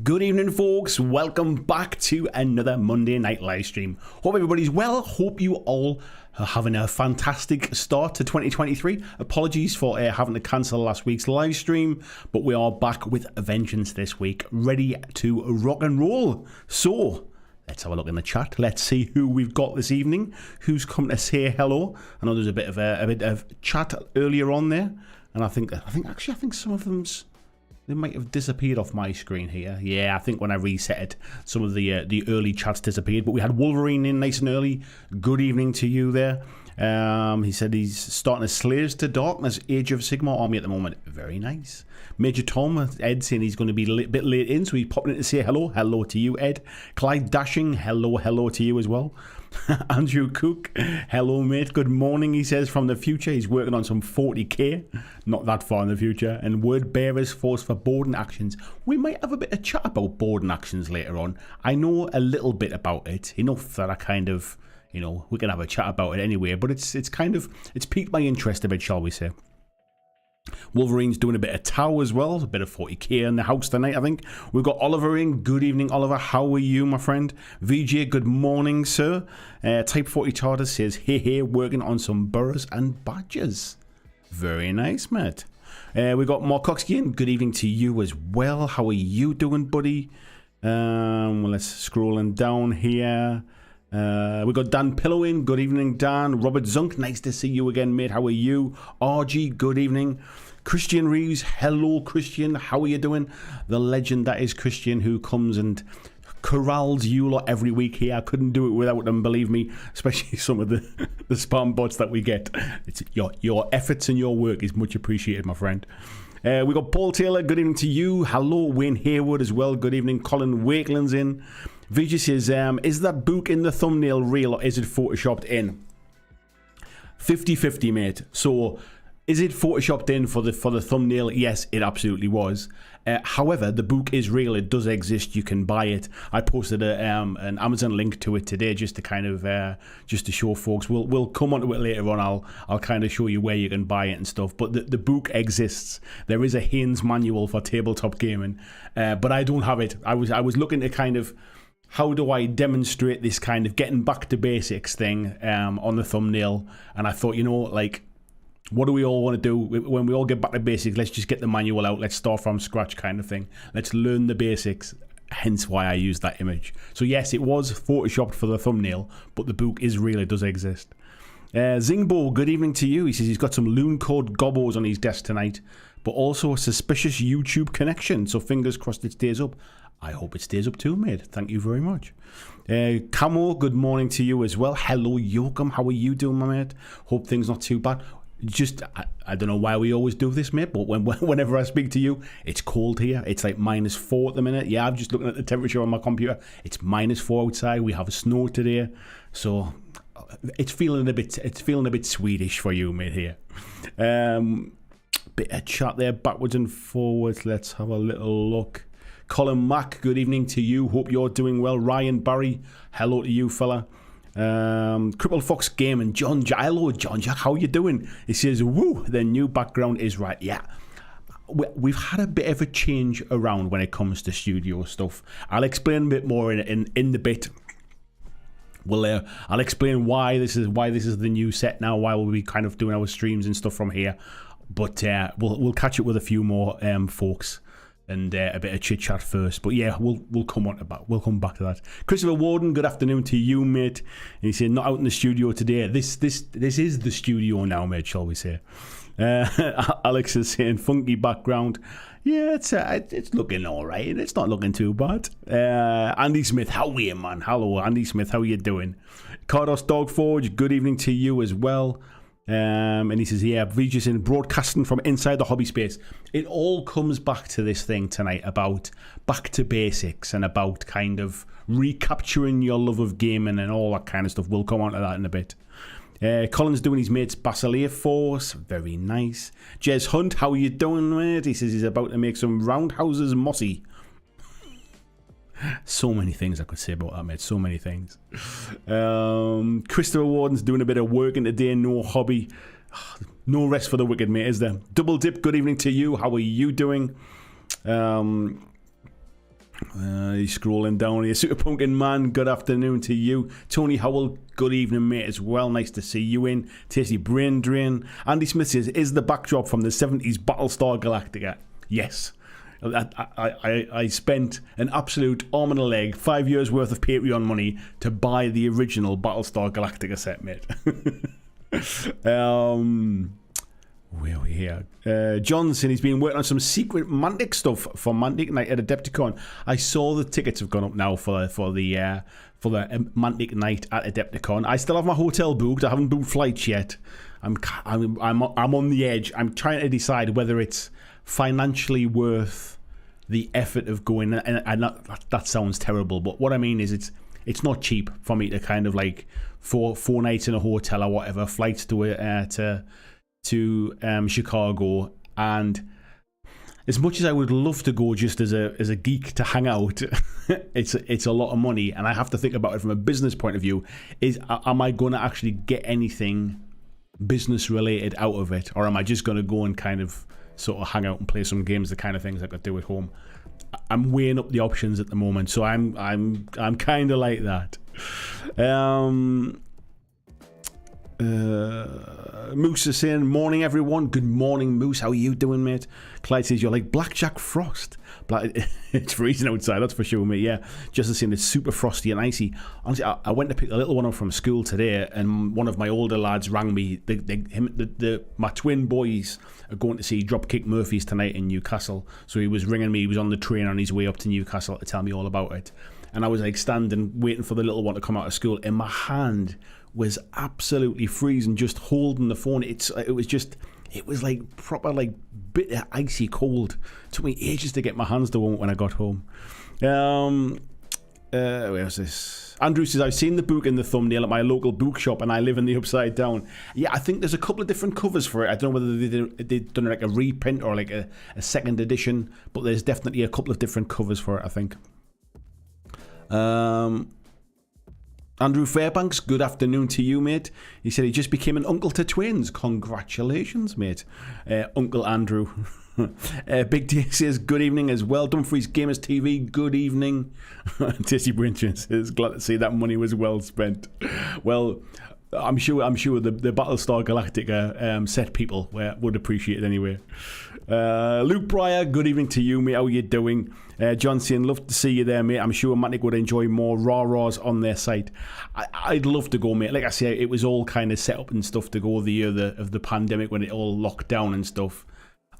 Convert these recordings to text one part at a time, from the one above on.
Good evening, folks. Welcome back to another Monday night live stream. Hope everybody's well. Hope you all are having a fantastic start to 2023. Apologies for having to cancel last week's live stream, but we are back with a vengeance this week, ready to rock and roll. So let's have a look in the chat. Let's see who we've got this evening. Who's come to say hello? I know there's a bit of chat earlier on there, and I think some of them's. They might have disappeared off my screen here. Yeah, I think when I reset it, some of the early chats disappeared. But we had Wolverine in nice and early. Good evening to you there. He said he's starting a Slaves to Darkness Age of Sigmar army at the moment. Very nice. Major Tom, Ed saying he's going to be a bit late in, so he's popping in to say hello. Hello to you, Ed. Clyde Dashing, hello to you as well. Andrew Cook, hello mate, good morning, he says from the future. He's working on some 40k, not that far in the future. And Word Bearers Force for boarding actions. We might have a bit of chat about boarding actions later on. I know a little bit about it, enough that I kind of, you know, we can have a chat about it anyway, but it's piqued my interest a bit, shall we say. Wolverine's doing a bit of Tau as well, a bit of 40k in the house tonight, I think. We've got Oliver in. Good evening, Oliver. How are you, my friend? VJ, good morning, sir. Type 40 Charter says, hey, working on some burrows and badgers. Very nice, mate. We got Markoxki in. Good evening to you as well. How are you doing, buddy? Well, let's scrolling down here. We got Dan Pillow in. Good evening, Dan. Robert Zunk, nice to see you again, mate. How are you? RG, good evening. Christian Reeves, hello, Christian. How are you doing? The legend that is Christian, who comes and corrals you lot every week here. I couldn't do it without them, believe me. Especially some of the spam bots that we get. It's your efforts and your work is much appreciated, my friend. We got Paul Taylor. Good evening to you. Hello, Wayne Haywood as well. Good evening. Colin Wakeland's in. Vijay says, is that book in the thumbnail real or is it photoshopped in? 50-50, mate. So, is it photoshopped in for the thumbnail? Yes, it absolutely was. However, the book is real. It does exist. You can buy it. I posted an Amazon link to it today just to kind of just to show folks. We'll come onto it later on. I'll kind of show you where you can buy it and stuff. But the book exists. There is a Haynes manual for tabletop gaming, but I don't have it. I was looking to kind of, how do I demonstrate this kind of getting back to basics thing on the thumbnail? And I thought, you know, like, what do we all want to do when we all get back to basics? Let's just get the manual out. Let's start from scratch kind of thing. Let's learn the basics. Hence why I used that image. So yes, it was photoshopped for the thumbnail, but the book is real. It does exist. Zingbo, good evening to you. He says he's got some Loon Code Gobbos on his desk tonight, but also a suspicious YouTube connection. So fingers crossed it stays up. I hope it stays up too, mate. Thank you very much. Camo, good morning to you as well. Hello, Yoakum. How are you doing, my mate? Hope things not too bad. Just, I don't know why we always do this, mate, but whenever I speak to you, it's cold here. It's like -4 at the minute. Yeah, I'm just looking at the temperature on my computer. It's -4 outside. We have a snow today. So it's feeling a bit Swedish for you, mate, here. Bit of chat there, backwards and forwards. Let's have a little look. Colin Mack, good evening to you. Hope you're doing well. Ryan Barry, hello to you, fella. Crippled Fox Gaming, John Jack. Hello, John Jack. How you doing? He says, woo, the new background is right. Yeah, we've had a bit of a change around when it comes to studio stuff. I'll explain a bit more in the bit. Well, I'll explain why this is the new set now. Why we'll be kind of doing our streams and stuff from here. But we'll catch up with a few more folks. And a bit of chit chat first, but yeah, we'll come back to that. Christopher Warden, good afternoon to you, mate. And he said not out in the studio today. This is the studio now, mate. Shall we say? Alex is saying funky background. Yeah, it's looking all right. It's not looking too bad. Andy Smith, how are you, man? Hello, Andy Smith. How are you doing? Cardos Dogforge, good evening to you as well. And he says, yeah, Regis in broadcasting from inside the hobby space. It all comes back to this thing tonight about back to basics and about kind of recapturing your love of gaming and all that kind of stuff. We'll come on to that in a bit. Colin's doing his mate's Basileia Force. Very nice. Jez Hunt, how are you doing, mate? He says he's about to make some roundhouses mossy. So many things I could say about that, mate. So many things. Christopher Warden's doing a bit of working today. No hobby. No rest for the wicked, mate, is there? Double Dip, good evening to you. How are you doing? He's scrolling down here. Super Pumpkin Man, good afternoon to you. Tony Howell, good evening, mate, as well. Nice to see you in. Tasty Brain Drain. Andy Smith says, is the backdrop from the 70s Battlestar Galactica? Yes. I spent an absolute arm and a leg, 5 years worth of Patreon money to buy the original Battlestar Galactica set, mate. Where are we here? Johnson, he's been working on some secret Mantic stuff for Mantic Night at Adepticon. I saw the tickets have gone up now for the Mantic Night at Adepticon. I still have my hotel booked. I haven't booked flights yet. I'm on the edge. I'm trying to decide whether it's financially worth the effort of going. And that sounds terrible, but what I mean is it's not cheap for me to kind of like four nights in a hotel or whatever, flights to Chicago, and as much as I would love to go just as a geek to hang out, it's a lot of money, and I have to think about it from a business point of view. Am I going to actually get anything business related out of it, or am I just going to go and kind of sort of hang out and play some games, the kind of things I could do at home? I'm weighing up the options at the moment, so I'm kind of like that. Moose is saying, morning everyone. Good morning, Moose. How are you doing, mate? Clyde says, you're like BlackJack Frost. It's freezing outside, that's for sure, mate. Yeah, just the same. It's super frosty and icy. Honestly, I went to pick the little one up from school today, and one of my older lads rang me. My twin boys are going to see Dropkick Murphys tonight in Newcastle, so he was ringing me. He was on the train on his way up to Newcastle to tell me all about it, and I was like standing waiting for the little one to come out of school, and my hand was absolutely freezing just holding the phone. It was like proper like bitter icy cold. It took me ages to get my hands to warm when I got home. Where's this? Andrew says, I've seen the book in the thumbnail at my local bookshop and I live in the Upside Down. Yeah, I think there's a couple of different covers for it. I don't know whether they've done like a reprint or like a second edition, but there's definitely a couple of different covers for it, I think. Andrew Fairbanks, good afternoon to you, mate. He said he just became an uncle to twins. Congratulations, mate. Uncle Andrew. Big D says, good evening as well. Dumfries Gamers TV, good evening. Tissy Brinchin says, glad to see that money was well spent. Well, I'm sure the Battlestar Galactica set people would appreciate it anyway. Luke Pryor, good evening to you, mate. How are you doing? John saying, love to see you there, mate. I'm sure Matic would enjoy more rah-rahs on their site. I'd love to go, mate. Like I say, it was all kind of set up and stuff to go the year of the pandemic when it all locked down and stuff.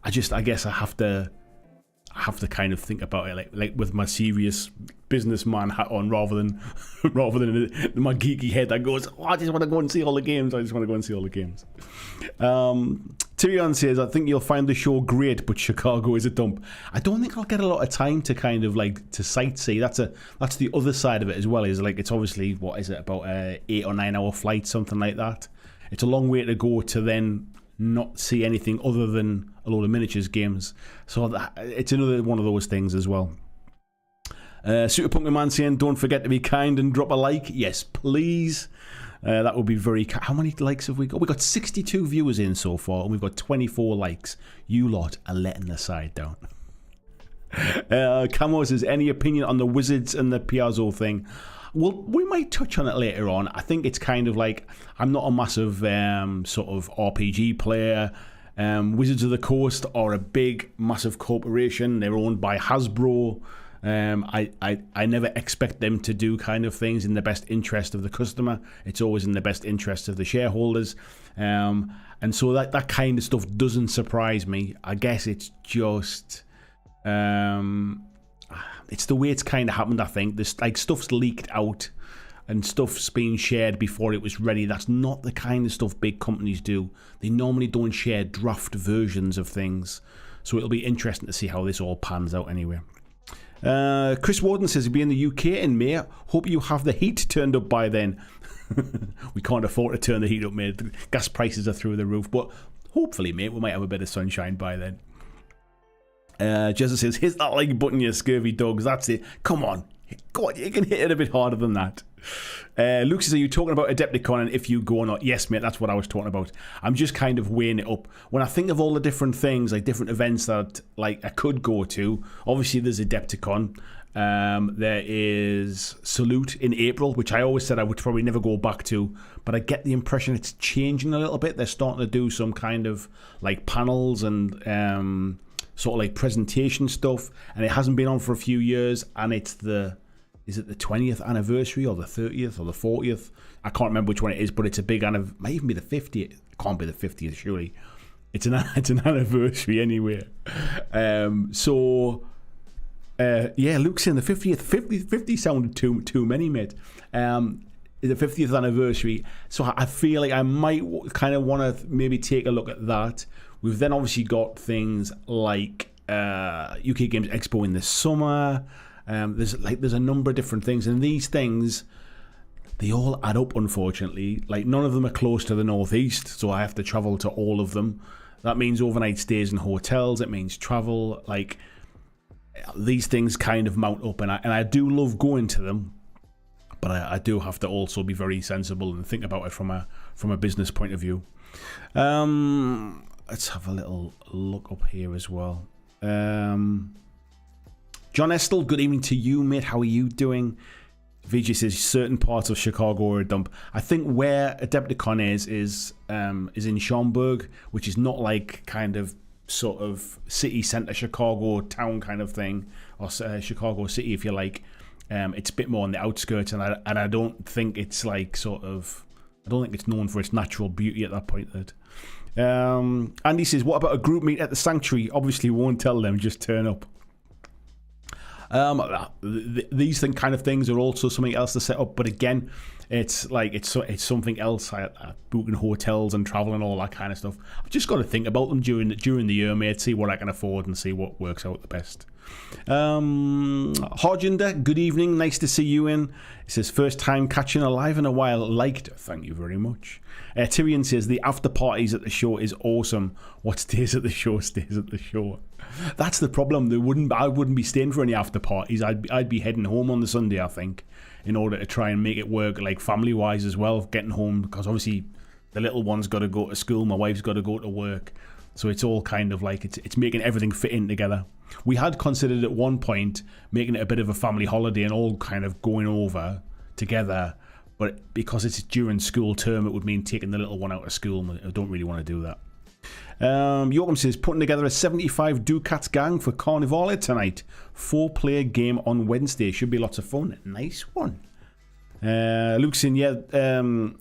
I guess I have to kind of think about it like with my serious businessman hat on rather than my geeky head that goes, I just want to go and see all the games. Tyrion says, I think you'll find the show great, but Chicago is a dump. I don't think I'll get a lot of time to kind of like to sightsee. That's the other side of it as well, is like it's obviously, what is it, about 8 or 9 hour flight, something like that. It's a long way to go to then not see anything other than a load of miniatures games. So it's another one of those things as well. Super Pumpkin Man saying, don't forget to be kind and drop a like. Yes, please. That would be very... How many likes have we got? We've got 62 viewers in so far, and we've got 24 likes. You lot are letting the side down. Camo says, any opinion on the Wizards and the Piazzo thing? Well, we might touch on it later on. I think it's kind of like, I'm not a massive sort of RPG player. Wizards of the Coast are a big, massive corporation. They're owned by Hasbro. I never expect them to do kind of things in the best interest of the customer. It's always in the best interest of the shareholders. And so that kind of stuff doesn't surprise me. I guess it's just... it's the way it's kind of happened, I think. This, like, stuff's leaked out and stuff's being shared before it was ready. That's not the kind of stuff big companies do. They normally don't share draft versions of things. So it'll be interesting to see how this all pans out anyway. Chris Warden says he'll be in the UK in May. Hope you have the heat turned up by then. We can't afford to turn the heat up, mate. The gas prices are through the roof. But hopefully, mate, we might have a bit of sunshine by then. Jezza says, hit that like button, you scurvy dogs. That's it. Come on. God, you can hit it a bit harder than that. Luke says, are you talking about Adepticon and if you go or not? Yes, mate, that's what I was talking about. I'm just kind of weighing it up. When I think of all the different things, like different events that like I could go to, obviously there's Adepticon. There is Salute in April, which I always said I would probably never go back to, but I get the impression it's changing a little bit. They're starting to do some kind of like panels and sort of like presentation stuff, and it hasn't been on for a few years, and it's is it the 20th anniversary or the 30th or the 40th? I can't remember which one it is, but it's a big anniversary. Might even be the 50th. It can't be the 50th, surely. It's an anniversary anyway. Luke's saying the 50 sounded too many, mate. The 50th anniversary. So I feel like I might kind of want to maybe take a look at that. We've then obviously got things like UK Games Expo in the summer. There's a number of different things, and these things, they all add up, unfortunately. Like, none of them are close to the northeast, so I have to travel to all of them. That means overnight stays in hotels. It means travel. Like, these things kind of mount up, and I do love going to them, but I do have to also be very sensible and think about it from a business point of view. Let's have a little look up here as well. John Estel, good evening to you, mate. How are you doing? VJ says certain parts of Chicago are a dump. I think where Adepticon is in Schaumburg, which is not like kind of sort of city center Chicago town kind of thing, or Chicago city if you like. It's a bit more on the outskirts, and I don't think it's like sort of, I don't think it's known for its natural beauty at that point. Andy says, what about a group meet at the Sanctuary? Obviously we won't tell them, just turn up. These kind of things are also something else to set up, but again, it's like it's something else. Booking hotels and travel and all that kind of stuff. I've just got to think about them during the year, mate. See what I can afford and see what works out the best. Harjinder, good evening. Nice to see you in. It says first time catching a live in a while. Liked. Thank you very much. Tyrion says the after parties at the show is awesome. What stays at the show stays at the show. That's the problem. I wouldn't be staying for any after parties. I'd be heading home on the Sunday, I think, in order to try and make it work, like family wise as well. Getting home, because obviously the little one's got to go to school, my wife's got to go to work, so it's all kind of like it's making everything fit in together. We had considered at one point making it a bit of a family holiday and all kind of going over together, but because it's during school term, it would mean taking the little one out of school. I don't really want to do that. Joachim says, putting together a 75 Ducats gang for Carnivale tonight. 4-player game on Wednesday. Should be lots of fun. Nice one. Luke's in,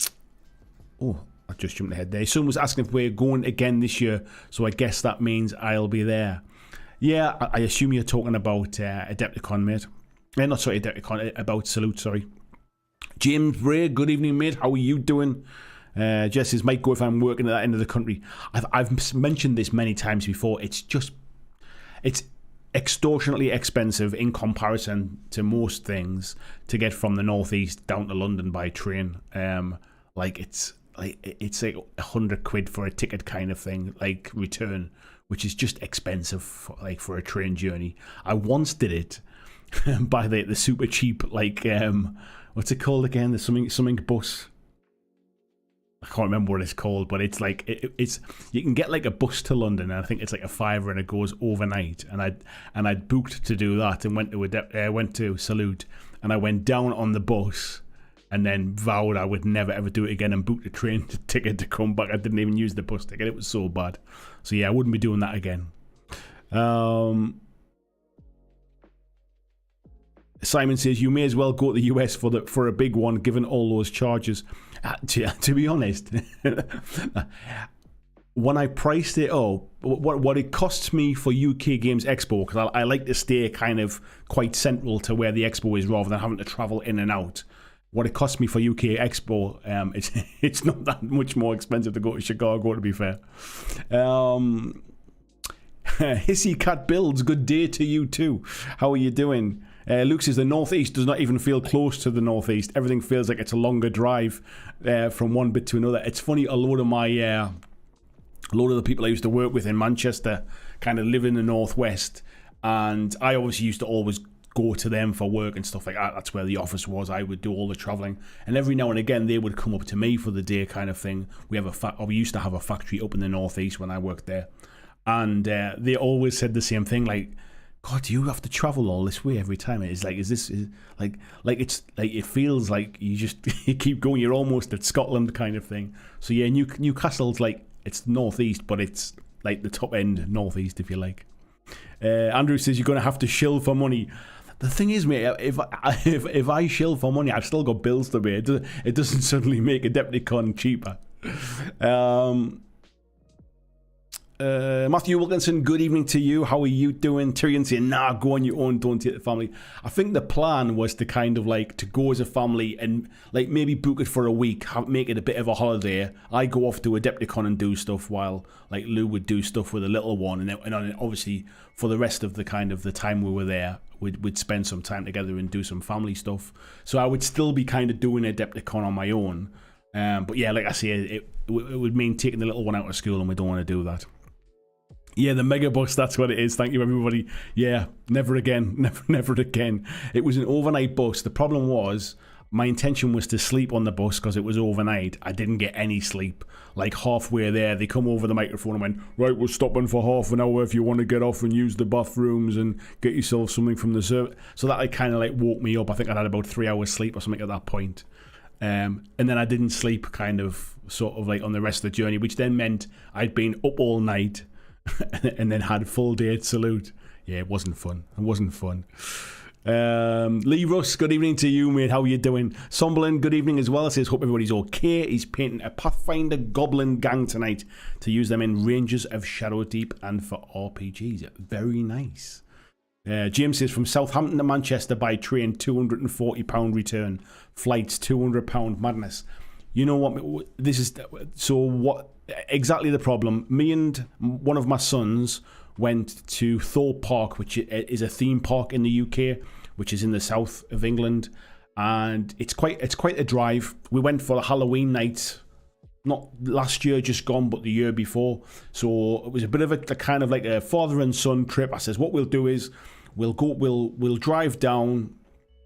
I just jumped ahead there. Someone was asking if we're going again this year, so I guess that means I'll be there. Yeah, I assume you're talking about Adepticon, mate. Not sorry, Adepticon, about Salute, sorry. James Bray, good evening, mate. How are you doing? Jess says, might go if I'm working at that end of the country. I've mentioned this many times before. It's extortionately expensive in comparison to most things to get from the northeast down to London by train. It's like 100 quid for a ticket kind of thing, like return, which is just expensive for a train journey. I once did it by the super cheap, what's it called again? There's something bus. I can't remember what it's called, but it's like it's you can get like a bus to London, and I think it's like a £5 and it goes overnight. And I'd booked to do that and went to Salute, and I went down on the bus and then vowed I would never ever do it again and booked a train ticket to come back. I didn't even use the bus ticket. It was so bad. So yeah, I wouldn't be doing that again. Simon says, you may as well go to the US for a big one, given all those charges. To be honest, when I priced it, what it costs me for UK Games Expo, because I like to stay kind of quite central to where the expo is rather than having to travel in and out. What it cost me for UK Expo, it's not that much more expensive to go to Chicago, to be fair. Hissy Cat Builds, good day to you too. How are you doing? Luke says the northeast does not even feel close to the northeast. Everything feels like it's a longer drive from one bit to another. It's funny, a lot of the people I used to work with in Manchester kind of live in the northwest, and I obviously used to always go to them for work and stuff like that. That's where the office was. I would do all the travelling, and every now and again they would come up to me for the day kind of thing. We used to have a factory up in the northeast when I worked there, and they always said the same thing, like, God, you have to travel all this way every time. It's like, it's like it feels like you just you keep going. You're almost at Scotland kind of thing. So yeah, Newcastle's like, it's northeast, but it's like the top end northeast, if you like. Andrew says you're going to have to shill for money. The thing is, mate, if I shill for money, I've still got bills to pay. It doesn't suddenly make a Adepticon cheaper. Matthew Wilkinson, good evening to you. How are you doing? Tyrion saying, nah, go on your own, don't take the family. I think the plan was to kind of like to go as a family and like maybe book it for a week, make it a bit of a holiday. I go off to Adepticon and do stuff while like Lou would do stuff with a little one, and obviously for the rest of the kind of the time we were there, we'd spend some time together and do some family stuff. So I would still be kind of doing Adepticon on my own. But yeah, like I say, it would mean taking the little one out of school, and we don't want to do that. Yeah, the mega bus, that's what it is. Thank you, everybody. Yeah, never again. Never again. It was an overnight bus. The problem was, my intention was to sleep on the bus because it was overnight. I didn't get any sleep. Like halfway there, they come over the microphone and went, right, we're stopping for half an hour if you want to get off and use the bathrooms and get yourself something from the service. So that kind of like woke me up. I think I had about 3 hours sleep or something at that point. And then I didn't sleep kind of sort of like on the rest of the journey, which then meant I'd been up all night and then had full day at Salute. Yeah, it wasn't fun. Lee Russ, good evening to you, mate. How are you doing? Somberlin, good evening as well. Says, hope everybody's okay. He's painting a Pathfinder Goblin gang tonight to use them in Rangers of Shadow Deep and for RPGs. Very nice. James says, from Southampton to Manchester by train, £240 return. Flights, £200. Madness. You know what? This is so what exactly the problem. Me and one of my sons went to Thorpe Park, which is a theme park in the UK, which is in the south of England, and it's quite a drive. We went for a Halloween night, not last year just gone, but the year before. So it was a bit of a kind of like a father and son trip. I says, what we'll do is we'll drive down.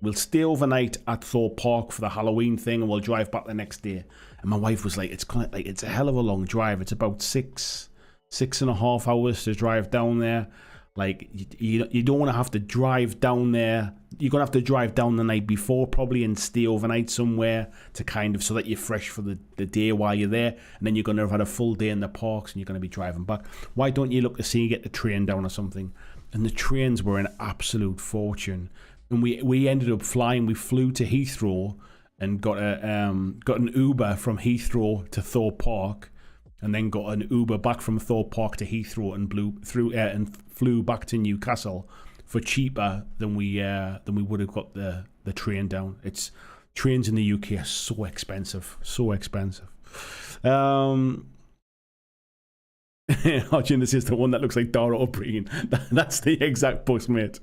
We'll stay overnight at Thorpe Park for the Halloween thing, and we'll drive back the next day. And my wife was like, it's a hell of a long drive. It's about 6.5 hours to drive down there. Like, you don't want to have to drive down there. You're going to have to drive down the night before probably and stay overnight somewhere to kind of so that you're fresh for the day while you're there. And then you're going to have had a full day in the parks and you're going to be driving back. Why don't you look to see you get the train down or something? And the trains were an absolute fortune. And we ended up flying. We flew to Heathrow and got an Uber from Heathrow to Thorpe Park, and then got an Uber back from Thorpe Park to Heathrow and flew back to Newcastle for cheaper than we would have got the train down. Trains in the UK are so expensive. This is the one that looks like Dara O'Brien. That's the exact bus, mate.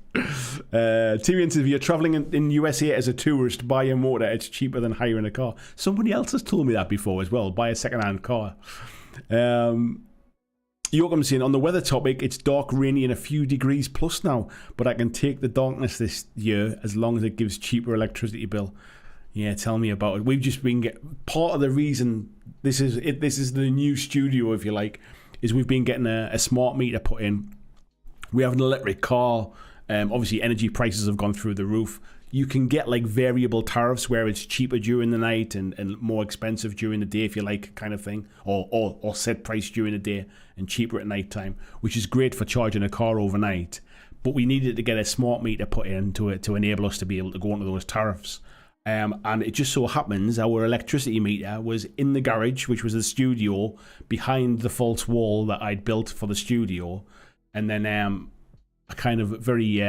Tyrion says, if you're travelling in USA as a tourist, buy a motor. It's cheaper than hiring a car. Somebody else has told me that before as well. Buy a second-hand car. Yorkham's saying, on the weather topic, it's dark, rainy, and a few degrees plus now, but I can take the darkness this year as long as it gives cheaper electricity bill. Yeah, tell me about it. We've just been part of the reason this is the new studio, if you like, is we've been getting a smart meter put in. We have an electric car. Obviously, energy prices have gone through the roof. You can get like variable tariffs where it's cheaper during the night and more expensive during the day, if you like, kind of thing, or set price during the day and cheaper at night time, which is great for charging a car overnight. But we needed to get a smart meter put into it to enable us to be able to go into those tariffs. And it just so happens our electricity meter was in the garage, which was the studio, behind the false wall that I'd built for the studio. And then I kind of very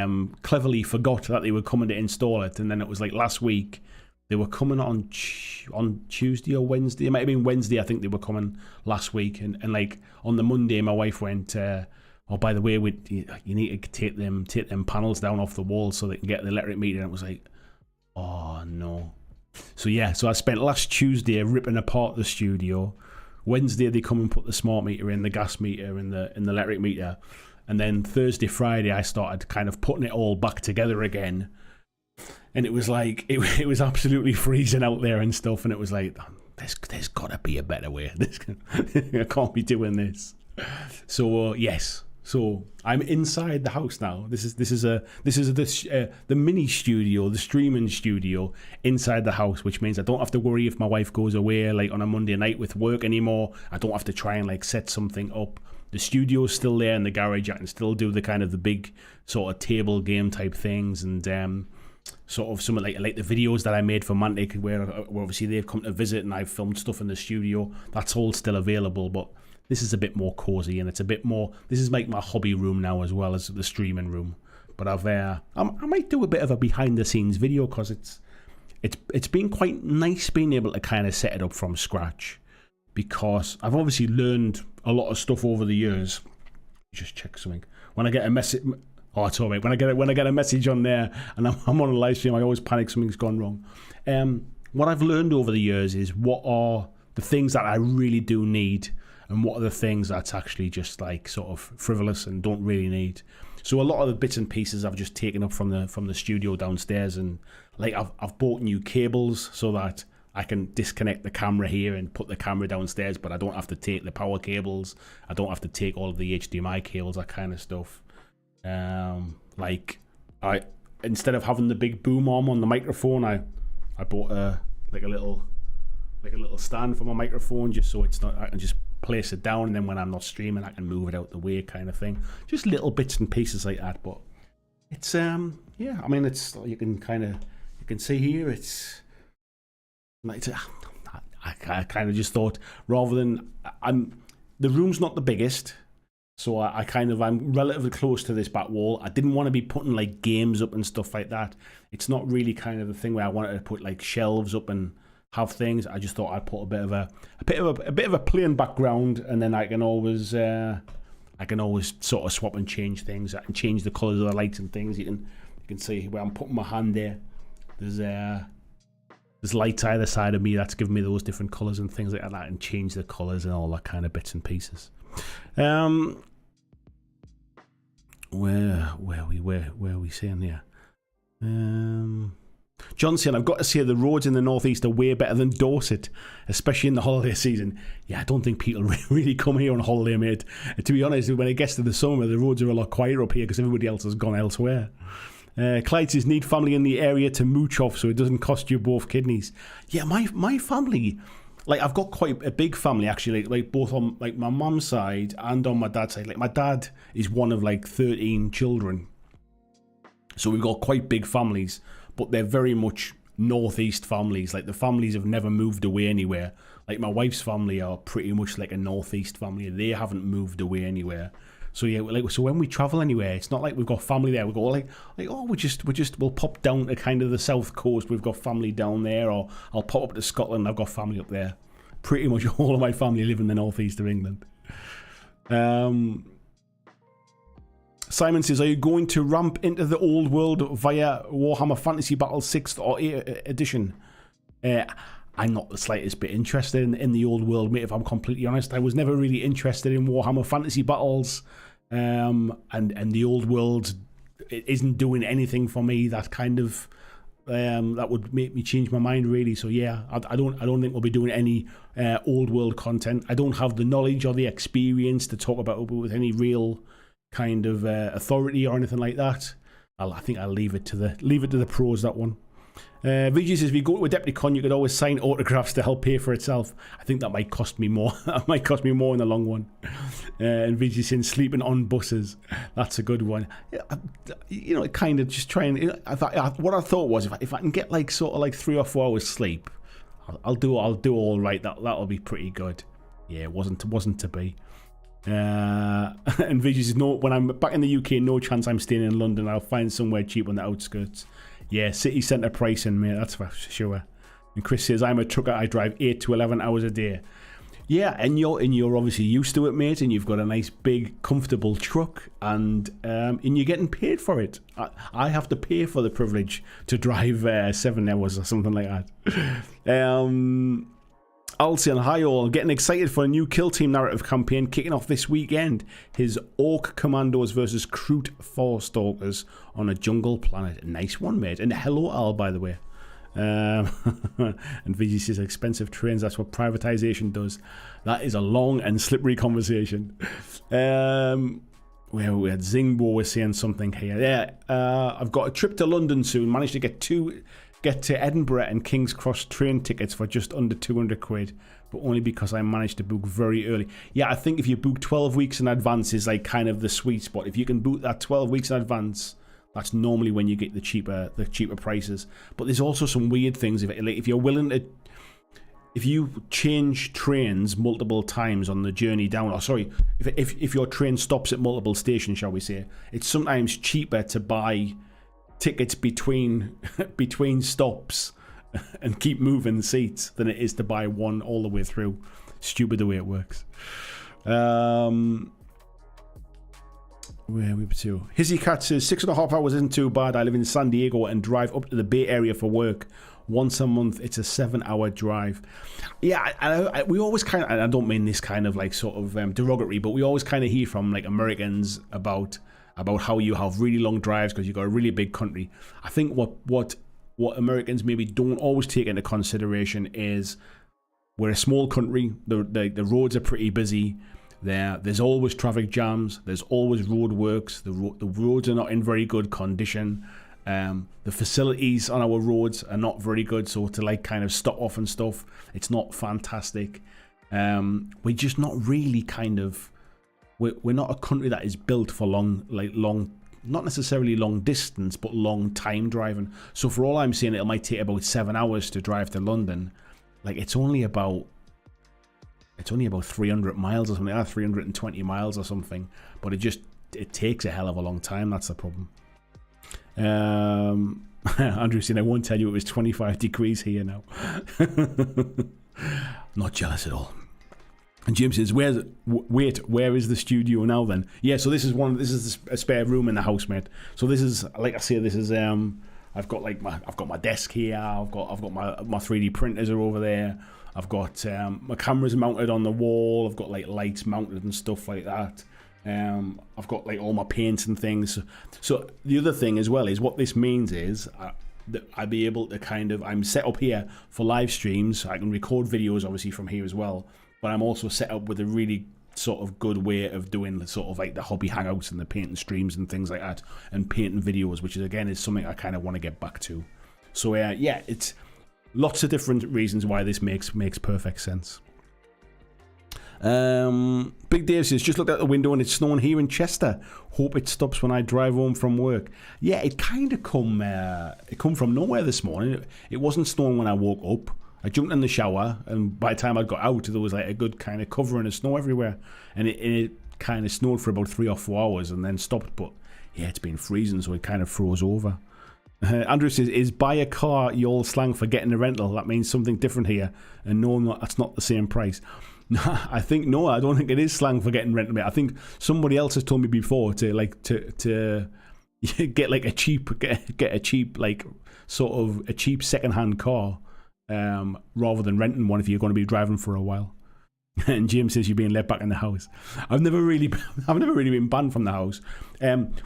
cleverly forgot that they were coming to install it. And then it was like last week they were coming on Tuesday or Wednesday. It might have been Wednesday. I think they were coming last week. And like on the Monday, my wife went, oh, by the way, you need to take them panels down off the wall so they can get the electric meter. And it was like, oh no. So I spent last Tuesday ripping apart the studio. Wednesday they come and put the smart meter in, the gas meter and the electric meter, and then Thursday, Friday I started kind of putting it all back together again. And it was like it was absolutely freezing out there and stuff, and it was like there's got to be a better way. I can't be doing this. So yes, So I'm inside the house now. This is the mini studio, the streaming studio inside the house, which means I don't have to worry if my wife goes away like on a Monday night with work anymore. I don't have to try and like set something up. The studio's still there in the garage. I can still do the kind of the big sort of table game type things, and sort of some like the videos that I made for Mantic, where obviously they've come to visit and I've filmed stuff in the studio. That's all still available, but this is a bit more cozy, and it's a bit more. This is like my hobby room now as well as the streaming room. But I might do a bit of a behind the scenes video, because it's been quite nice being able to kind of set it up from scratch, because I've obviously learned a lot of stuff over the years. Just check something. When I get a message, oh, it's all right. When I get a message on there and I'm on a live stream, I always panic something's gone wrong. What I've learned over the years is what are the things that I really do need, and what are the things that's actually just like sort of frivolous and don't really need. So a lot of the bits and pieces I've just taken up from the studio downstairs, and like I've bought new cables so that I can disconnect the camera here and put the camera downstairs, but I don't have to take the power cables. I don't have to take all of the HDMI cables, that kind of stuff. Like instead of having the big boom arm on the microphone, I bought a little stand for my microphone, just so it's not, I can just place it down, and then when I'm not streaming I can move it out the way, kind of thing. Just little bits and pieces like that. But it's yeah, I mean, it's, you can see here, it's like, I kind of just thought, rather than, the room's not the biggest, so I'm relatively close to this back wall. I didn't want to be putting like games up and stuff like that. It's not really kind of the thing where I wanted to put like shelves up and have things. I just thought I'd put a bit of a plain background, and then I can always sort of swap and change things. I can change the colours of the lights and things. You can see where I'm putting my hand there. There's lights either side of me that's giving me those different colours and things like that, and change the colours and all that kind of bits and pieces. Where are we saying here? John saying, I've got to say the roads in the northeast are way better than Dorset, especially in the holiday season. Yeah, I don't think people really come here on holiday, mate. To be honest, when it gets to the summer, the roads are a lot quieter up here because everybody else has gone elsewhere. Clyde says, need family in the area to mooch off so it doesn't cost you both kidneys. Yeah, my family, like, I've got quite a big family actually, like both on like my mum's side and on my dad's side. Like, my dad is one of like 13 children, so we've got quite big families, but they're very much northeast families. Like, the families have never moved away anywhere. Like, my wife's family are pretty much like a northeast family. They haven't moved away anywhere. So yeah, like, so when we travel anywhere, it's not like we've got family there. We go like oh, we'll pop down to kind of the south coast. We've got family down there, or I'll pop up to Scotland. I've got family up there. Pretty much all of my family live in the northeast of England. Simon says, are you going to ramp into the old world via Warhammer Fantasy Battle 6th or 8th edition? I'm not the slightest bit interested in the old world, mate, if I'm completely honest. I was never really interested in Warhammer Fantasy Battles, and the old world, it isn't doing anything for me that kind of that would make me change my mind, really. So yeah, I don't think we'll be doing any old world content. I don't have the knowledge or the experience to talk about it with any real kind of authority or anything like that. I think I'll leave it to the pros, that one. VG says, if you go to a Adepticon, you could always sign autographs to help pay for itself. I think that might cost me more. That might cost me more in the long run. And VG saying, sleeping on buses. That's a good one. You know, kind of just trying. What I thought was, if I can get like sort of like 3 or 4 hours sleep, I'll do all right. That'll be pretty good. Yeah, it wasn't to be. And VG says, no, when I'm back in the UK, no chance I'm staying in London. I'll find somewhere cheap on the outskirts. Yeah, city centre pricing, mate, that's for sure. And Chris says, I'm a trucker, I drive 8 to 11 hours a day. Yeah, and you're obviously used to it, mate, and you've got a nice big comfortable truck, and you're getting paid for it. I have to pay for the privilege to drive 7 hours or something like that. Alcian, hi all, getting excited for a new Kill Team narrative campaign kicking off this weekend. His Orc Commandos versus Kroot Forstalkers on a jungle planet. Nice one, mate. And hello, Al, by the way. And VG says, expensive trains, that's what privatization does. That is a long and slippery conversation. we had Zingbo was saying something here. Yeah, I've got a trip to London soon. Managed to get to Edinburgh and King's Cross train tickets for just under 200 quid, but only because I managed to book very early. Yeah, I think if you book 12 weeks in advance is like kind of the sweet spot. If you can book that 12 weeks in advance, that's normally when you get the cheaper prices. But there's also some weird things. If you're willing to, if you change trains multiple times on the journey down, or sorry, if your train stops at multiple stations, shall we say, it's sometimes cheaper to buy tickets between stops and keep moving seats than it is to buy one all the way through. Stupid the way it works. Where are we to? Hizzy Cat says 6.5 hours isn't too bad. I live in San Diego and drive up to the Bay Area for work. Once a month, it's a 7-hour drive. Yeah, we always kind of, and I don't mean this kind of like sort of derogatory, but we always kind of hear from like Americans about how you have really long drives because you've got a really big country. I think what Americans maybe don't always take into consideration is we're a small country. The roads are pretty busy. There's always traffic jams. There's always road works. The roads are not in very good condition. The facilities on our roads are not very good, so to like kind of stop off and stuff, it's not fantastic. We're just not really kind of, we're not a country that is built for long, not necessarily long distance, but long time driving. So for all I'm saying, it might take about 7 hours to drive to London. Like it's only about 300 miles or something, 320 miles or something. But it takes a hell of a long time. That's the problem. Andrew saying, I won't tell you it was 25 degrees here now. Not jealous at all. And James says, where is the studio now then? Yeah, so this is a spare room in the house, mate. So this is, like I say, this is I've got my desk here. I've got my 3D printers are over there. I've got my cameras mounted on the wall. I've got like lights mounted and stuff like that. I've got like all my paints and things. So the other thing as well is what this means is that I'll be able to I'm set up here for live streams. I can record videos obviously from here as well, but I'm also set up with a really sort of good way of doing the sort of like the hobby hangouts and the painting streams and things like that, and painting videos, which is again is something I kind of want to get back to. So yeah, it's lots of different reasons why this makes perfect sense. Big Dave says, just looked out the window and it's snowing here in Chester. Hope it stops when I drive home from work. Yeah, it kind of come from nowhere this morning. It wasn't snowing when I woke up. I jumped in the shower, and by the time I got out, there was like a good kind of covering of snow everywhere, and it kind of snowed for about 3 or 4 hours and then stopped. But yeah, it's been freezing, so it kind of froze over. Andrew says, is buy a car your slang for getting a rental? That means something different here, and no, that's not the same price. I don't think it is slang for getting rental. I think somebody else has told me before to get like a cheap like sort of a cheap second-hand car rather than renting one if you're going to be driving for a while. And James says you're being let back in the house. I've never really been banned from the house.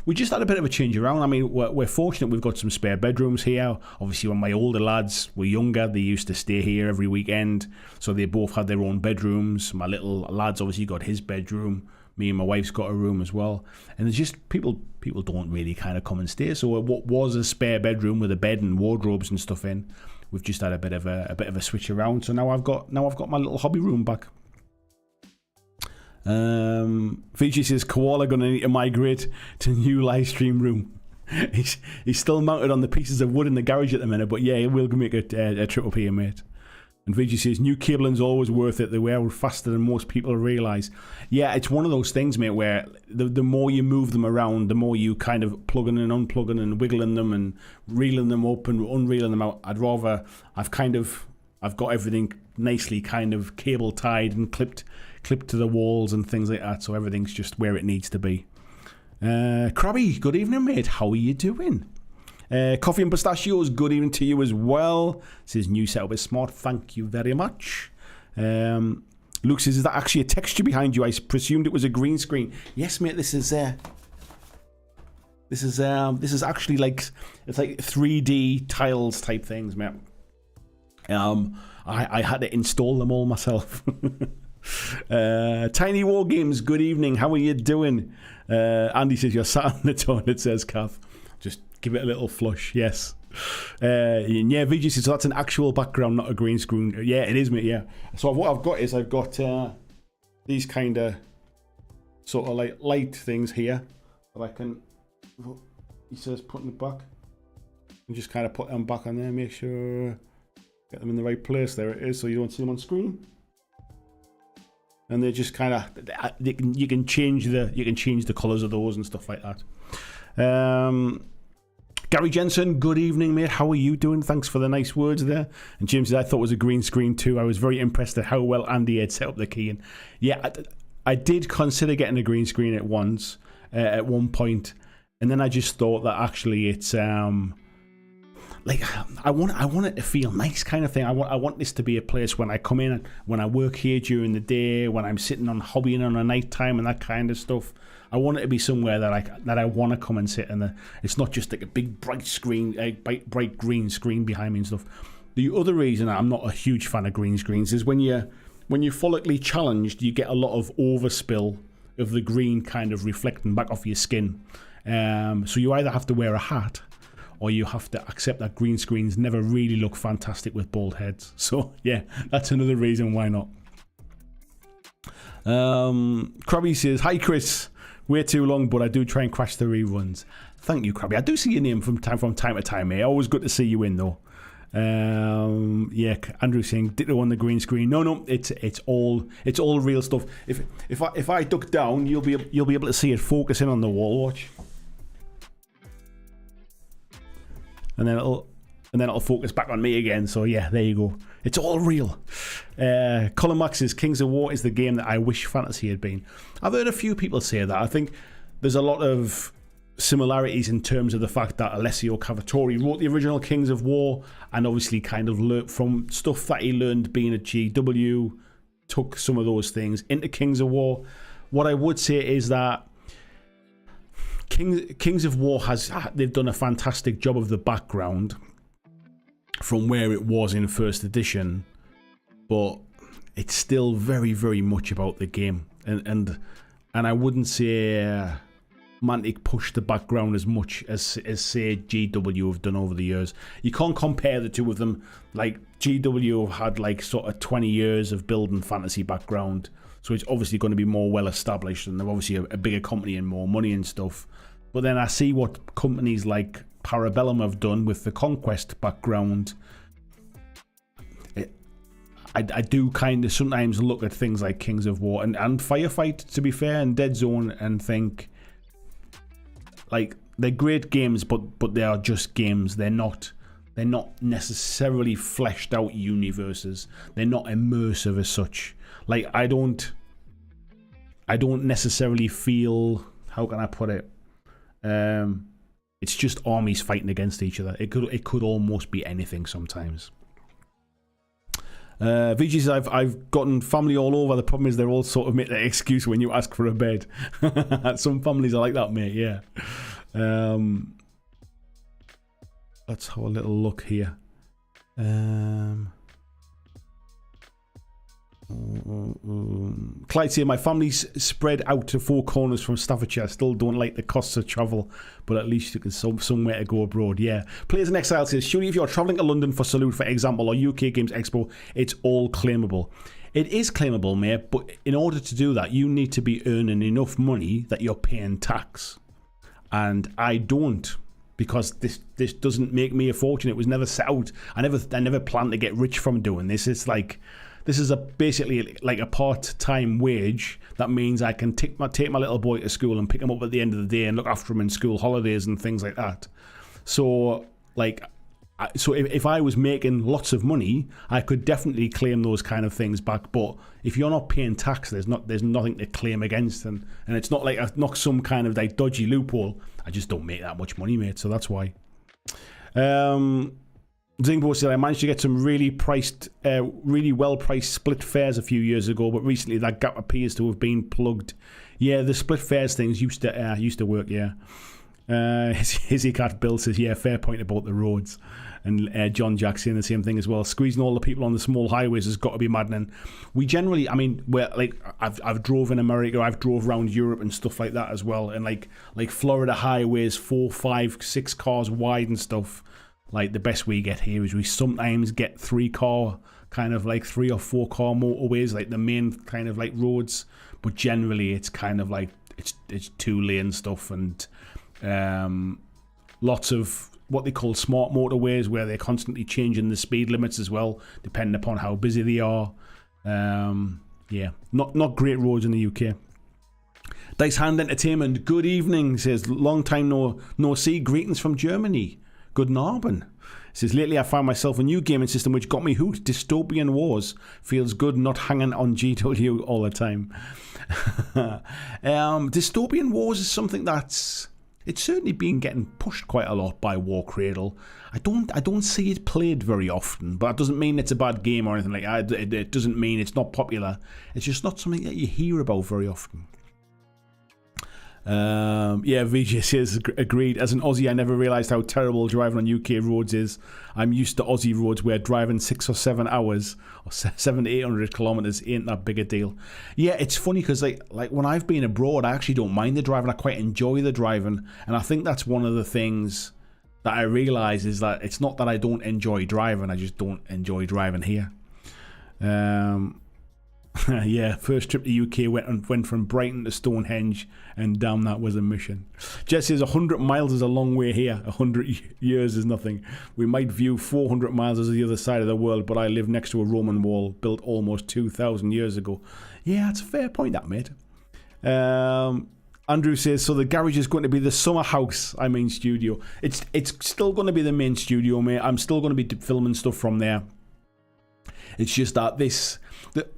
We just had a bit of a change around. I mean, we're fortunate we've got some spare bedrooms here. Obviously, when my older lads were younger, they used to stay here every weekend, so they both had their own bedrooms. My little lad's obviously got his bedroom. Me and my wife's got a room as well. And it's just people don't really kind of come and stay. So what was a spare bedroom with a bed and wardrobes and stuff in, we've just had a bit of a switch around. So now I've got my little hobby room back. Fiji says Koala gonna need to migrate to new live stream room. He's still mounted on the pieces of wood in the garage at the minute, but yeah, we'll make a trip up here, mate. And Fiji says new cabling's always worth it. They wear faster than most people realise. Yeah, it's one of those things, mate, where the more you move them around, the more you kind of plugging and unplugging and wiggling them and reeling them up and unreeling them out. I've got everything nicely kind of cable tied and clipped to the walls and things like that, so everything's just where it needs to be. Krabby, good evening, mate. How are you doing? Coffee and Pistachios, good evening to you as well. Says new setup is smart. Thank you very much. Luke says, is that actually a texture behind you? I presumed it was a green screen. Yes, mate. This is actually like, it's like 3D tiles type things, mate. I had to install them all myself. Tiny War Games, good evening. How are you doing? Andy says you're sat on the toilet, says Kath. Just give it a little flush, yes. Yeah, VG says so that's an actual background, not a green screen. Yeah, it is, mate, yeah. So what I've got is I've got these kind of sort of like light things here that I can, he says putting it back. And just kind of put them back on there, make sure, get them in the right place. There it is, so you don't see them on screen. And they're just kind of, you can change the colours of those and stuff like that. Gary Jensen, good evening, mate. How are you doing? Thanks for the nice words there. And James said, I thought it was a green screen too. I was very impressed at how well Andy had set up the key. And yeah, I did consider getting a green screen at one point, and then I just thought that actually it's like I want it to feel nice, kind of thing. I want this to be a place when I come in and when I work here during the day, when I'm sitting on hobbying on a night time and that kind of stuff. I want it to be somewhere that I want to come and sit, and it's not just like a big bright screen, a bright green screen behind me and stuff. The other reason I'm not a huge fan of green screens is when you're follically challenged, you get a lot of overspill of the green kind of reflecting back off your skin. So you either have to wear a hat, or you have to accept that green screens never really look fantastic with bald heads. So yeah, that's another reason why not. Krabby says, hi Chris. Way too long, but I do try and crash the reruns. Thank you, Krabby. I do see your name from time to time, mate. Always good to see you in, though. Yeah, Andrew saying ditto on the green screen. No, it's all real stuff. If I duck down, you'll be able to see it focusing on the wall. Watch, and then it'll focus back on me again. So yeah, there you go. It's all real. Colin Max says Kings of War is the game that I wish Fantasy had been. I've heard a few people say that. I think there's a lot of similarities in terms of the fact that Alessio Cavatore wrote the original Kings of War and obviously kind of learnt from stuff that he learned being at GW, took some of those things into Kings of War. What I would say is that Kings of War they've done a fantastic job of the background from where it was in first edition, but it's still very, very much about the game, and I wouldn't say Mantic pushed the background as much as say GW have done over the years. You can't compare the two of them. Like GW have had like sort of 20 years of building fantasy background, so it's obviously going to be more well established, and they're obviously a bigger company and more money and stuff. But then I see what companies like Parabellum have done with the Conquest background. I do kind of sometimes look at things like Kings of War and Firefight, to be fair, and Dead Zone, and think like they're great games, but they are just games. They're not necessarily fleshed out universes. They're not immersive as such. Like I don't necessarily feel, how can I put it? It's just armies fighting against each other. It could almost be anything sometimes. VG says I've gotten family all over. The problem is they're all sort of make that excuse when you ask for a bed. Some families are like that, mate. Yeah. Let's have a little look here. Clyde saying my family's spread out to four corners from Staffordshire. I still don't like the costs of travel, but at least you can somewhere to go abroad. Yeah. Players in Exile says surely if you're travelling to London for Salute, for example, or UK Games Expo, it's all claimable. It is claimable, mate, but in order to do that, you need to be earning enough money that you're paying tax, and I don't, because this doesn't make me a fortune. It was never set out. I never planned to get rich from doing this. It's like, this is basically like a part-time wage. That means I can take my little boy to school and pick him up at the end of the day and look after him in school holidays and things like that. So, if I was making lots of money, I could definitely claim those kind of things back. But if you're not paying tax, there's nothing to claim against, and it's not like I've knocked some kind of like dodgy loophole. I just don't make that much money, mate. So that's why. Zingbo said I managed to get some really well priced split fares a few years ago, but recently that gap appears to have been plugged. Yeah, the split fares things used to work. Yeah, Hizzy Cat Bill says, yeah, fair point about the roads. And John Jack saying the same thing as well. Squeezing all the people on the small highways has got to be maddening. We generally, I mean, we're like, I've drove in America, I've drove around Europe and stuff like that as well. And like Florida highways, 4, 5, 6 cars wide and stuff. Like the best we get here is we sometimes get 3 car, kind of like 3 or 4 car motorways, like the main kind of like roads. But generally, it's kind of like it's 2 lane stuff and lots of what they call smart motorways where they're constantly changing the speed limits as well, depending upon how busy they are. Yeah, not great roads in the UK. Dice Hand Entertainment, good evening, says, long time no see, greetings from Germany. Good Abend. Says, lately I found myself a new gaming system which got me hooked. Dystopian Wars. Feels good not hanging on GW all the time. Dystopian Wars is something that's... It's certainly been getting pushed quite a lot by War Cradle. I don't see it played very often, but that doesn't mean it's a bad game or anything like that. It doesn't mean it's not popular. It's just not something that you hear about very often. Yeah, VJ says, agreed. As an Aussie, I never realised how terrible driving on UK roads is. I'm used to Aussie roads where driving 6 or 7 hours or 700 to 800 kilometres ain't that big a deal. Yeah, it's funny because like when I've been abroad, I actually don't mind the driving. I quite enjoy the driving, and I think that's one of the things that I realise is that it's not that I don't enjoy driving. I just don't enjoy driving here. Yeah, first trip to UK went from Brighton to Stonehenge, and damn, that was a mission. Jess says 100 miles is a long way here. 100 years is nothing. We might view 400 miles as the other side of the world, but I live next to a Roman wall built almost 2,000 years ago. Yeah, that's a fair point, that, mate. Andrew says, so the garage is going to be the summer house, I mean studio. It's still going to be the main studio, mate. I'm still going to be filming stuff from there. It's just that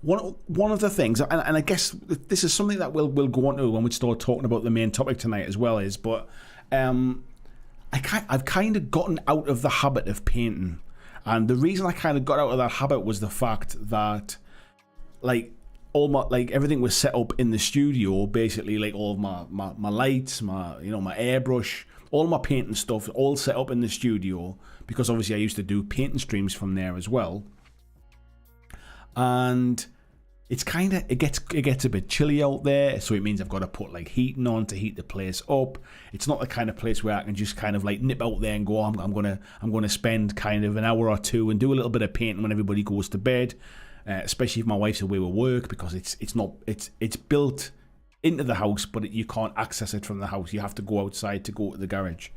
one of the things, and I guess this is something that we'll go on to when we start talking about the main topic tonight as well, is, but I've kind of gotten out of the habit of painting, and the reason I kind of got out of that habit was the fact that like all my everything was set up in the studio, basically, like all of my lights, my airbrush, all my painting stuff, all set up in the studio, because obviously I used to do painting streams from there as well. And it's kind of, it gets a bit chilly out there, so it means I've got to put like heating on to heat the place up. It's not the kind of place where I can just kind of like nip out there and go, I'm gonna spend kind of an hour or two and do a little bit of painting when everybody goes to bed, especially if my wife's away with work, because it's built into the house, but you can't access it from the house. You have to go outside to go to the garage.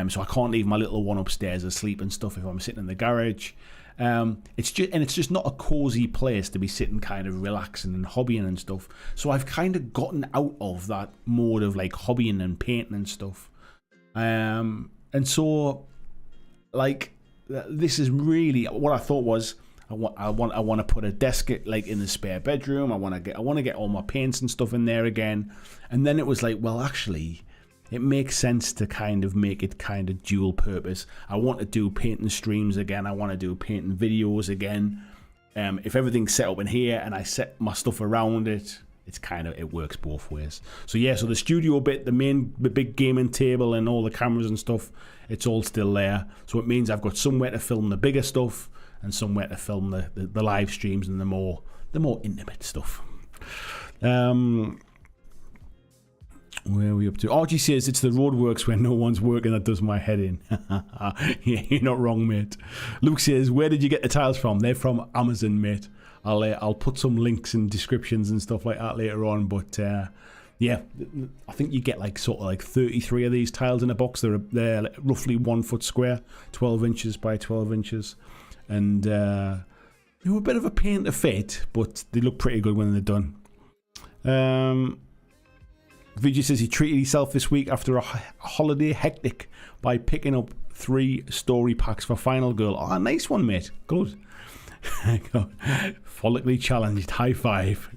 So I can't leave my little one upstairs asleep and stuff if I'm sitting in the garage. It's just not a cozy place to be sitting kind of relaxing and hobbying and stuff. So I've kind of gotten out of that mode of like hobbying and painting and stuff. And so like this is really what I thought was I want to put a desk like in the spare bedroom. I want to get all my paints and stuff in there again. And then it was like, well, actually, it makes sense to kind of make it kind of dual purpose. I want to do painting streams again. I want to do painting videos again. If everything's set up in here and I set my stuff around it, it works both ways. So yeah, so the studio bit, the big gaming table and all the cameras and stuff, it's all still there. So it means I've got somewhere to film the bigger stuff and somewhere to film the live streams and the more intimate stuff. Where are we up to? RG says it's the roadworks where no one's working that does my head in. Yeah, you're not wrong, mate. Luke says, where did you get the tiles from? They're from Amazon, mate. I'll put some links and descriptions and stuff like that later on. But yeah, I think you get like sort of like 33 of these tiles in a box. They're roughly 1 foot square, 12 inches by 12 inches, and they were a bit of a pain to fit, but they look pretty good when they're done. VG says he treated himself this week after a holiday hectic by picking up 3 story packs for Final Girl. Oh, nice one, mate. Good. Follically challenged. High five.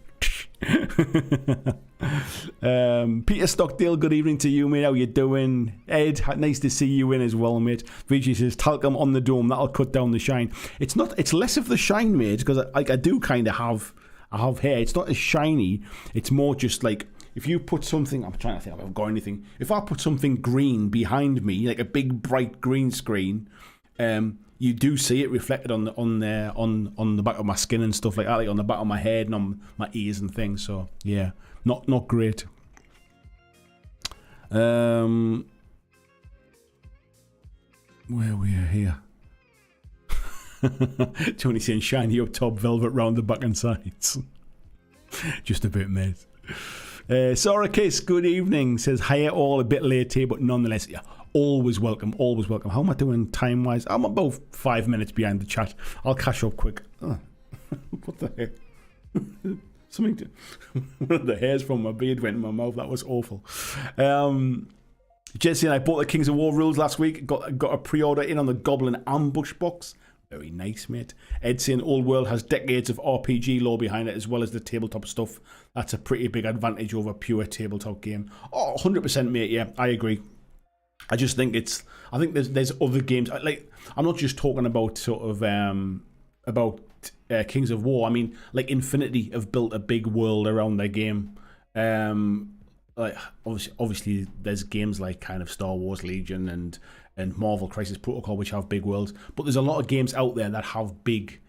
Peter Stockdale, good evening to you, mate. How you doing? Ed, nice to see you in as well, mate. VG says talcum on the dome, that'll cut down the shine. It's less of the shine, mate, because I do kind of have hair. It's not as shiny. It's more just like if you put something, I'm trying to think if I've got anything. If I put something green behind me, like a big bright green screen, you do see it reflected on the back of my skin and stuff like that, like on the back of my head and on my ears and things. So yeah, not great. Where we are here. Tony saying shiny up top, velvet round the back and sides. Just a bit, mate. Sarah Kiss, good evening. Says hi all, a bit late here, but nonetheless, yeah, always welcome, always welcome. How am I doing time wise? I'm about 5 minutes behind the chat. I'll catch up quick. Oh. What the heck? Something to one of the hairs from my beard went in my mouth. That was awful. Jesse and I bought the Kings of War rules last week. Got a pre-order in on the Goblin Ambush box. Very nice, mate. Ed saying Old World has decades of RPG lore behind it, as well as the tabletop stuff. That's a pretty big advantage over pure tabletop game. Oh, 100%, mate. Yeah, I agree. I just think I think there's other games. Like, I'm not just talking about sort of about Kings of War. I mean, like Infinity have built a big world around their game. Like obviously there's games like kind of Star Wars Legion and Marvel Crisis Protocol, which have big worlds, but there's a lot of games out there that have big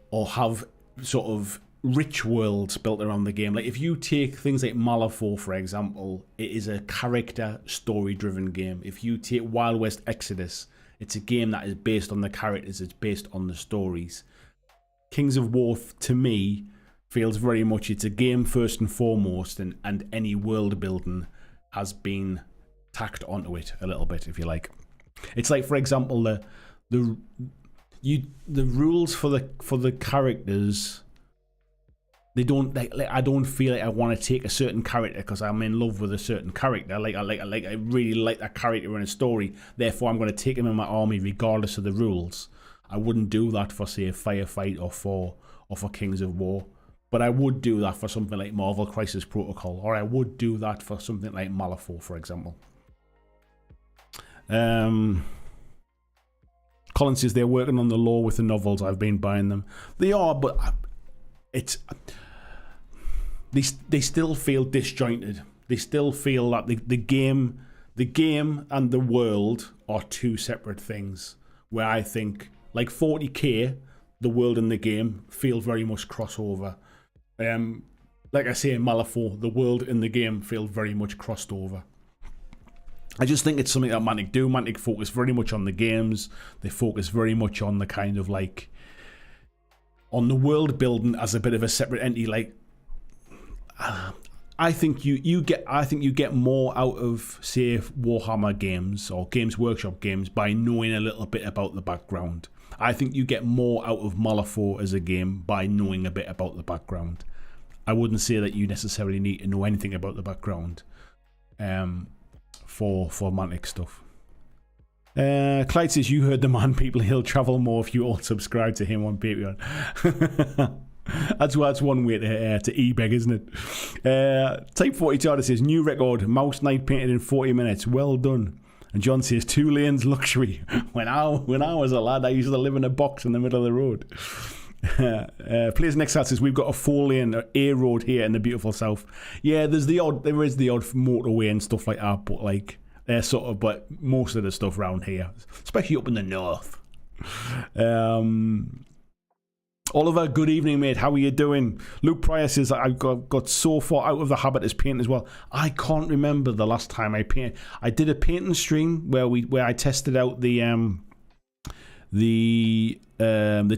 or have sort of rich worlds built around the game. Like if you take things like Malifaux, for example, it is a character story driven game. If you take Wild West Exodus, it's a game that is based on the characters, it's based on the stories. Kings of War, to me, feels very much it's a game first and foremost, and any world building has been tacked onto it a little bit, if you like. It's like, for example, the rules for the characters. They don't like I don't feel like I want to take a certain character because I'm in love with a certain character. I really like that character in a story. Therefore, I'm going to take him in my army regardless of the rules. I wouldn't do that for, say, a Firefight or for Kings of War. But I would do that for something like Marvel Crisis Protocol, or I would do that for something like Malifaux, for example. Colin says they're working on the lore with the novels. I've been buying them. They are, but it's they still feel disjointed. They still feel that the game and the world are two separate things. Where I think, like 40k, the world and the game feel very much crossover. Like I say in Malifaux, the world and the game feel very much crossed over. I just think it's something that Mantic do. Mantic focus very much on the games. They focus very much on the kind of like on the world building as a bit of a separate entity. Like I think you get more out of, say, Warhammer games or Games Workshop games by knowing a little bit about the background. I think you get more out of Malifaux as a game by knowing a bit about the background. I wouldn't say that you necessarily need to know anything about the background for Mantic stuff. Clyde says, you heard the man, people. He'll travel more if you all subscribe to him on Patreon. That's one way to e-beg, isn't it? Type 42 says, new record, Mouse Knight painted in 40 minutes. Well done. And John says, 2 lanes luxury. When I was a lad, I used to live in a box in the middle of the road. Players Next Out says, we've got a 4-lane A road here in the beautiful south. Yeah, there is the odd motorway and stuff like that, but like but most of the stuff around here, especially up in the north. Oliver, good evening, mate. How are you doing? Luke Pryor says, I got so far out of the habit as painting as well. I can't remember the last time I painted. I did a painting stream where I tested out the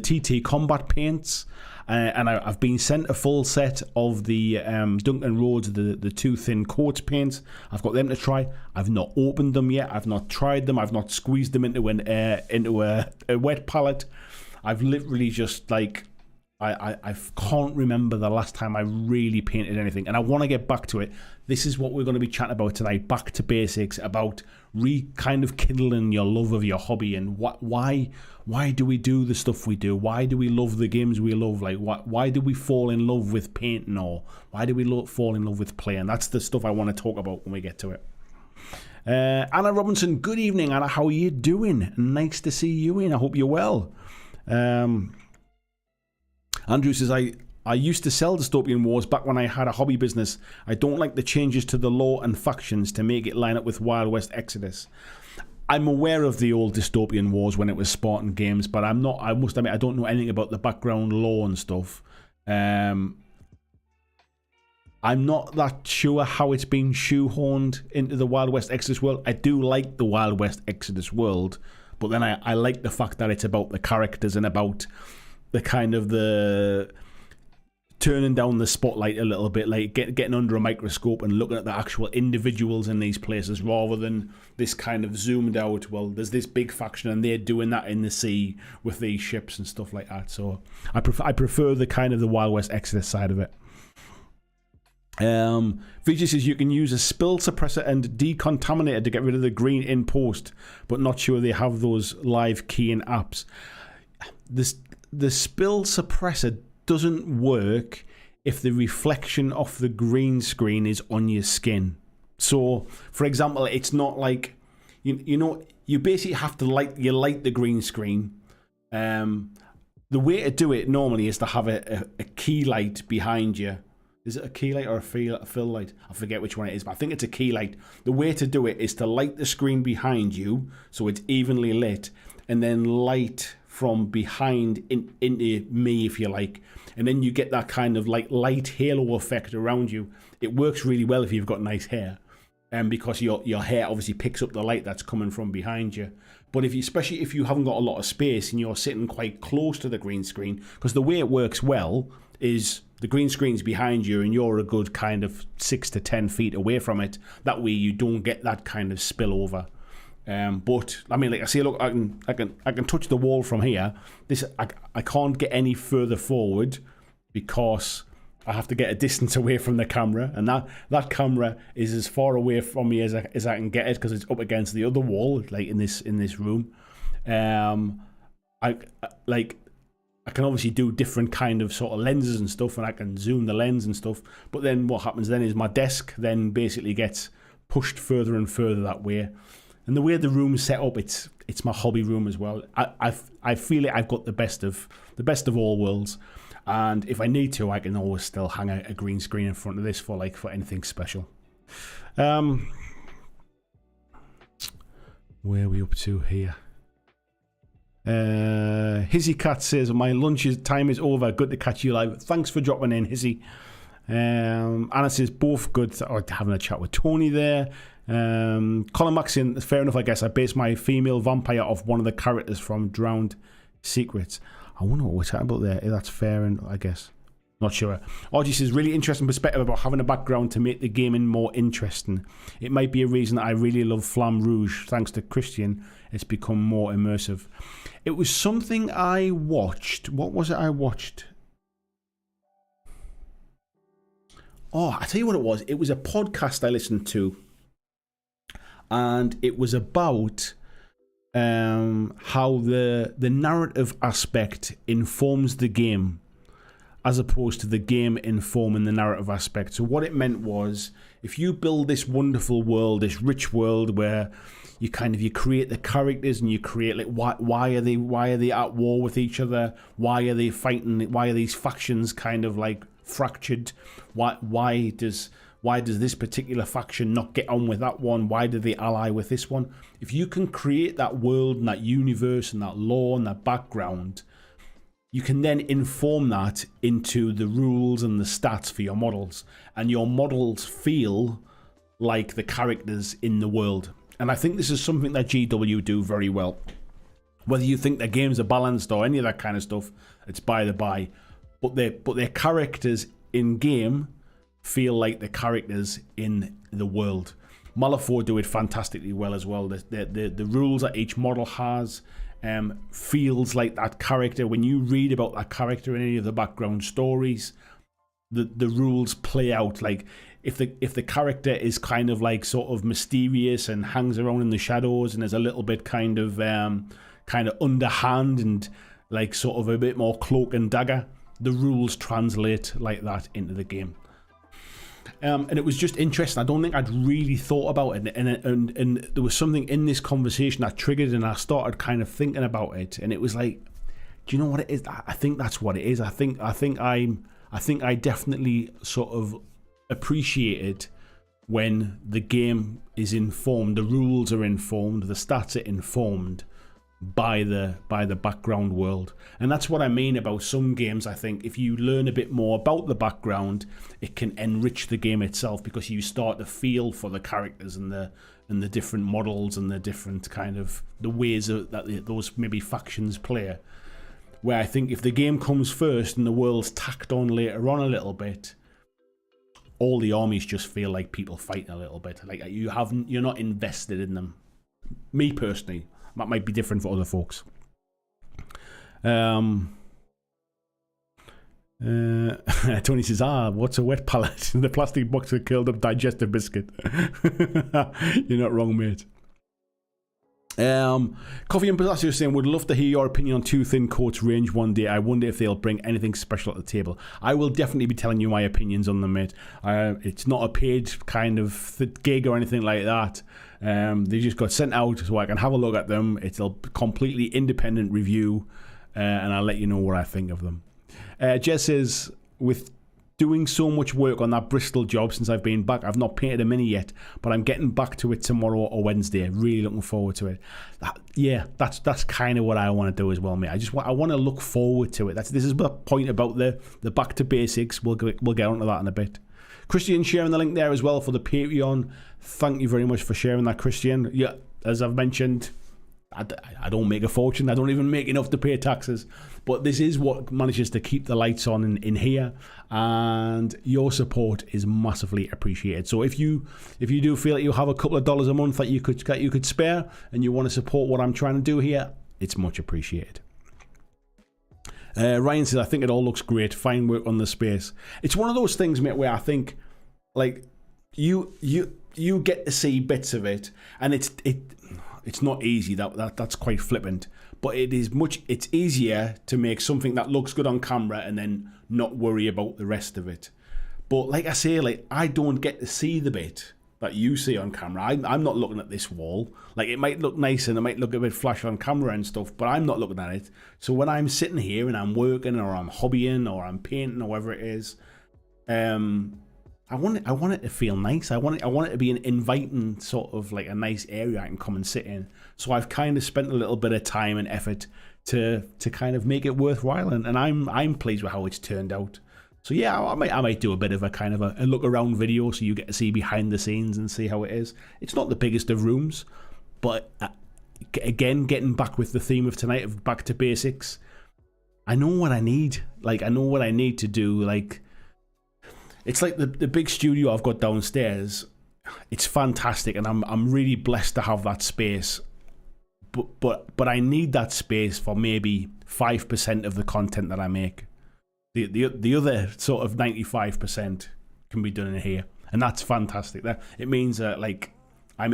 TT Combat paints, and I've been sent a full set of the Duncan Rhodes, the 2 thin coats paints. I've got them to try. I've not opened them yet. I've not tried them. I've not squeezed them into a wet palette. I've literally just like I can't remember the last time I really painted anything, and I want to get back to it. This is what we're going to be chatting about tonight. Back to basics, about kind of kindling your love of your hobby, and why do we do the stuff we do? Why do we love the games we love? Like why do we fall in love with painting, or why do we fall in love with playing? That's the stuff I want to talk about when we get to it. Anna Robinson, good evening, Anna. How are you doing? Nice to see you in. I hope you're well. Andrew says, I used to sell Dystopian Wars back when I had a hobby business. I don't like the changes to the lore and factions to make it line up with Wild West Exodus. I'm aware of the old Dystopian Wars when it was Spartan Games, but I must admit, I don't know anything about the background lore and stuff. I'm not that sure how it's been shoehorned into the Wild West Exodus world. I do like the Wild West Exodus world, but then I like the fact that it's about the characters and about the kind of the turning down the spotlight a little bit, like getting under a microscope and looking at the actual individuals in these places rather than this kind of zoomed out, well, there's this big faction and they're doing that in the sea with these ships and stuff like that. So I prefer the kind of the Wild West Exodus side of it. VG says you can use a spill suppressor and decontaminator to get rid of the green in post, but not sure they have those live keying apps. The spill suppressor doesn't work if the reflection of the green screen is on your skin. So, for example, it's not like you basically have to light the green screen. The way to do it normally is to have a key light behind you. Is it a key light or a fill light? I forget which one it is, but I think it's a key light. The way to do it is to light the screen behind you so it's evenly lit, and then light from behind into me, if you like, and then you get that kind of like light halo effect around you. It works really well if you've got nice hair, because your hair obviously picks up the light that's coming from behind you. But especially if you haven't got a lot of space and you're sitting quite close to the green screen, because the way it works well is the green screen's behind you and you're a good kind of 6 to 10 feet away from it. That way you don't get that kind of spillover. But I mean, like I say, look, I can touch the wall from here. I can't get any further forward because I have to get a distance away from the camera, and that camera is as far away from me as I can get it because it's up against the other wall, like in this room. I can obviously do different kind of sort of lenses and stuff, and I can zoom the lens and stuff. But then what happens then is my desk then basically gets pushed further and further that way. And the way the room's set up, it's my hobby room as well. I feel it. I've got the best of all worlds, and if I need to, I can always still hang out a green screen in front of this for anything special. Where are we up to here? Hizzy Cat says my lunch time is over. Good to catch you live. Thanks for dropping in, Hizzy. Anna says both good. Having a chat with Tony there. Colin Maxon, fair enough, I guess. I based my female vampire off one of the characters from Drowned Secrets. I wonder what we're talking about there. That's fair, and I guess. Not sure. RG says, really interesting perspective about having a background to make the gaming more interesting. It might be a reason that I really love Flamme Rouge. Thanks to Christian, it's become more immersive. It was something I watched. What was it I watched? Oh, I tell you what it was. It was a podcast I listened to. And it was about how the narrative aspect informs the game as opposed to the game informing the narrative aspect. So what it meant was, if you build this wonderful world, this rich world where you create the characters and you create like why are they at war with each other? Why are they fighting? Why are these factions kind of like fractured? Why does this particular faction not get on with that one? Why do they ally with this one? If you can create that world and that universe and that lore and that background, you can then inform that into the rules and the stats for your models. And your models feel like the characters in the world. And I think this is something that GW do very well. Whether you think their games are balanced or any of that kind of stuff, it's by the by. But their characters in game feel like the characters in the world. Malifaux do it fantastically well as well. The rules that each model has feels like that character. When you read about that character in any of the background stories, the rules play out. Like if the character is kind of like sort of mysterious and hangs around in the shadows and is a little bit kind of underhand and like sort of a bit more cloak and dagger, the rules translate like that into the game. And it was just interesting. I don't think I'd really thought about it, and there was something in this conversation that triggered, and I started kind of thinking about it, and it was like, do you know what it is? I think that's what it is. I think I think I definitely sort of appreciate it when the game is informed, the rules are informed, the stats are informed by the background world. And that's what I mean about some games. I think if you learn a bit more about the background, it can enrich the game itself, because you start to feel for the characters and the different models and the different kind of the ways that those maybe factions play. Where I think if the game comes first and the world's tacked on later on a little bit, all the armies just feel like people fighting a little bit. Like you're not invested in them. Me personally, that might be different for other folks. Tony says, what's a wet pallet? The plastic box of curled up digestive biscuit. You're not wrong, mate. Coffee and Pistachio saying, would love to hear your opinion on Two Thin Coats range one day. I wonder if they'll bring anything special at the table. I will definitely be telling you my opinions on them, mate. It's not a paid kind of gig or anything like that. They just got sent out so I can have a look at them. It's a completely independent review, and I'll let you know what I think of them. Jess says, with doing so much work on that Bristol job since I've been back, I've not painted a mini yet, but I'm getting back to it tomorrow or Wednesday. Really looking forward to it. That's kind of what I want to do as well, mate. I want to look forward to it. This is the point about the back to basics. We'll get onto that in a bit. Christian sharing the link there as well for the Patreon. Thank you very much for sharing that, Christian. Yeah, as I've mentioned, I don't make a fortune. I don't even make enough to pay taxes. But this is what manages to keep the lights on in here. And your support is massively appreciated. So if you do feel that you have a couple of dollars a month that you could spare and you want to support what I'm trying to do here, it's much appreciated. Ryan says, I think it all looks great. Fine work on the space. It's one of those things, mate, where I think like you get to see bits of it, and it's not easy. That's quite flippant, but it's easier to make something that looks good on camera and then not worry about the rest of it. But like I say, like I don't get to see the bit that you see on camera. I'm not looking at this wall. Like it might look nice and it might look a bit flash on camera and stuff, but I'm not looking at it. So when I'm sitting here and I'm working or I'm hobbying or I'm painting or whatever it is, I want it to feel nice. I want it to be an inviting sort of like a nice area I can come and sit in. So I've kind of spent a little bit of time and effort to kind of make it worthwhile, and I'm pleased with how it's turned out. So yeah, I might do a bit of a kind of a look around video so you get to see behind the scenes and see how it is. It's not the biggest of rooms, but again, getting back with the theme of tonight of back to basics, I know what I need. Like I know what I need to do. Like it's like the big studio I've got downstairs. It's fantastic, and I'm really blessed to have that space. But I need that space for maybe 5% of the content that I make. The other sort of 95% can be done in here, and that's fantastic. It means that like I'm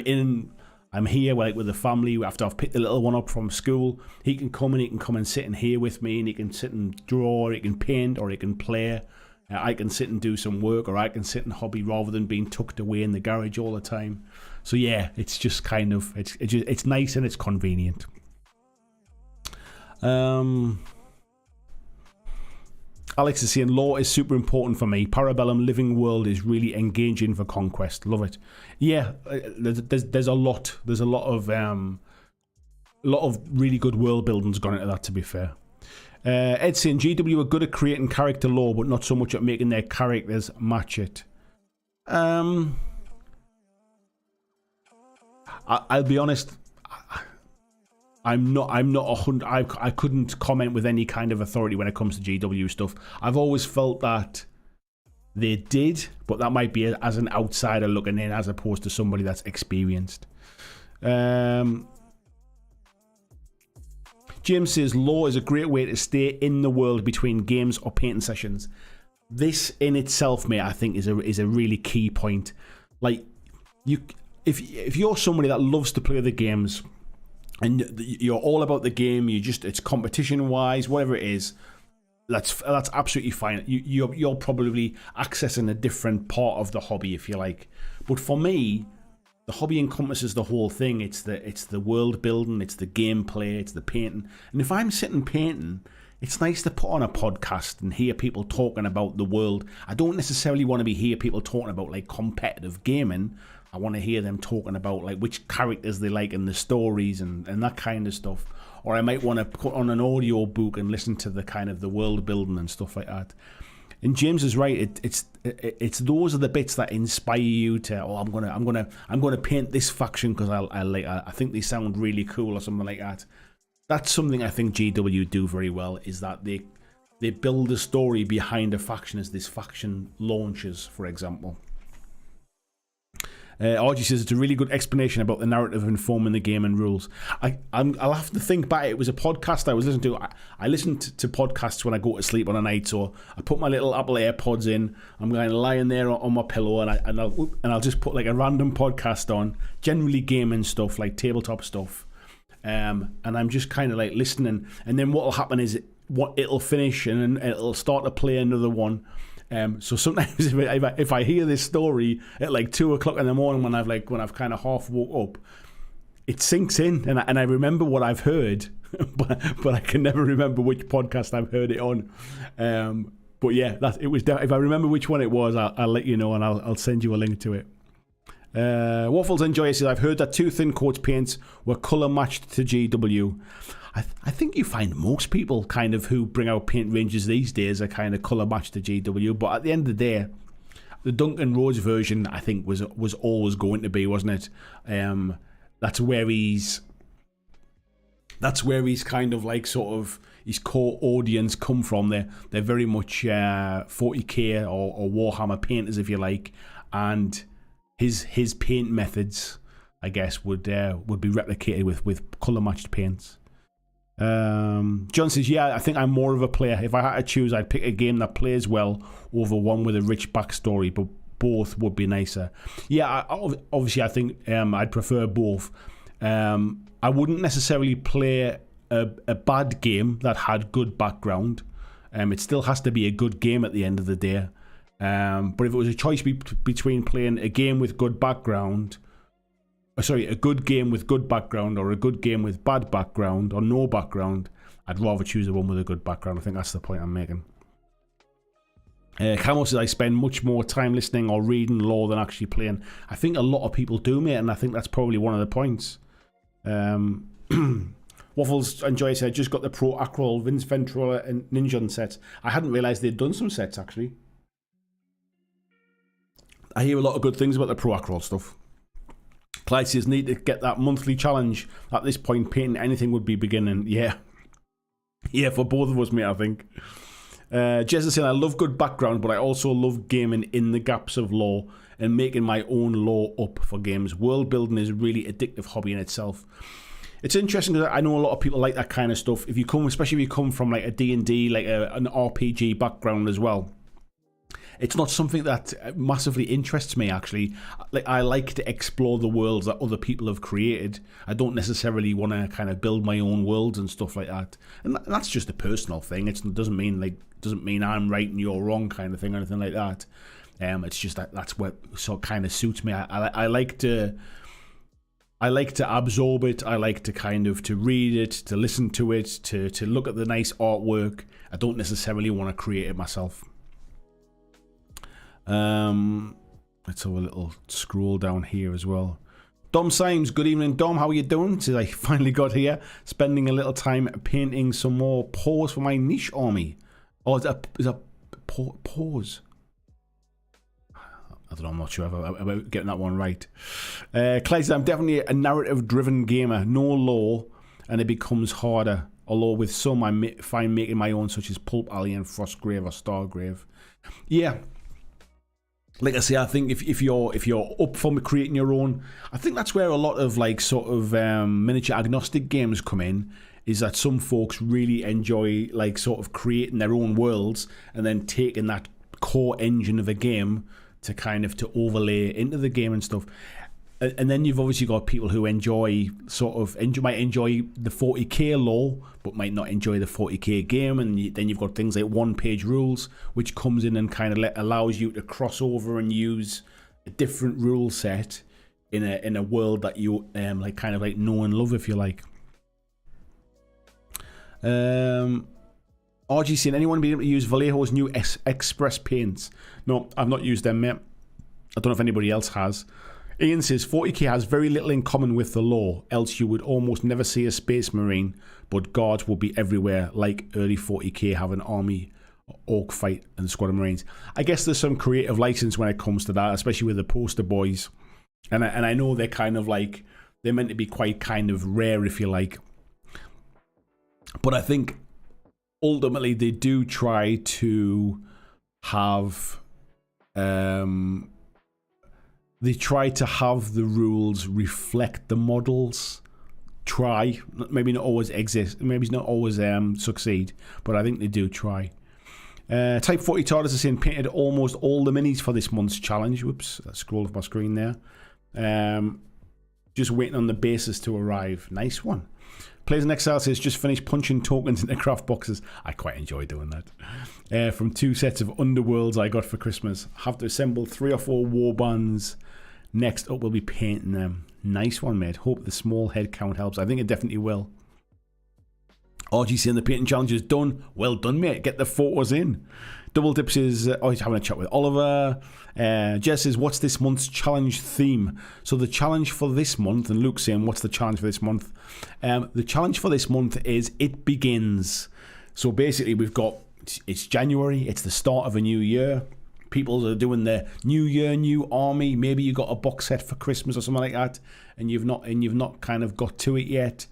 here like with the family after I've picked the little one up from school. He can come and sit in here with me, and he can sit and draw, or he can paint, or he can play. I can sit and do some work, or I can sit and hobby rather than being tucked away in the garage all the time. So yeah, it's just kind of it's nice and it's convenient. Alex is saying, lore is super important for me. Parabellum Living World is really engaging for Conquest. Love it. Yeah, there's a lot. There's a lot of really good world building's gone into that, to be fair. Ed saying, GW are good at creating character lore, but not so much at making their characters match it. I'll be honest. I'm not 100. I couldn't comment with any kind of authority when it comes to GW stuff. I've always felt that they did, but that might be as an outsider looking in, as opposed to somebody that's experienced. Jim says, lore is a great way to stay in the world between games or painting sessions. This in itself, mate, I think is a really key point. Like if you're somebody that loves to play the games, and you're all about the game, it's competition wise, whatever it is, that's absolutely fine. You're probably accessing a different part of the hobby, if you like. But for me, the hobby encompasses the whole thing. It's the world building, it's the gameplay, it's the painting. And if I'm sitting painting, it's nice to put on a podcast and hear people talking about the world. I don't necessarily want to hear people talking about like competitive gaming. I want to hear them talking about like which characters they like and the stories and that kind of stuff. Or I might want to put on an audio book and listen to the kind of the world building and stuff like that. And James is right. It's those are the bits that inspire you to. Oh, I'm gonna paint this faction because I think they sound really cool or something like that. That's something I think GW do very well. Is that they build a story behind a faction as this faction launches, for example. RG says it's a really good explanation about the narrative informing the game and rules. I'll have to think back. It was a podcast I was listening to. I listened to podcasts when I go to sleep on a night, so I put my little Apple AirPods in. I'm kind of lying there on my pillow, and I'll just put like a random podcast on, generally gaming stuff, like tabletop stuff, and I'm just kind of like listening. And then what'll happen is it'll finish, and then it'll start to play another one. So sometimes if I hear this story at like 2 o'clock in the morning when I've kind of half woke up, it sinks in and I remember what I've heard, but I can never remember which podcast I've heard it on. But yeah, it was. If I remember which one it was, I'll let you know and I'll send you a link to it. Waffles Enjoy says, I've heard that 2 thin coats paints were colour matched to GW. I think you find most people kind of who bring out paint ranges these days are kind of colour matched to GW, but at the end of the day, the Duncan Rhodes version I think was always going to be, wasn't it? That's where he's kind of like sort of his core audience come from. They're very much 40k or Warhammer painters, if you like, and his paint methods, I guess, would be replicated with colour matched paints. John says, yeah, I think I'm more of a player. If I had to choose, I'd pick a game that plays well over one with a rich backstory, but both would be nicer. Yeah, obviously I think I'd prefer both. I wouldn't necessarily play a bad game that had good background. It still has to be a good game at the end of the day. But if it was a choice between playing a game with good background, a good game with good background or a good game with bad background or no background, I'd rather choose the one with a good background. I think that's the point I'm making. Camo says, I spend much more time listening or reading lore than actually playing. I think a lot of people do, mate, and I think that's probably one of the points. Waffles Enjoy said, just got the Pro Acrol, Vince Ventura and Ninja sets. I hadn't realised they'd done some sets, actually. I hear a lot of good things about the Pro Acrol stuff. Clyde says, need to get that monthly challenge. At this point, painting anything would be beginning. Yeah, for both of us, mate, I think. Jess is saying, I love good background, but I also love gaming in the gaps of lore and making my own lore up for games. World building is a really addictive hobby in itself. It's interesting because I know a lot of people like that kind of stuff. Especially if you come from like a D&D, like an RPG background as well. It's not something that massively interests me, actually. Like, I like to explore the worlds that other people have created. I don't necessarily want to kind of build my own worlds and stuff like that. And that's just a personal thing. It doesn't mean I'm right and you're wrong kind of thing or anything like that. It's just that's what sort of kind of suits me. I like to absorb it. I like to kind of to read it, to listen to it, to look at the nice artwork. I don't necessarily want to create it myself. Let's have a little scroll down here as well. Dom Symes, good evening, Dom. How are you doing? Since I finally got here, spending a little time painting some more paws for my niche army. Oh, is that paws? I don't know. I'm not sure about getting that one right. Clyde says, I'm definitely a narrative-driven gamer. No lore, and it becomes harder. Although with some, I find making my own, such as Pulp Alley and Frostgrave or Stargrave. Yeah. Like I say, I think if you're up for creating your own, I think that's where a lot of like sort of miniature agnostic games come in. Is that some folks really enjoy like sort of creating their own worlds and then taking that core engine of a game to kind of to overlay into the game and stuff. And then you've obviously got people who might enjoy the 40k lore, but might not enjoy the 40k game. And then you've got things like one-page rules, which comes in and kind of allows you to cross over and use a different rule set in a world that you like kind of like know and love, if you like. RGC, and anyone been able to use Vallejo's new Express paints? No, I've not used them, mate. I don't know if anybody else has. Ian says 40k has very little in common with the law, else you would almost never see a Space Marine, but guards will be everywhere, like early 40k have an army orc fight and squad of Marines. I guess there's some creative license when it comes to that, especially with the poster boys. And I know they're kind of like, they're meant to be quite kind of rare, if you like. But I think ultimately they do try to have... they try to have the rules reflect the models. Try. Maybe not always exist. Maybe not always succeed. But I think they do try. Type 40 TARDIS is saying painted almost all the minis for this month's challenge. Whoops. I scrolled off my screen there. Just waiting on the bases to arrive. Nice one. Players in Excel says just finished punching tokens into craft boxes. I quite enjoy doing that. From 2 sets of Underworlds I got for Christmas. Have to assemble 3 or 4 warbands. Next up we'll be painting them. Nice one, mate. Hope the small head count helps. I think it definitely will. RGC and the painting challenge is done. Well done, mate. Get the photos in. Double Dips is he's having a chat with Oliver. Jess says, what's this month's challenge theme? So the challenge for this month, and Luke's saying, what's the challenge for this month? The challenge for this month is It Begins. So basically we've got, it's January, it's the start of a new year. People are doing their new year, new army. Maybe you got a box set for Christmas or something like that, and you've not kind of got to it yet.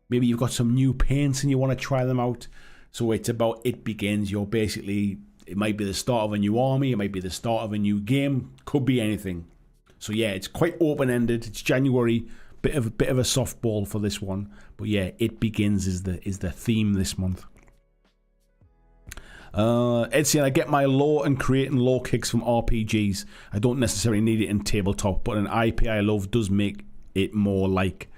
Maybe you've got some new paints and you want to try them out. So it's about It Begins. You're basically, it might be the start of a new army, it might be the start of a new game, could be anything. So yeah, it's quite open-ended. It's January, bit of a softball for this one. But yeah, It Begins is the theme this month. Ed saying, I get my lore and creating lore kicks from RPGs. I don't necessarily need it in tabletop, but an IP I love does make it more like.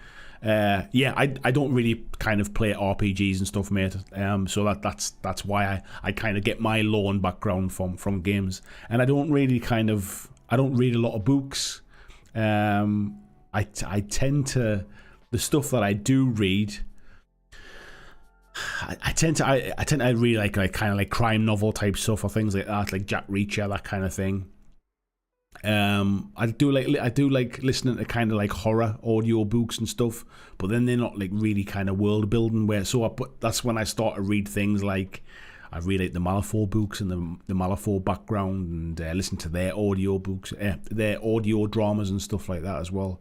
Yeah, I don't really kind of play RPGs and stuff, mate. So that's why I kind of get my lore and background from games. And I don't read a lot of books. I tend to, the stuff that I do read, I tend to read like kind of like crime novel type stuff or things like that, like Jack Reacher, that kind of thing. I do like listening to kind of like horror audio books and stuff, but then they're not like really kind of world building. That's when I start to read things like, I read like the Malifaux books and the Malifaux background, and listen to their audio books, their audio dramas and stuff like that as well.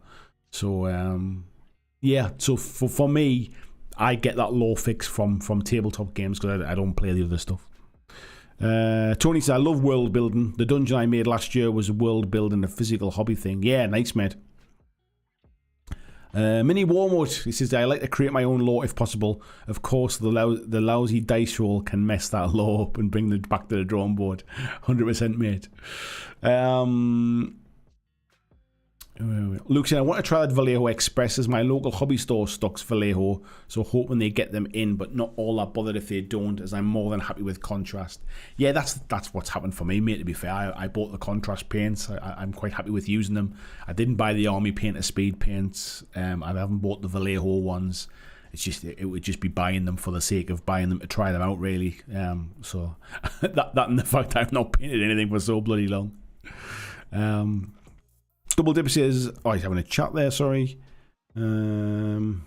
So yeah, so for me, I get that lore fix from tabletop games because I don't play the other stuff. Tony says, I love world building. The dungeon I made last year was world building, a physical hobby thing. Yeah, nice, mate. Mini Warmwood, he says, I like to create my own lore if possible. Of course, the lousy dice roll can mess that lore up and bring it back to the drawing board. 100%, mate. Luke said, I want to try that Vallejo Express as my local hobby store stocks Vallejo, so hoping they get them in, but not all that bothered if they don't, as I'm more than happy with contrast. Yeah, that's what's happened for me, mate, to be fair. I bought the contrast paints. I'm quite happy with using them. I didn't buy the Army Painter Speed paints. I haven't bought the Vallejo ones. It's just, it would just be buying them for the sake of buying them to try them out, really. So that and the fact I've not painted anything for so bloody long. Double Dip says, oh, he's having a chat there, sorry. Scrolling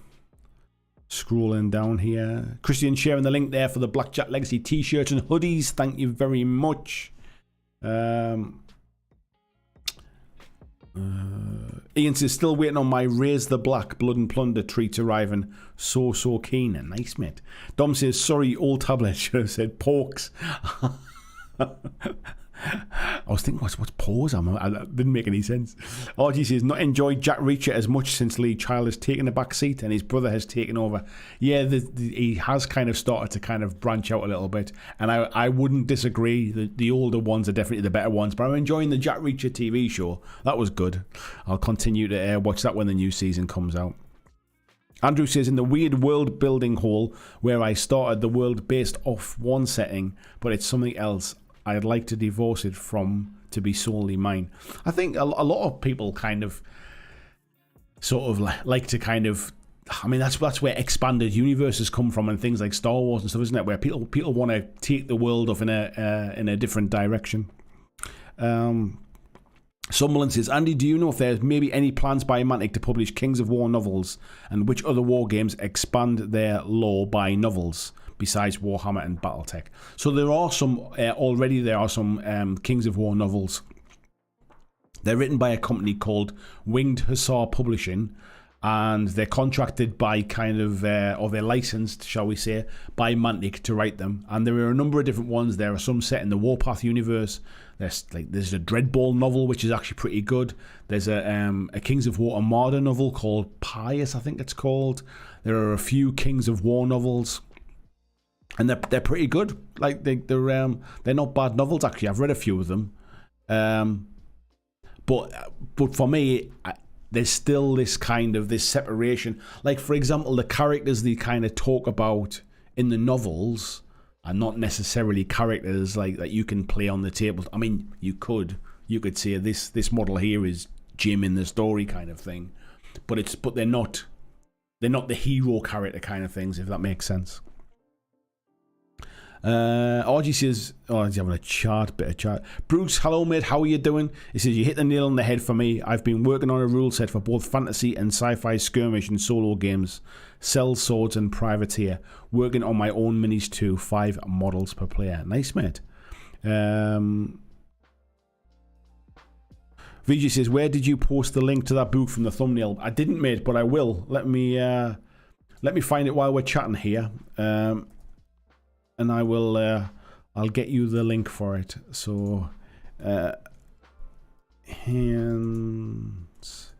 down here. Christian sharing the link there for the BlackJack Legacy t-shirts and hoodies. Thank you very much. Ian says, still waiting on my Raise the Black Blood and Plunder treat arriving. So keen. And nice, mate. Dom says, sorry, old tablet. Should have said porks. I was thinking, what's pause? That didn't make any sense. RG says, not enjoyed Jack Reacher as much since Lee Child has taken the back seat and his brother has taken over. Yeah, he has kind of started to kind of branch out a little bit, and I wouldn't disagree. The older ones are definitely the better ones, but I'm enjoying the Jack Reacher TV show. That was good. I'll continue to watch that when the new season comes out. Andrew says, in the weird world building hole where I started the world based off one setting, but it's something else. I'd like to divorce it from to be solely mine. I think a lot of people kind of sort of like to kind of I mean, that's where expanded universes come from and things like Star Wars and stuff, isn't it? Where people want to take the world off in a different direction. Summerlin says, Andy, do you know if there's maybe any plans by Mantic to publish Kings of War novels, and which other war games expand their lore by novels besides Warhammer and BattleTech? So there are some already. There are some Kings of War novels. They're written by a company called Winged Hussar Publishing, and they're contracted by kind of, or they're licensed, shall we say, by Mantic to write them. And there are a number of different ones. There are some set in the Warpath universe. There's a Dreadball novel, which is actually pretty good. There's a Kings of War Armada novel called Pious, I think it's called. There are a few Kings of War novels, and they're pretty good. Like they're not bad novels actually. I've read a few of them, but for me, there's still this separation. Like, for example, the characters they kind of talk about in the novels are not necessarily characters like that you can play on the table. I mean, you could say this model here is Jim in the story kind of thing, but they're not the hero character kind of things, if that makes sense. RG says, oh, he's having a bit of chat. Bruce, hello mate, how are you doing? He says, you hit the nail on the head for me. I've been working on a rule set for both fantasy and sci-fi skirmish and solo games, Cell, Swords and Privateer. Working on my own minis too, 5 models per player. Nice mate. VG says, where did you post the link to that book from the thumbnail? I didn't, mate, but I will. Let me find it while we're chatting here. And I will, I'll get you the link for it. So, hands,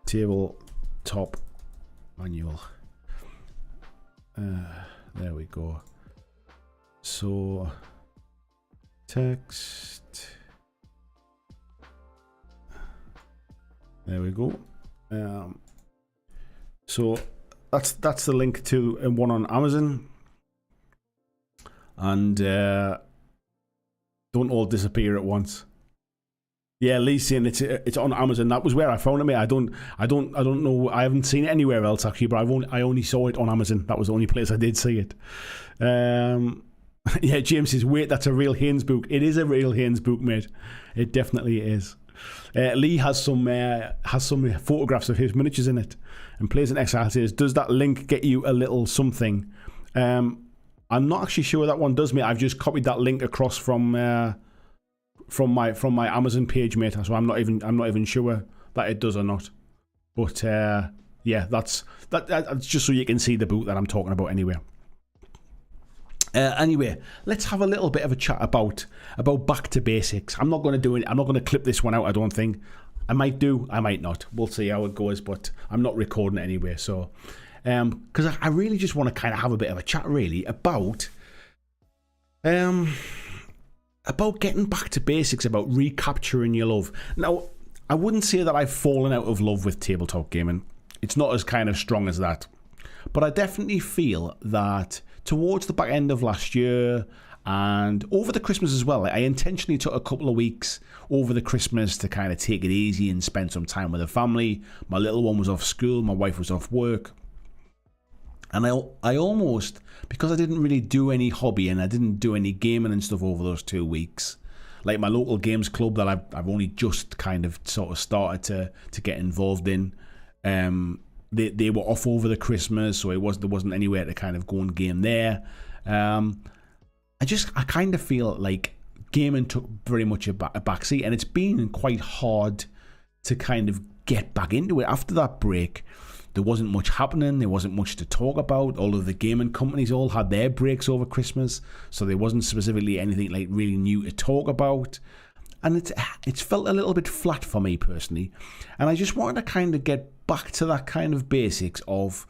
tabletop manual. There we go. So, text. There we go. So that's the link to one on Amazon. And don't all disappear at once. Yeah, Lee's saying it's on Amazon. That was where I found it, mate. I don't know. I haven't seen it anywhere else actually, but I only saw it on Amazon. That was the only place I did see it. Yeah, James says, wait, that's a real Haynes book. It is a real Haynes book, mate. It definitely is. Lee has some photographs of his miniatures in it, and Plays in Exile says, does that link get you a little something? I'm not actually sure that one does, mate. I've just copied that link across from my Amazon page, mate. So I'm not even sure that it does or not. But yeah, that's just so you can see the book that I'm talking about anyway. Anyway, let's have a little bit of a chat about back to basics. I'm not going to clip this one out, I don't think. I might do, I might not. We'll see how it goes, but I'm not recording it anyway, so because I really just want to kind of have a bit of a chat really about getting back to basics, about recapturing your love. Now, I wouldn't say that I've fallen out of love with tabletop gaming. It's not as kind of strong as that. But I definitely feel that towards the back end of last year and over the Christmas as well, I intentionally took a couple of weeks over the Christmas to kind of take it easy and spend some time with the family. My little one was off school, my wife was off work. And I almost, because I didn't really do any hobby and I didn't do any gaming and stuff over those 2 weeks, like my local games club that I've only just kind of sort of started to get involved in, they were off over the Christmas, so there wasn't anywhere to kind of go and game there. I kind of feel like gaming took very much a backseat, and it's been quite hard to kind of get back into it after that break. There wasn't much happening. There wasn't much to talk about. All of the gaming companies all had their breaks over Christmas, so there wasn't specifically anything like really new to talk about. And it's felt a little bit flat for me personally. And I just wanted to kind of get back to that kind of basics of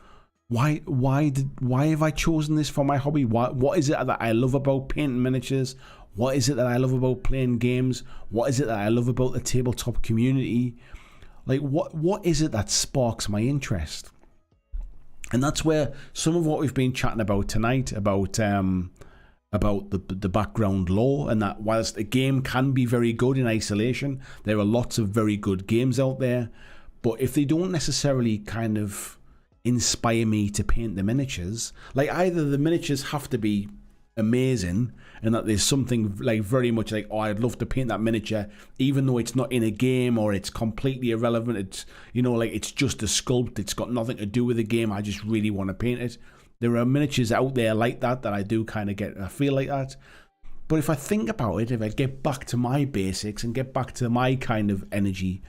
why have I chosen this for my hobby? What is it that I love about painting miniatures? What is it that I love about playing games? What is it that I love about the tabletop community? Like, what is it that sparks my interest? And that's where some of what we've been chatting about tonight, about the background lore, and that whilst a game can be very good in isolation, there are lots of very good games out there. But if they don't necessarily kind of inspire me to paint the miniatures. Like, either the miniatures have to be amazing and that there's something like very much like, oh, I'd love to paint that miniature even though it's not in a game or it's completely irrelevant, it's, you know, like it's just a sculpt, it's got nothing to do with the game, I just really want to paint it. There are miniatures out there like that I do kind of get, I feel like that. But if I think about it, if I get back to my basics and get back to my kind of energy,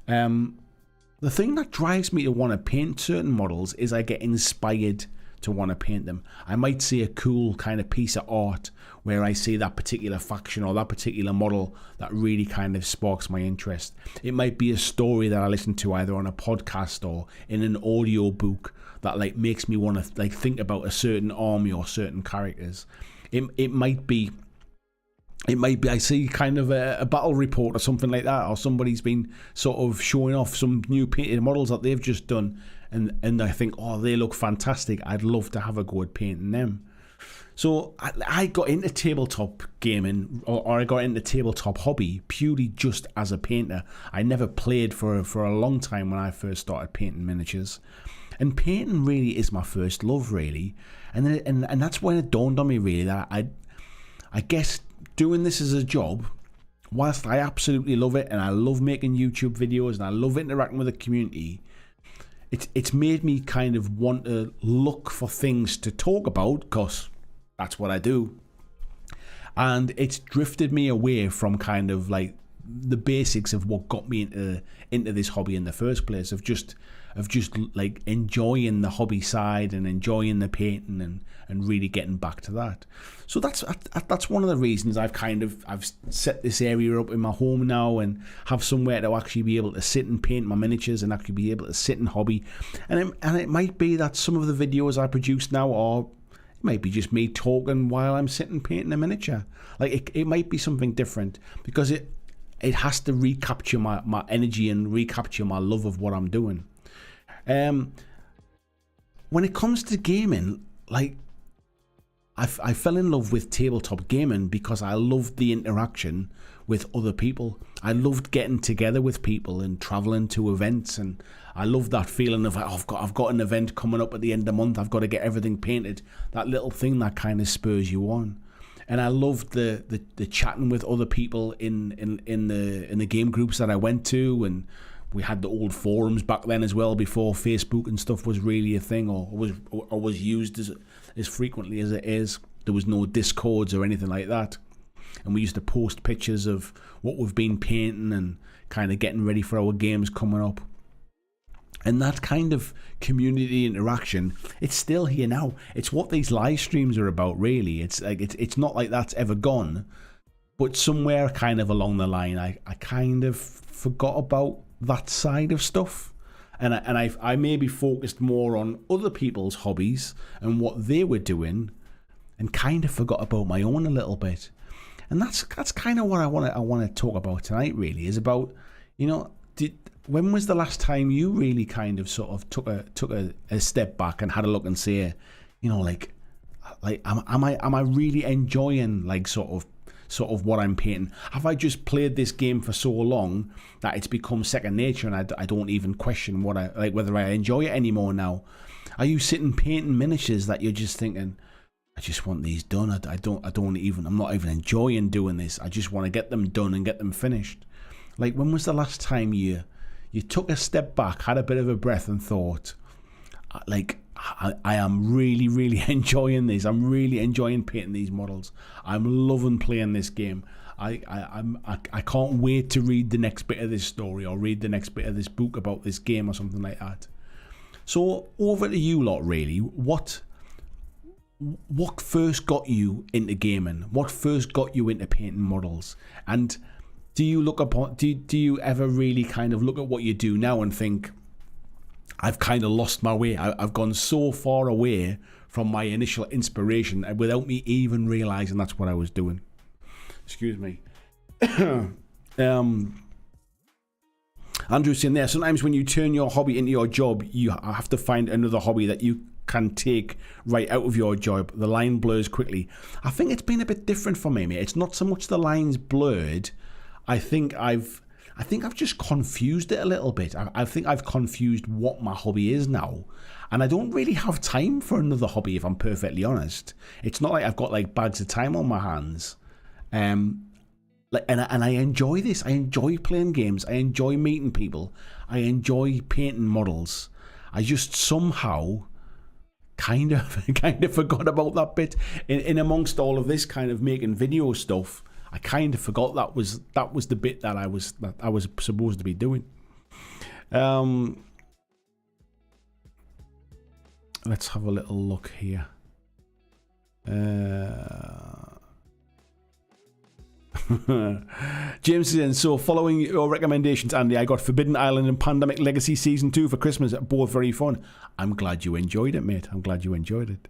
the thing that drives me to want to paint certain models is I get inspired to want to paint them. I might see a cool kind of piece of art where I see that particular faction or that particular model that really kind of sparks my interest. It might be a story that I listen to either on a podcast or in an audio book that like makes me want to like think about a certain army or certain characters. It might be I see kind of a battle report or something like that, or somebody's been sort of showing off some new painted models that they've just done, and I think, oh, they look fantastic, I'd love to have a go at painting them. So I got into tabletop gaming, or I got into tabletop hobby purely just as a painter. I never played for a long time when I first started painting miniatures. And painting really is my first love, really. And that's when it dawned on me, really, that I guess doing this as a job, whilst I absolutely love it and I love making YouTube videos and I love interacting with the community, it's made me kind of want to look for things to talk about, because that's what I do. And it's drifted me away from kind of like the basics of what got me into this hobby in the first place, of just like enjoying the hobby side and enjoying the painting and really getting back to that. So that's one of the reasons I've set this area up in my home now and have somewhere to actually be able to sit and paint my miniatures and actually be able to sit and hobby. And it might be that some of the videos I produce now are, it might be just me talking while I'm sitting painting a miniature. Like it might be something different, because it has to recapture my energy and recapture my love of what I'm doing. When it comes to gaming, like I fell in love with tabletop gaming because I loved the interaction with other people. I loved getting together with people and traveling to events, and I loved that feeling of, oh, I've got an event coming up at the end of the month, I've got to get everything painted. That little thing that kind of spurs you on. And I loved the chatting with other people in the game groups that I went to, and we had the old forums back then as well, before Facebook and stuff was really a thing, or was used as frequently as it is. There was no Discords or anything like that, and we used to post pictures of what we've been painting and kind of getting ready for our games coming up. And that kind of community interaction, it's still here now. It's what these live streams are about, really. It's like it's not like that's ever gone, but somewhere kind of along the line, I kind of forgot about that side of stuff, and I maybe focused more on other people's hobbies and what they were doing, and kind of forgot about my own a little bit. And that's kind of what I want to talk about tonight. Really, is about, you know, when was the last time you really kind of sort of took a step back and had a look and say, you know, like am I really enjoying like sort of what I'm painting? Have I just played this game for so long that it's become second nature, and I don't even question whether I enjoy it anymore now? Are you sitting painting miniatures that you're just thinking, I just want these done, I'm not even enjoying doing this, I just want to get them done and get them finished? Like, when was the last time you took a step back, had a bit of a breath and thought, like, I am really, really enjoying this. I'm really enjoying painting these models. I'm loving playing this game. I can't wait to read the next bit of this story or read the next bit of this book about this game or something like that. So over to you lot, really. What first got you into gaming? What first got you into painting models? And do you ever really kind of look at what you do now and think, I've kind of lost my way. I've gone so far away from my initial inspiration without me even realizing that's what I was doing. Excuse me. Andrew's saying there, sometimes when you turn your hobby into your job, you have to find another hobby that you can take right out of your job. The line blurs quickly. I think it's been a bit different for me, mate. It's not so much the lines blurred. I think I've just confused it a little bit. I think I've confused what my hobby is now. And I don't really have time for another hobby, if I'm perfectly honest. It's not like I've got like bags of time on my hands. And I enjoy this. I enjoy playing games. I enjoy meeting people. I enjoy painting models. I just somehow kind of forgot about that bit in amongst all of this kind of making video stuff. I kind of forgot that was the bit that I was supposed to be doing. Let's have a little look here. James is in. So following your recommendations, Andy, I got Forbidden Island and Pandemic Legacy Season 2 for Christmas. Both very fun. I'm glad you enjoyed it, mate. I'm glad you enjoyed it.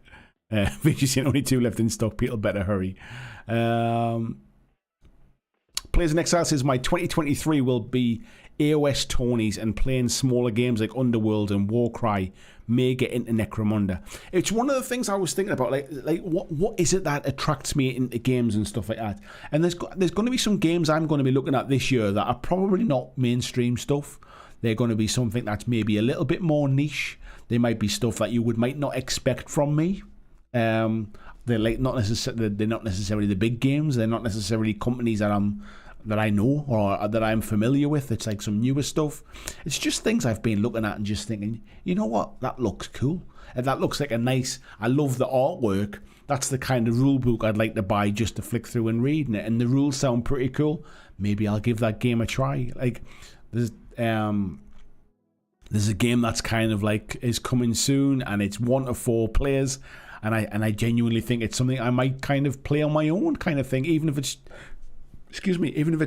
VGC only 2 left in stock. People better hurry. Players in Exile says my 2023 will be AOS tourneys and playing smaller games like Underworld and Warcry. May get into Necromunda. It's one of the things I was thinking about, like what is it that attracts me into games and stuff like that. And there's going to be some games I'm going to be looking at this year that are probably not mainstream stuff. They're going to be something that's maybe a little bit more niche. They might be stuff that you might not expect from me. They're not necessarily the big games. They're not necessarily companies that I know or that I'm familiar with. It's like some newer stuff. It's just things I've been looking at and just thinking, you know what, that looks cool. And that looks like I love the artwork. That's the kind of rule book I'd like to buy just to flick through and read it. And the rules sound pretty cool. Maybe I'll give that game a try. Like there's a game that's kind of like is coming soon, and it's 1 to 4 players, and I genuinely think it's something I might kind of play on my own kind of thing, even if it's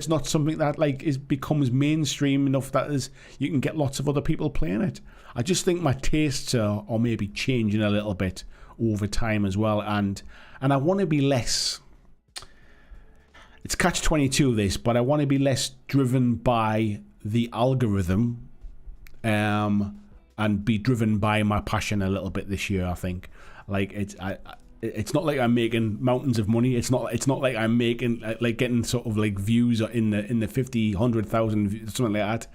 not something that like becomes mainstream enough that you can get lots of other people playing it. I just think my tastes are maybe changing a little bit over time as well, and I want to be less. It's catch-22 this, but I want to be less driven by the algorithm, and be driven by my passion a little bit this year. I think like it's not like I'm making mountains of money. It's not like I'm making like getting sort of like views in the 50, 100,000 something like that.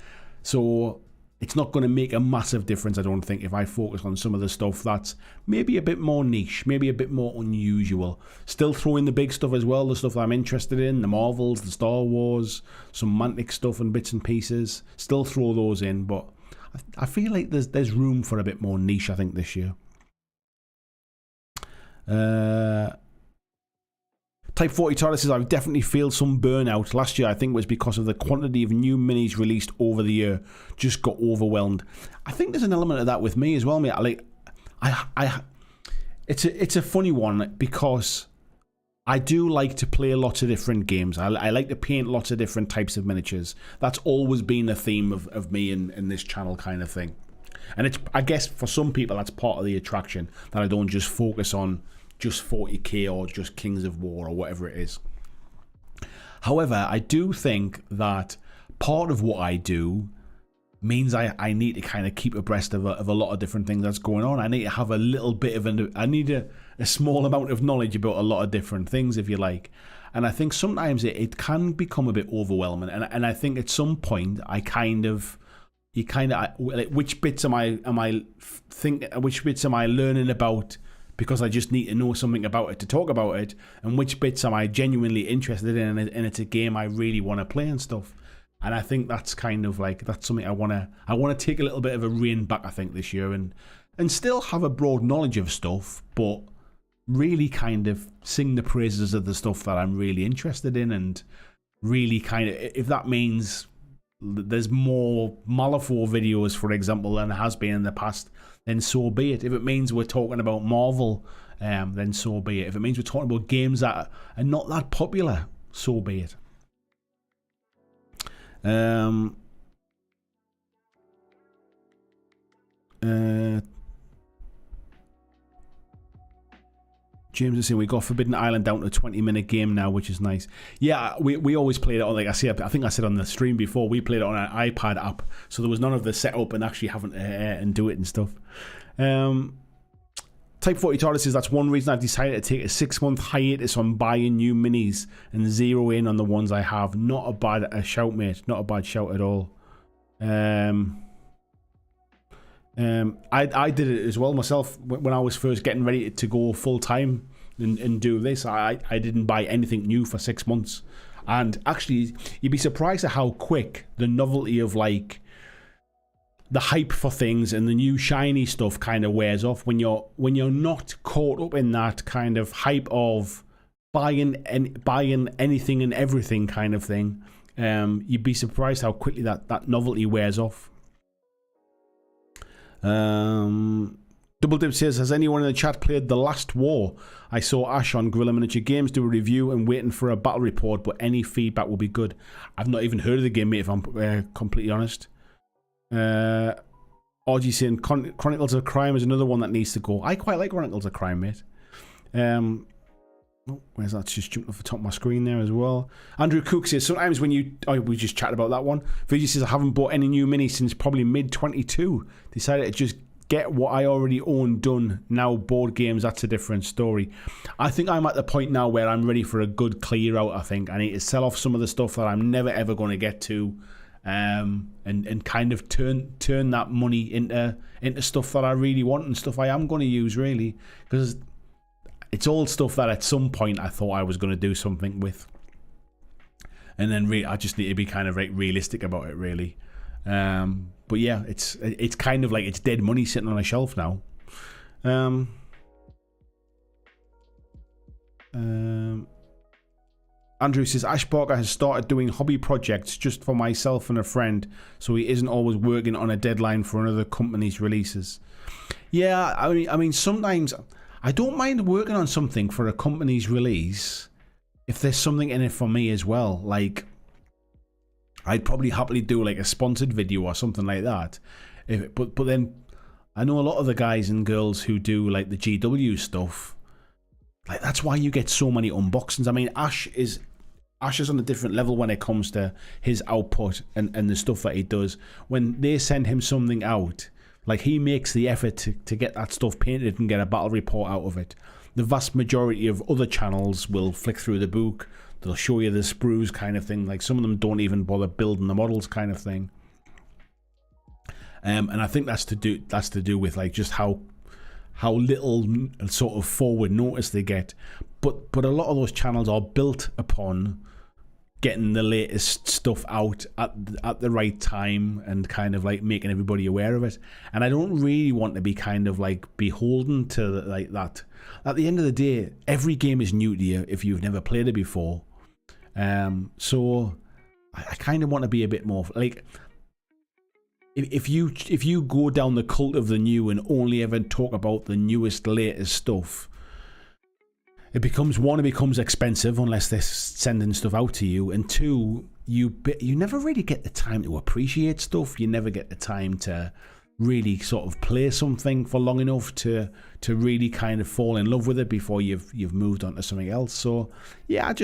So it's not going to make a massive difference, I don't think, if I focus on some of the stuff that's maybe a bit more niche, maybe a bit more unusual. Still throw in the big stuff as well, the stuff that I'm interested in, the Marvels, the Star Wars, some Mantic stuff and bits and pieces. Still throw those in, but I feel like there's room for a bit more niche, I think, this year. Type 40 Tyler says, I've definitely feel some burnout. Last year, I think, was because of the quantity of new minis released over the year. Just got overwhelmed. I think there's an element of that with me as well, mate. It's a funny one because I do like to play lots of different games. I like to paint lots of different types of miniatures. That's always been a theme of me in this channel kind of thing. And it's, I guess for some people, that's part of the attraction, that I don't just focus on just 40k or just Kings of War or whatever it is. However, I do think that part of what I do means I need to kind of keep abreast of a lot of different things that's going on. I need to have a little bit of I need a small amount of knowledge about a lot of different things, if you like. And I think sometimes it can become a bit overwhelming. And I think at some point which bits am I learning about because I just need to know something about it to talk about it, and which bits am I genuinely interested in, and it's a game I really want to play and stuff. And I think that's kind of like, that's something I want to take a little bit of a rein back, I think, this year, and still have a broad knowledge of stuff, but really kind of sing the praises of the stuff that I'm really interested in, and really kind of, if that means there's more Malifaux videos, for example, than there has been in the past, then so be it. If it means we're talking about Marvel, then so be it. If it means we're talking about games that are not that popular, so be it. James is saying we got Forbidden Island down to a 20-minute game now, which is nice. Yeah, we always played it on, like I said, I think I said on the stream before, we played it on an iPad app, so there was none of the setup and actually having to and do it and stuff. Type 40 Tortoise says, that's one reason I've decided to take a 6-month hiatus on buying new minis and zero in on the ones I have. Not a bad shout, mate. Not a bad shout at all. I did it as well myself when I was first getting ready to go full time and do this. I didn't buy anything new for 6 months, and actually you'd be surprised at how quick the novelty of like the hype for things and the new shiny stuff kind of wears off when you're not caught up in that kind of hype of buying anything and everything kind of thing. You'd be surprised how quickly that novelty wears off. Double Dip says, has anyone in the chat played The Last War? I saw Ash on Gorilla Miniature Games do a review and waiting for a battle report, but any feedback will be good. I've not even heard of the game, mate, if I'm completely honest. RG saying Chronicles of Crime is another one that needs to go. I quite like Chronicles of Crime, mate. Oh, where's that? Just jumped off the top of my screen there as well. Andrew Cook says, sometimes when you... Oh, we just chatted about that one. Vijay says, I haven't bought any new minis since probably mid-22. Decided to just get what I already own done. Now board games, that's a different story. I think I'm at the point now where I'm ready for a good clear out, I think. I need to sell off some of the stuff that I'm never ever going to get to. And kind of turn that money into stuff that I really want and stuff I am going to use, really. Because... it's all stuff that at some point I thought I was going to do something with. And then I just need to be kind of like realistic about it, really. But yeah, it's kind of like it's dead money sitting on a shelf now. Andrew says, Ash Barker has started doing hobby projects just for myself and a friend, so he isn't always working on a deadline for another company's releases. Yeah, I mean sometimes... I don't mind working on something for a company's release if there's something in it for me as well. Like, I'd probably happily do like a sponsored video or something like that. But then I know a lot of the guys and girls who do like the GW stuff. Like, that's why you get so many unboxings. I mean, Ash is on a different level when it comes to his output and the stuff that he does. When they send him something out, like, he makes the effort to get that stuff painted and get a battle report out of it. The vast majority of other channels will flick through the book. They'll show you the sprues kind of thing. Like, some of them don't even bother building the models kind of thing. And I think that's to do with like just how little sort of forward notice they get. But a lot of those channels are built upon getting the latest stuff out at the right time and kind of like making everybody aware of it. And I don't really want to be kind of like beholden to like that. At the end of the day, every game is new to you if you've never played it before. So I kind of want to be a bit more like, if you go down the cult of the new and only ever talk about the newest, latest stuff, it becomes expensive unless they're sending stuff out to you, and two, you never really get the time to appreciate stuff. You never get the time to really sort of play something for long enough to really kind of fall in love with it before you've moved on to something else. So yeah, I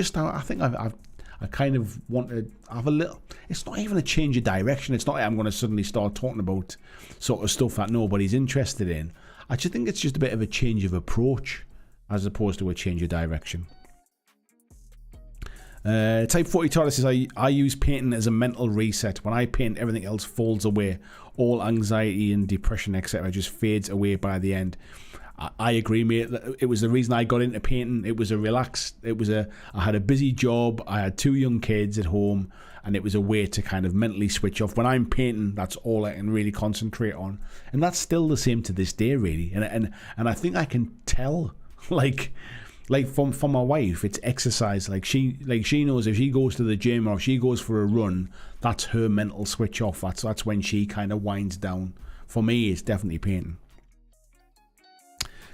think I kind of want to have a little... It's not even a change of direction. It's not like I'm going to suddenly start talking about sort of stuff that nobody's interested in. I just think it's just a bit of a change of approach as opposed to a change of direction. Type 40 Tortoise says, I use painting as a mental reset. When I paint, everything else falls away. All anxiety and depression, etc. just fades away by the end. I agree, mate. It was the reason I got into painting. It was I had a busy job. I had 2 young kids at home, and it was a way to kind of mentally switch off. When I'm painting, that's all I can really concentrate on. And that's still the same to this day, really. And I think I can tell, like from my wife, it's exercise. Like she knows if she goes to the gym or if she goes for a run, that's her mental switch off. That's when she kind of winds down. For me, it's definitely painting.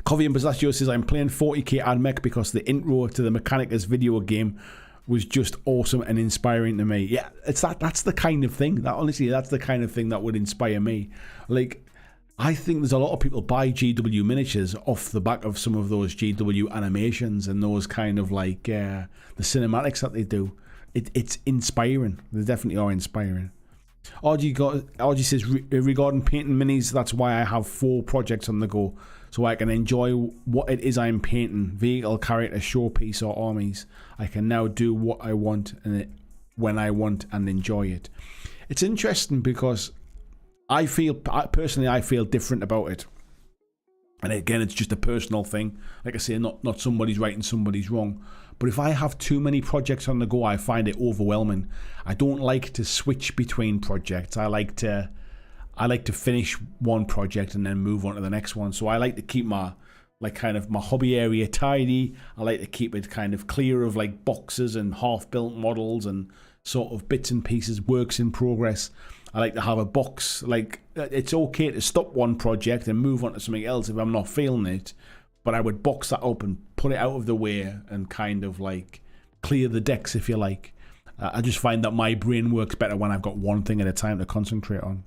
Covey and Pistachio says, I'm playing 40k AdMech because the intro to the Mechanicus video game was just awesome and inspiring to me. Yeah, that's the kind of thing that, honestly, that's the kind of thing that would inspire me. Like, I think there's a lot of people buy GW miniatures off the back of some of those GW animations and those kind of like the cinematics that they do. It's inspiring. They definitely are inspiring. RG says, regarding painting minis, that's why I have 4 projects on the go, so I can enjoy what it is I'm painting. Vehicle, character, showpiece or armies. I can now do what I want and when I want and enjoy it. It's interesting because personally, I feel different about it. And again, it's just a personal thing. Like I say, not somebody's right and somebody's wrong. But if I have too many projects on the go, I find it overwhelming. I don't like to switch between projects. I like to finish one project and then move on to the next one. So I like to keep my my hobby area tidy. I like to keep it kind of clear of like boxes and half-built models and sort of bits and pieces, works in progress. I like to have a box. Like, it's okay to stop one project and move on to something else if I'm not feeling it, but I would box that up and put it out of the way and kind of like clear the decks, if you like. I just find that my brain works better when I've got one thing at a time to concentrate on.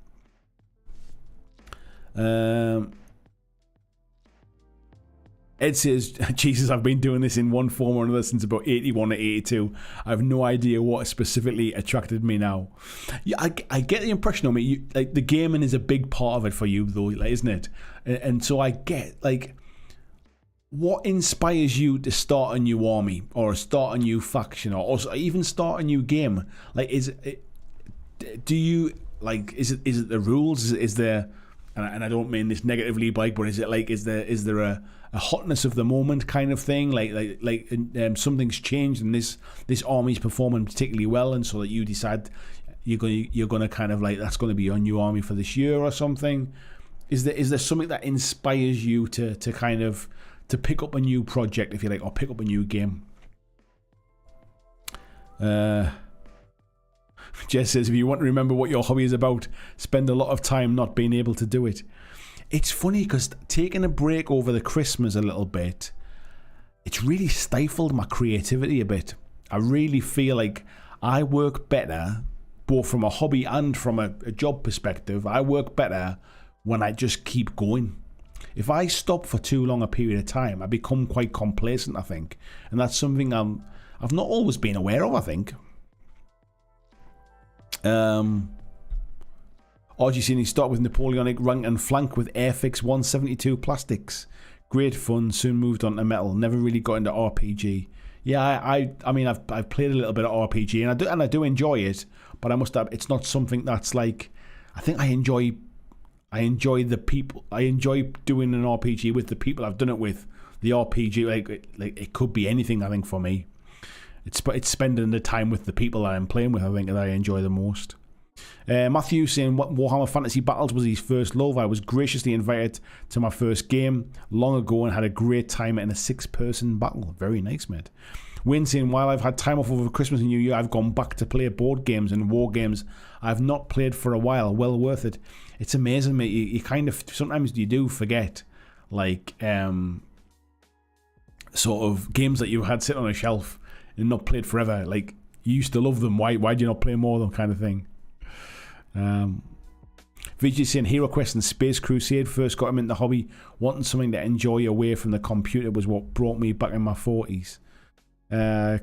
Ed says, Jesus, I've been doing this in one form or another since about 81 or 82. I have no idea what specifically attracted me now. Yeah, I get the impression of me, like, the gaming is a big part of it for you, though, like, isn't it? And so I get, like, what inspires you to start a new army or start a new faction or even start a new game? Like, do you, like, is it the rules? Is there, and I don't mean this negatively, Blake, but is it like, is there a hotness of the moment kind of thing, like something's changed and this army's performing particularly well, and so that you decide you're gonna kind of like, that's going to be your new army for this year or something? Is there something that inspires you to kind of to pick up a new project, if you like, or pick up a new game? Jess says, if you want to remember what your hobby is about, spend a lot of time not being able to do it. It's funny because taking a break over the Christmas a little bit, it's really stifled my creativity a bit. I really feel like I work better, both from a hobby and from a job perspective. I work better when I just keep going. If I stop for too long a period of time, I become quite complacent, I think. And that's something I've not always been aware of, I think. RGC start with Napoleonic, rank and flank with Airfix 172 plastics. Great fun, soon moved on to metal. Never really got into RPG. Yeah, I mean I've played a little bit of RPG and I do enjoy it, but I must have, it's not something that's like, I think I enjoy the people. I enjoy doing an RPG with the people I've done it with. The RPG, like it could be anything, I think, for me. It's spending the time with the people that I'm playing with, I think, that I enjoy the most. Matthew saying, what Warhammer Fantasy Battles was his first love. I was graciously invited to my first game long ago and had a great time in a 6-person battle. Very nice, mate. Wayne saying, while I've had time off over Christmas and New Year, I've gone back to play board games and war games I've not played for a while. Well worth it. It's amazing, mate. You kind of, sometimes you do forget, like, sort of games that you had sit on a shelf and not played forever. Like, you used to love them. Why do you not play more of them, kind of thing? VG saying, Hero Quest and Space Crusade first got him into the hobby. Wanting something to enjoy away from the computer was what brought me back in my 40s.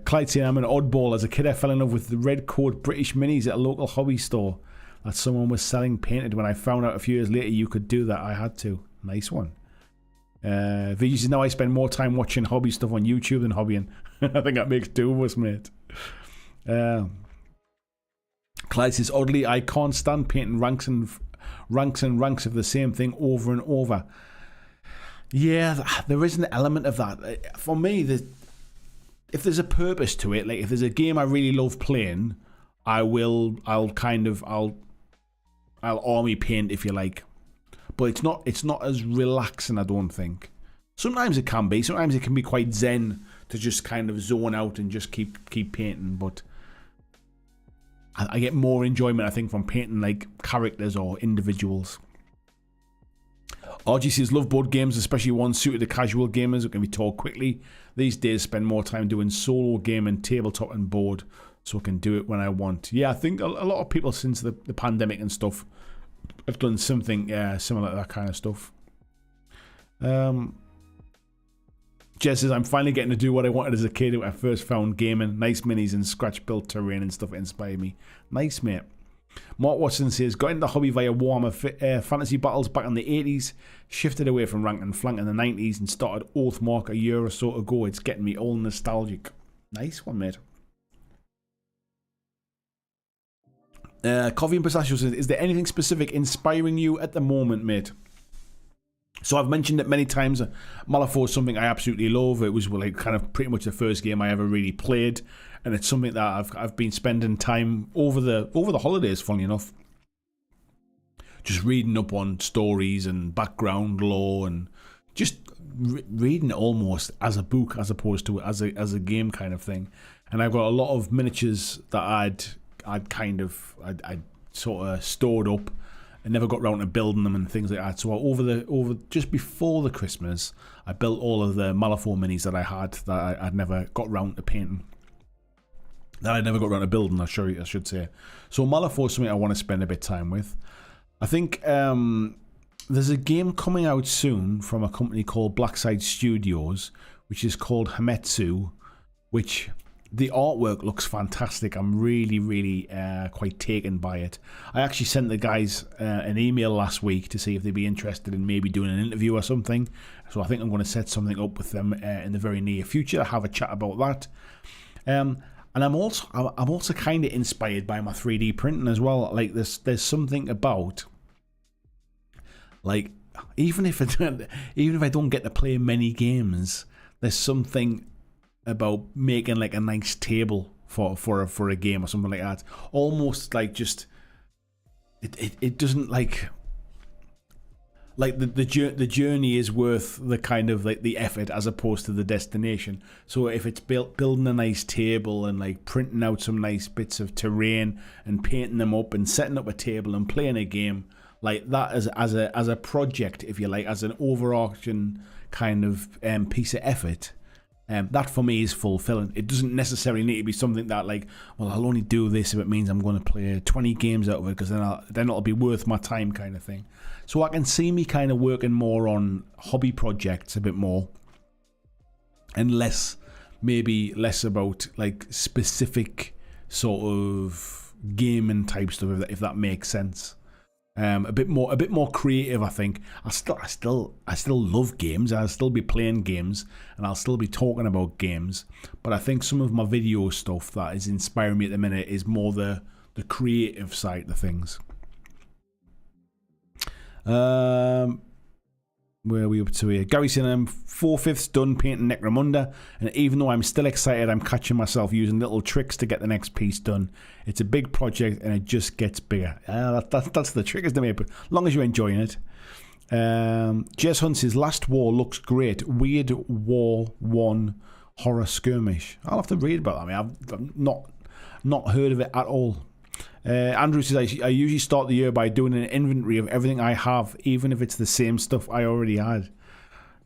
Clyde saying, I'm an oddball. As a kid I fell in love with the red coat British minis at a local hobby store that someone was selling painted. When I found out a few years later you could do that, I had to. Nice one. VG says, now I spend more time watching hobby stuff on YouTube than hobbying. I think that makes two of us, mate. Clyde says, oddly, I can't stand painting ranks and ranks of the same thing over and over. Yeah, there is an element of that. For me, if there's a purpose to it, like if there's a game I really love playing, I'll army paint, if you like. But it's not as relaxing, I don't think. Sometimes it can be. Sometimes it can be quite zen to just kind of zone out and just keep painting. But I get more enjoyment, I think, from painting like characters or individuals. RG says, love board games, especially ones suited to casual gamers that can be taught quickly. These days spend more time doing solo gaming, tabletop and board, so I can do it when I want. Yeah, I think a lot of people since the pandemic and stuff have done something similar to that kind of stuff. Jess says, I'm finally getting to do what I wanted as a kid when I first found gaming. Nice minis and scratch-built terrain and stuff inspired me. Nice, mate. Mark Watson says, got into the hobby via Warhammer Fantasy Battles back in the 80s, shifted away from rank and flank in the 90s and started Oathmark a year or so ago. It's getting me all nostalgic. Nice one, mate. Coffee and Pistachios says, is there anything specific inspiring you at the moment, mate? So I've mentioned it many times. Malifaux is something I absolutely love. It was like kind of pretty much the first game I ever really played, and it's something that I've been spending time over the holidays, funnily enough, just reading up on stories and background lore and just reading it almost as a book as opposed to as a game kind of thing. And I've got a lot of miniatures that I'd sort of stored up. I never got around to building them and things like that. So over just before the Christmas, I built all of the Malifaux minis that I had that I'd never got around to painting. That I never got around to building, I should say. So Malifaux is something I want to spend a bit of time with. I think there's a game coming out soon from a company called Blackside Studios, which is called Hametsu, which the artwork looks fantastic. I'm really, really quite taken by it. I actually sent the guys an email last week to see if they'd be interested in maybe doing an interview or something. So I think I'm going to set something up with them in the very near future. Have a chat about that. And I'm also kind of inspired by my 3D printing as well. Like there's something about, like, even if I don't get to play many games, there's something about making like a nice table for a game or something like that. Almost like just it doesn't like the journey is worth the kind of like the effort as opposed to the destination. So if it's building a nice table and like printing out some nice bits of terrain and painting them up and setting up a table and playing a game like that as a project, if you like, as an overarching kind of piece of effort. That for me is fulfilling. It doesn't necessarily need to be something that like, well, I'll only do this if it means I'm going to play 20 games out of it because then it'll be worth my time kind of thing. So I can see me kind of working more on hobby projects a bit more and maybe less about like specific sort of gaming type stuff, if that makes sense. A bit more creative, I think. I still love games. I'll still be playing games, and I'll still be talking about games. But I think some of my video stuff that is inspiring me at the minute is more the creative side of things. Where are we up to here? Gary saying I'm 4/5 done painting Necromunda, and even though I'm still excited, I'm catching myself using little tricks to get the next piece done. It's a big project and it just gets bigger. That's the trick, isn't it? But as long as you're enjoying it. Jess Hunt says Last War looks great. Weird War 1 horror skirmish. I'll have to read about that. I mean, I've not heard of it at all. Andrew says I usually start the year by doing an inventory of everything I have, even if it's the same stuff I already had.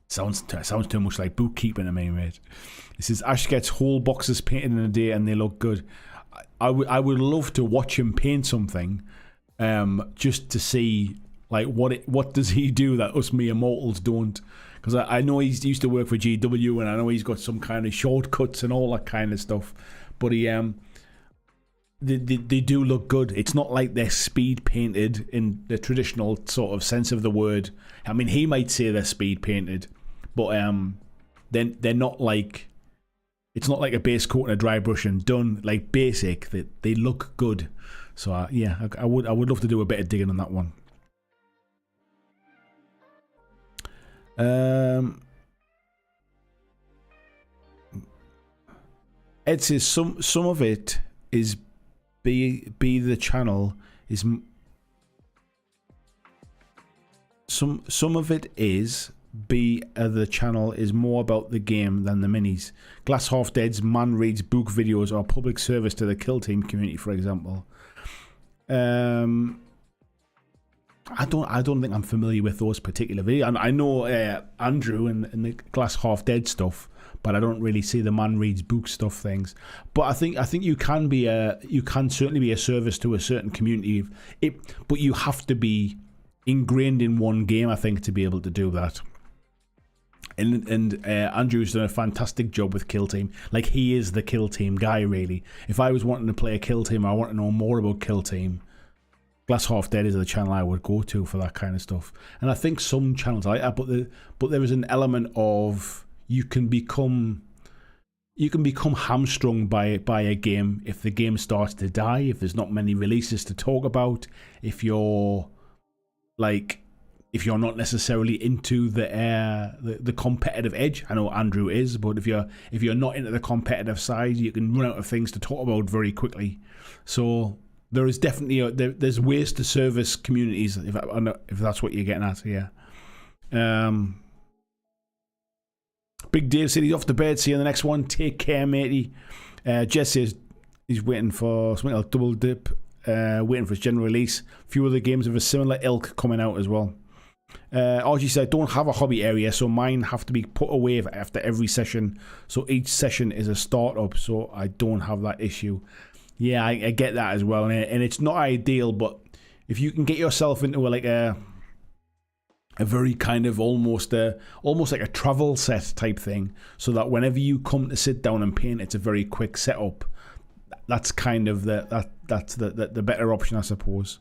Sounds too much like bookkeeping to me, mate. He says Ash gets whole boxes painted in a day and they look good. I would love to watch him paint something, just to see like what does he do that us mere mortals don't. Because I know he's used to work for GW and I know he's got some kind of shortcuts and all that kind of stuff, but They do look good. It's not like they're speed painted in the traditional sort of sense of the word. I mean, he might say they're speed painted, but they're not like, it's not like a base coat and a dry brush and done. Like basic, they look good. So yeah, I would love to do a bit of digging on that one. Ed says some of it is be the channel is some of it is be the channel is more about the game than the minis. Glass Half Dead's Man Reads Book videos are public service to the Kill Team community, for example. I don't think I'm familiar with those particular videos. I know Andrew and the Glass Half Dead stuff, but I don't really see the Man Reads Book stuff things. But I think you can certainly be a service to a certain community. But you have to be ingrained in one game, I think, to be able to do that. And Andrew's done a fantastic job with Kill Team. Like, he is the Kill Team guy, really. If I was wanting to play a Kill Team, I want to know more about Kill Team, Glass Half Dead is the channel I would go to for that kind of stuff. And I think some channels like that, but there is an element of you can you can become hamstrung by a game if the game starts to die, if there's not many releases to talk about, if you're not necessarily into the competitive edge. I know Andrew is, but if you're not into the competitive side, you can run out of things to talk about very quickly. So there is definitely there's ways to service communities, if that's what you're getting at here. Big Dave said he's off to bed. See you in the next one. Take care, matey. Jess says he's waiting for something like Double Dip, waiting for its general release. A few other games of a similar ilk coming out as well. RG said, I don't have a hobby area, so mine have to be put away after every session. So each session is a startup, so I don't have that issue. Yeah, I get that as well. And it's not ideal, but if you can get yourself into a very kind of almost like a travel set type thing, so that whenever you come to sit down and paint, it's a very quick setup. That's kind of that's the better option, I suppose.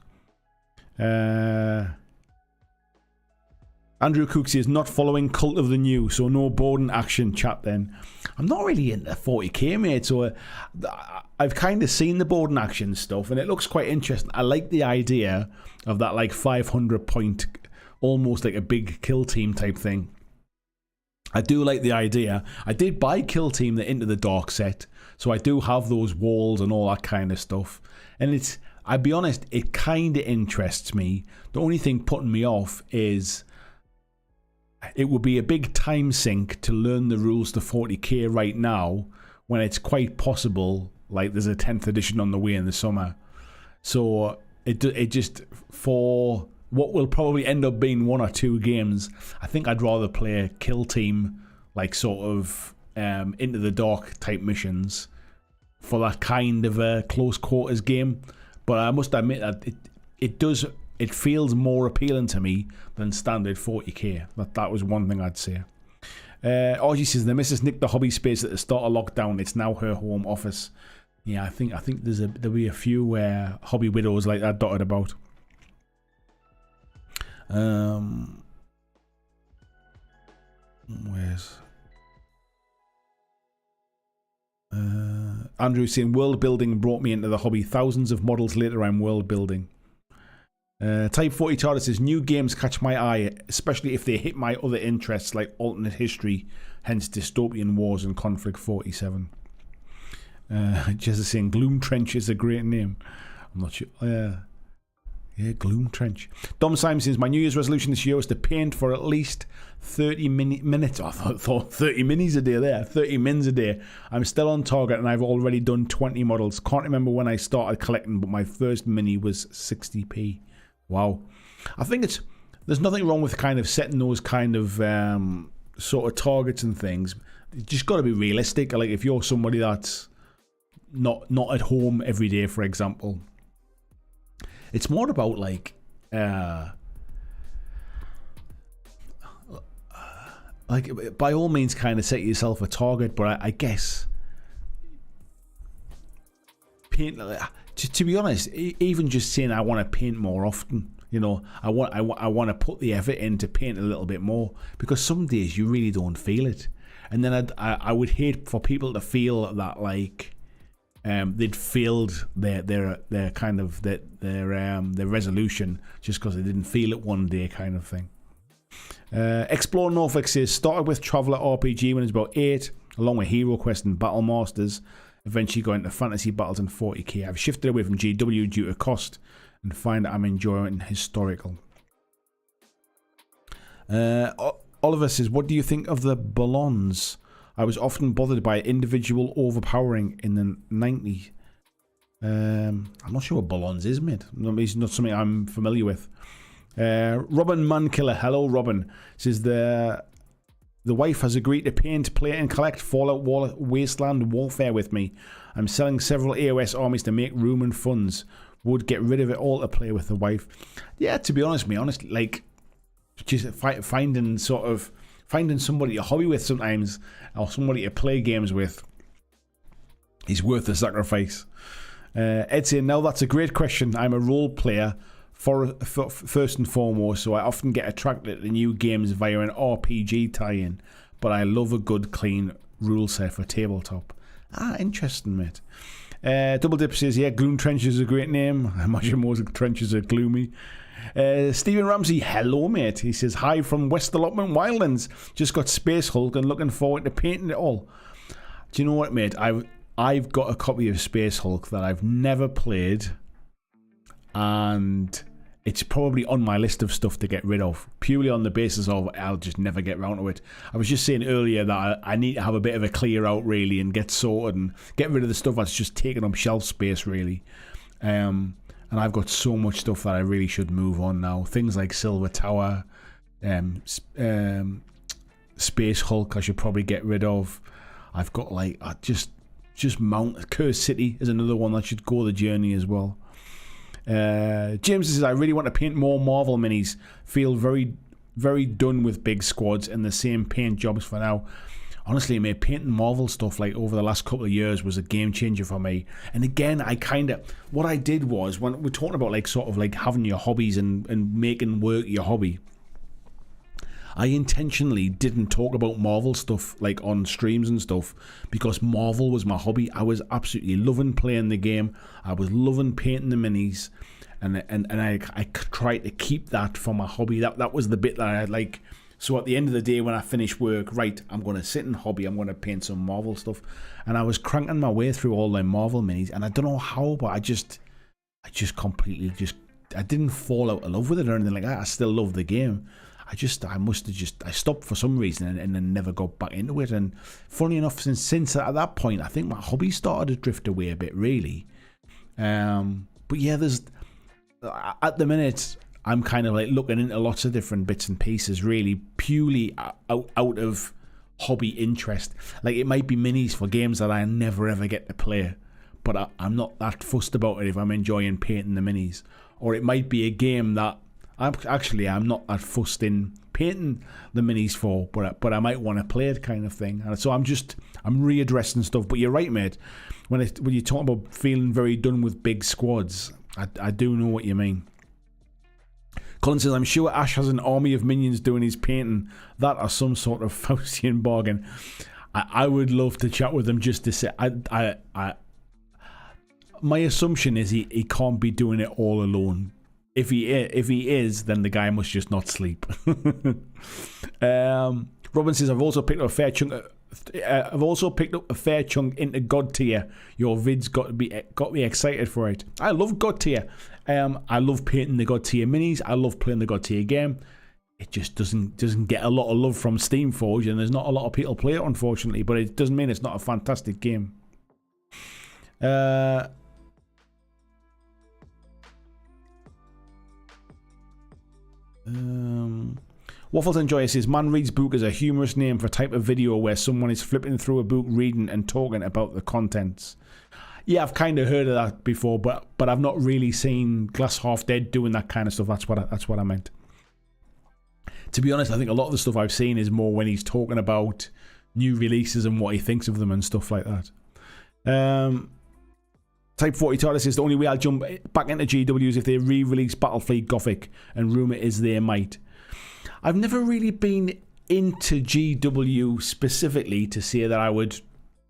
Andrew Cooksey is not following Cult of the New, so no boarding action chat then. I'm not really into 40k, mate, so I've kind of seen the boarding action stuff, and it looks quite interesting. I like the idea of that like 500 point, almost like a big kill team type thing. I do like the idea. I did buy Kill Team, the Into the Dark set, so I do have those walls and all that kind of stuff. And I'll be honest, it kind of interests me. The only thing putting me off is it would be a big time sink to learn the rules to 40k right now, when it's quite possible like there's a 10th edition on the way in the summer. So it just, for what will probably end up being 1 or 2 games, I think I'd rather play a Kill Team, like sort of Into the Dark type missions for that kind of a close quarters game. But I must admit that it feels more appealing to me than standard 40k. That was one thing I'd say. RG says the missus nicked the hobby space at the start of lockdown. It's now her home office. Yeah, I think there'll be a few hobby widows like that dotted about. Where's Andrew saying world building brought me into the hobby. Thousands of models later, I'm world building. Type 40 TARDIS says new games catch my eye, especially if they hit my other interests like alternate history, hence dystopian wars and conflict 47. Jess is saying Gloom Trench is a great name. I'm not sure. Yeah, Gloom Trench. Dom Simon says my New Year's resolution this year was to paint for at least 30 minutes. I thought 30 minis a day there. 30 mins a day. I'm still on target and I've already done 20 models. Can't remember when I started collecting, but my first mini was 60p. Wow. I think there's nothing wrong with kind of setting those kind of sort of targets and things. You just got to be realistic. Like if you're somebody that's not at home every day, for example, it's more about like by all means kind of set yourself a target, but I guess paint, to be honest, even just saying I want to paint more often, you know, I want to put the effort in to paint a little bit more, because some days you really don't feel it, and then I would hate for people to feel that like they'd failed their kind of their resolution just because they didn't feel it one day, kind of thing. Explore Norfolk says started with Traveller RPG when I was about 8, along with Hero Quest and Battle Masters. Eventually got into fantasy battles and 40k. I've shifted away from GW due to cost and find that I'm enjoying historical. Oliver says, what do you think of the Ballons? I was often bothered by individual overpowering in the 90s. I'm not sure what Ballons is, mate. It's not something I'm familiar with. Robin Mankiller, hello Robin, says the wife has agreed to paint, play and collect Fallout Wasteland Warfare with me. I'm selling several AOS armies to make room and funds. Would get rid of it all to play with the wife. Yeah, to be honest, like just finding somebody to hobby with sometimes, or somebody to play games with, is worth the sacrifice. Ed saying, now that's a great question. I'm a role player for first and foremost, so I often get attracted to new games via an RPG tie-in, but I love a good clean rule set for tabletop. Interesting, mate. Double Dip says, yeah, Gloom Trenches is a great name. I imagine most trenches are gloomy. Stephen Ramsey, hello, mate. He says, hi from West Allotment Wildlands. Just got Space Hulk and looking forward to painting it all. Do you know what, mate? I've got a copy of Space Hulk that I've never played, and it's probably on my list of stuff to get rid of, purely on the basis of I'll just never get round to it. I was just saying earlier that I need to have a bit of a clear out, really, and get sorted and get rid of the stuff that's just taking up shelf space, really. And I've got so much stuff that I really should move on now. Things like Silver Tower, Space Hulk I should probably get rid of. I've got like just Mount Curse City is another one that should go the journey as well. James says, I really want to paint more Marvel minis. Feel very, very done with big squads and the same paint jobs for now. Honestly, mate, painting Marvel stuff like over the last couple of years was a game changer for me. And again, what I did was, when we're talking about like sort of like having your hobbies and making work your hobby, I intentionally didn't talk about Marvel stuff like on streams and stuff because Marvel was my hobby. I was absolutely loving playing the game. I was loving painting the minis, and I tried to keep that for my hobby. That was the bit that I like. So at the end of the day, when I finish work, right, I'm going to sit in hobby. I'm going to paint some Marvel stuff, and I was cranking my way through all the Marvel minis, and I don't know how, but I just completely I didn't fall out of love with it or anything like that. I still love the game. I stopped for some reason and then never got back into it. And funny enough, since at that point, I think my hobby started to drift away a bit, really. But yeah, at the minute, I'm kind of like looking into lots of different bits and pieces, really, purely out of hobby interest. Like, it might be minis for games that I never ever get to play, but I'm not that fussed about it if I'm enjoying painting the minis. Or it might be a game that I'm not that fussed in painting the minis for, but I might want to play it, kind of thing. And so I'm readdressing stuff. But you're right, mate. When you talk about feeling very done with big squads, I do know what you mean. Colin says, I'm sure Ash has an army of minions doing his painting. That or some sort of Faustian bargain. I would love to chat with him just to say, my assumption is he can't be doing it all alone. If he is, then the guy must just not sleep. Robin says, I've also picked up a fair chunk into God tier. Your vids got me excited for it. I love God tier. I love painting the God tier minis. I love playing the God tier game. It just doesn't get a lot of love from Steamforge, and there's not a lot of people play it, unfortunately. But it doesn't mean it's not a fantastic game. Waffles Enjoyer says, man reads book is a humorous name for a type of video where someone is flipping through a book, reading and talking about the contents. Yeah, I've kind of heard of that before, but I've not really seen Glass Half Dead doing that kind of stuff. That's what I meant. To be honest, I think a lot of the stuff I've seen is more when he's talking about new releases and what he thinks of them and stuff like that. Type 40 TARDIS says, the only way I'll jump back into GW is if they re-release Battlefleet Gothic, and rumour is they might. I've never really been into GW specifically to say that I would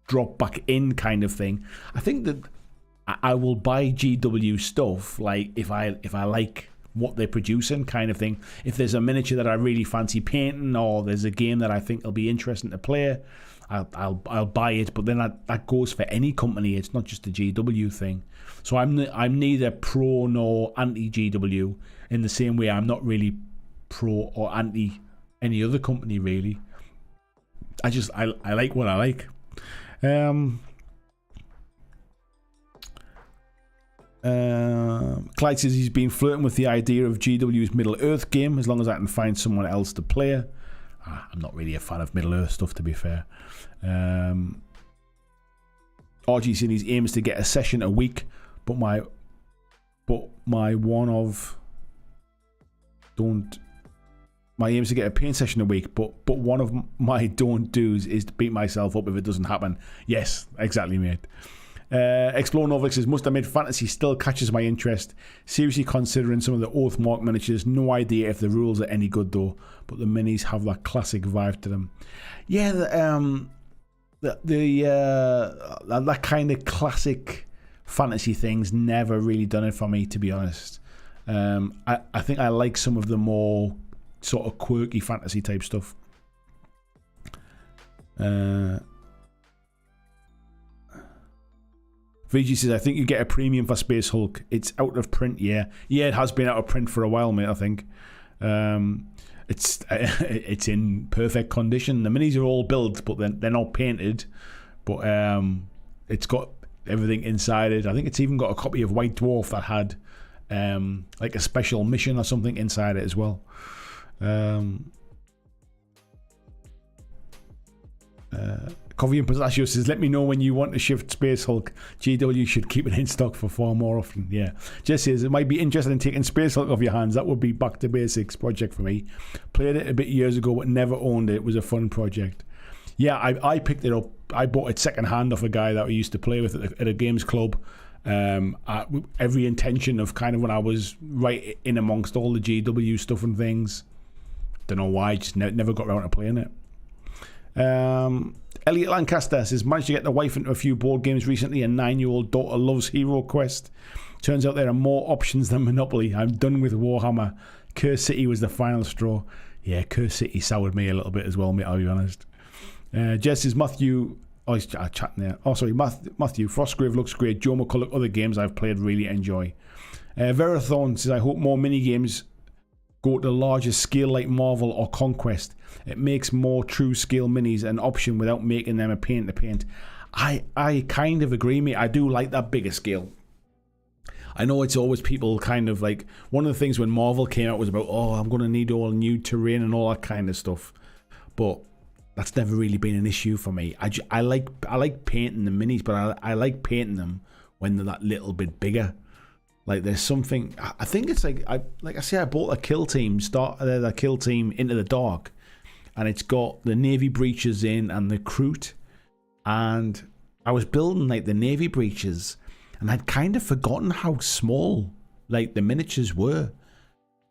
drop back in, kind of thing. I think that I will buy GW stuff like if I like what they're producing, kind of thing. If there's a miniature that I really fancy painting, or there's a game that I think will be interesting to play, I'll buy it. But then that goes for any company. It's not just a GW thing. So I'm neither pro nor anti GW, in the same way I'm not really pro or anti any other company, really. I like what I like. Clyde says he's been flirting with the idea of GW's Middle Earth game, as long as I can find someone else to play. I'm not really a fan of Middle Earth stuff, to be fair. RG said his aim is to get a session a week, but my aim is to get a paint session a week, but one of my don't do's is to beat myself up if it doesn't happen. Yes, exactly, mate. Explore Novix says, must admit, fantasy still catches my interest. Seriously considering some of the Oathmark miniatures. No idea if the rules are any good though, but the minis have that classic vibe to them. Yeah, that kind of classic fantasy thing's never really done it for me, to be honest. I think I like some of the more sort of quirky fantasy type stuff. VG says, I think you get a premium for Space Hulk. It's out of print, yeah. Yeah, it has been out of print for a while, mate, I think. It's in perfect condition. The minis are all built, but they're not painted. But it's got everything inside it. I think it's even got a copy of White Dwarf that had like a special mission or something inside it as well. Coffee and Pistachio says, let me know when you want to shift Space Hulk. GW should keep it in stock for far more often. Yeah. Jess says, it might be interested in taking Space Hulk off your hands. That would be back to basics project for me. Played it a bit years ago, but never owned it. It was a fun project. Yeah, I picked it up. I bought it second hand off a guy that we used to play with at a games club. Every intention of kind of when I was right in amongst all the GW stuff and things. Don't know why, just never got around to playing it. Elliot Lancaster says, managed to get the wife into a few board games recently. A 9-year-old daughter loves Hero Quest. Turns out there are more options than Monopoly. I'm done with Warhammer. Curse City was the final straw. Yeah, Curse City soured me a little bit as well, mate, I'll be honest. Jess says, Matthew... Oh, he's chatting there. Oh, sorry, Matthew. Frostgrave looks great. Joe McCulloch, other games I've played, really enjoy. Verathorn says, I hope more mini-games go to larger scale like Marvel or Conquest. It makes more true scale minis an option without making them a pain to paint. I kind of agree, mate. I do like that bigger scale. I know it's always people kind of like, one of the things when Marvel came out was about, oh, I'm going to need all new terrain and all that kind of stuff. But that's never really been an issue for me. I like painting the minis, but I like painting them when they're that little bit bigger. Like there's something, I think it's like I bought a kill team, the kill team Into the Dark, and it's got the navy breeches in and the Kroot, and I was building like the navy breeches, and I'd kind of forgotten how small like the miniatures were.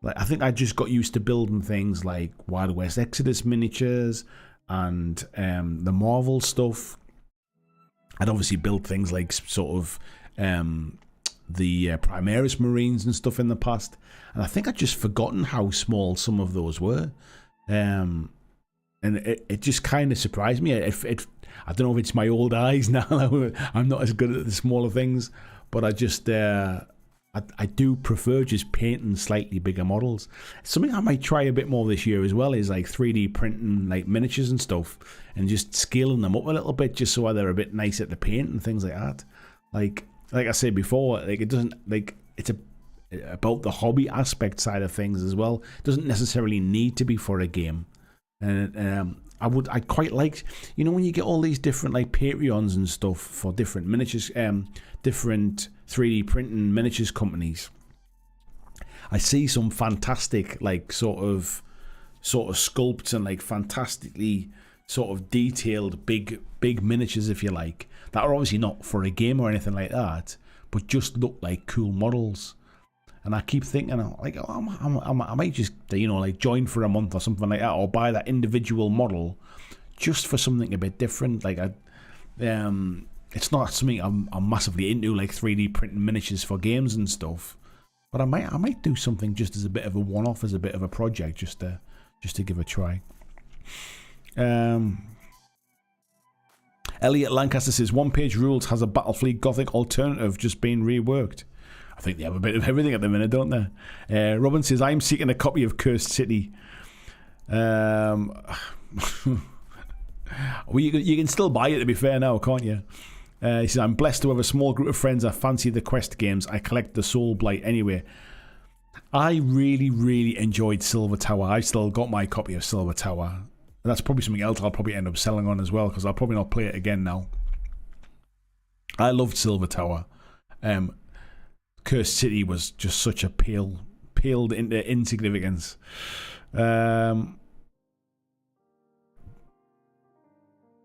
Like I think I just got used to building things like Wild West Exodus miniatures and the Marvel stuff. I'd obviously built things like sort of the Primaris Marines and stuff in the past, and I think I'd just forgotten how small some of those were, and it just kind of surprised me. I don't know if it's my old eyes now. I'm not as good at the smaller things, but I just I do prefer just painting slightly bigger models. Something I might try a bit more this year as well is like 3D printing like miniatures and stuff, and just scaling them up a little bit just so they're a bit nicer to paint and things like that. Like I said before, like it doesn't, like it's about the hobby aspect side of things as well. It doesn't necessarily need to be for a game. And I quite like, you know, when you get all these different like Patreons and stuff for different miniatures, different 3D printing miniatures companies. I see some fantastic like sort of sculpts and like fantastically sort of detailed big miniatures, if you like, that are obviously not for a game or anything like that, but just look like cool models. And I keep thinking, like, I might just, you know, like join for a month or something like that, or buy that individual model just for something a bit different. Like, it's not something I'm massively into, like 3D printing miniatures for games and stuff. But I might do something just as a bit of a one-off, as a bit of a project, just to give a try. Elliot Lancaster says, One Page Rules has a Battlefleet Gothic alternative just being reworked. I think they have a bit of everything at the minute, don't they? Robin says, I'm seeking a copy of Cursed City. Well, you can still buy it, to be fair, now, can't you? He says, I'm blessed to have a small group of friends that fancy the Quest games. I collect the Soul Blight anyway. I really, really enjoyed Silver Tower. I've still got my copy of Silver Tower. And that's probably something else I'll probably end up selling on as well, because I'll probably not play it again now. I loved Silver Tower. Cursed City was just such a paled into insignificance.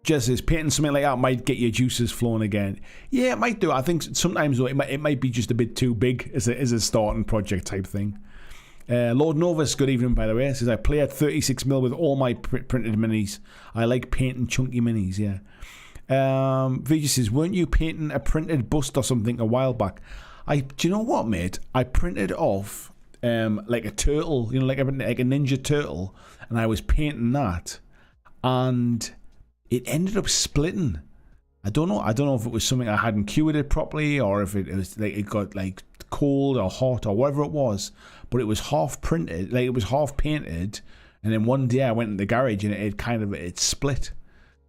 Jess says, painting something like that might get your juices flowing again. Yeah, it might do. I think sometimes though, it might be just a bit too big as a starting project type thing. Lord Novus, good evening, by the way, says, I play at 36mm with all my printed minis. I like painting chunky minis, yeah. VG says, weren't you painting a printed bust or something a while back? Do you know what, mate? I printed off like a turtle, you know, like a ninja turtle, and I was painting that, and it ended up splitting. I don't know if it was something I hadn't cured it properly, or if it was like it got like cold or hot or whatever it was. But it was half printed, like it was half painted, and then one day I went in the garage and it split.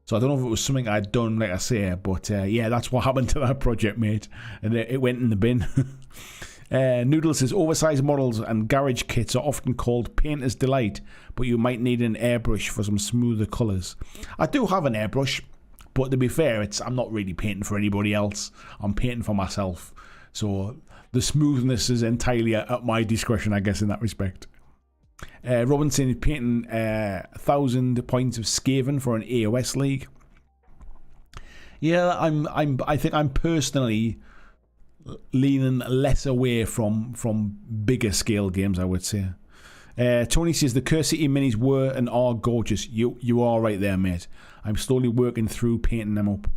So I don't know if it was something I'd done, like I say, but yeah, that's what happened to that project, mate, and it went in the bin. Noodle says, oversized models and garage kits are often called painter's delight, but you might need an airbrush for some smoother colours. I do have an airbrush, but to be fair, I'm not really painting for anybody else. I'm painting for myself. So the smoothness is entirely at my discretion, I guess, in that respect. Robinson is painting 1,000 points of Skaven for an AOS league. Yeah, I think I'm personally leaning less away from bigger scale games, I would say. Tony says the Curse City minis were and are gorgeous. You are right there, mate. I'm slowly working through painting them up.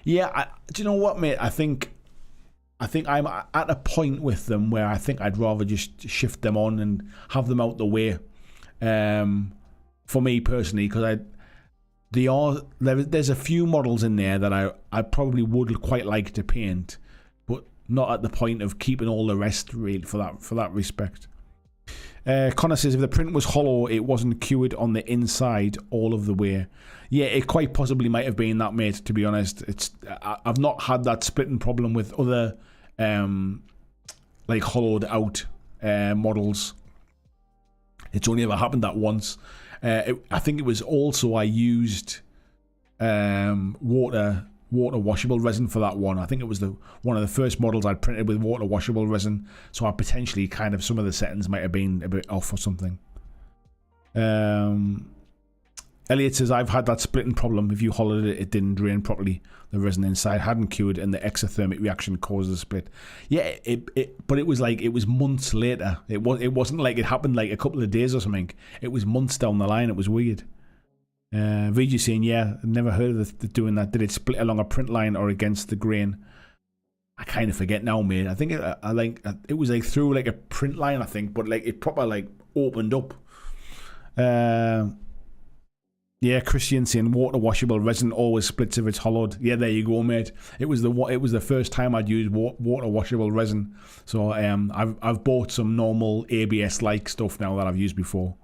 Yeah, do you know what, mate? I think I'm at a point with them where I think I'd rather just shift them on and have them out the way. For me personally, because there's a few models in there that I probably would quite like to paint, but not at the point of keeping all the rest really for that respect. Connor says if the print was hollow, it wasn't cured on the inside all of the way. Yeah, it quite possibly might have been that, mate. To be honest, I've not had that splitting problem with other like hollowed out models. It's only ever happened that once. I think it was also I used water washable resin for that one. I think it was one of the first models I'd printed with water washable resin, so I potentially kind of some of the settings might have been a bit off or something. Elliot says I've had that splitting problem. If you hollowed it didn't drain properly. The resin inside hadn't cured and the exothermic reaction caused the split. Yeah, but it was months later. It wasn't like it happened like a couple of days or something. It was months down the line. It was weird. VG saying, yeah, I've never heard of doing that. Did it split along a print line or against the grain? I kind of forget now, mate. I think it was like through like a print line, I think, but like it proper like opened up. Yeah, Christian saying water washable resin always splits if it's hollowed. Yeah, there you go, mate. It was the first time I'd used water washable resin. So I've bought some normal ABS like stuff now that I've used before.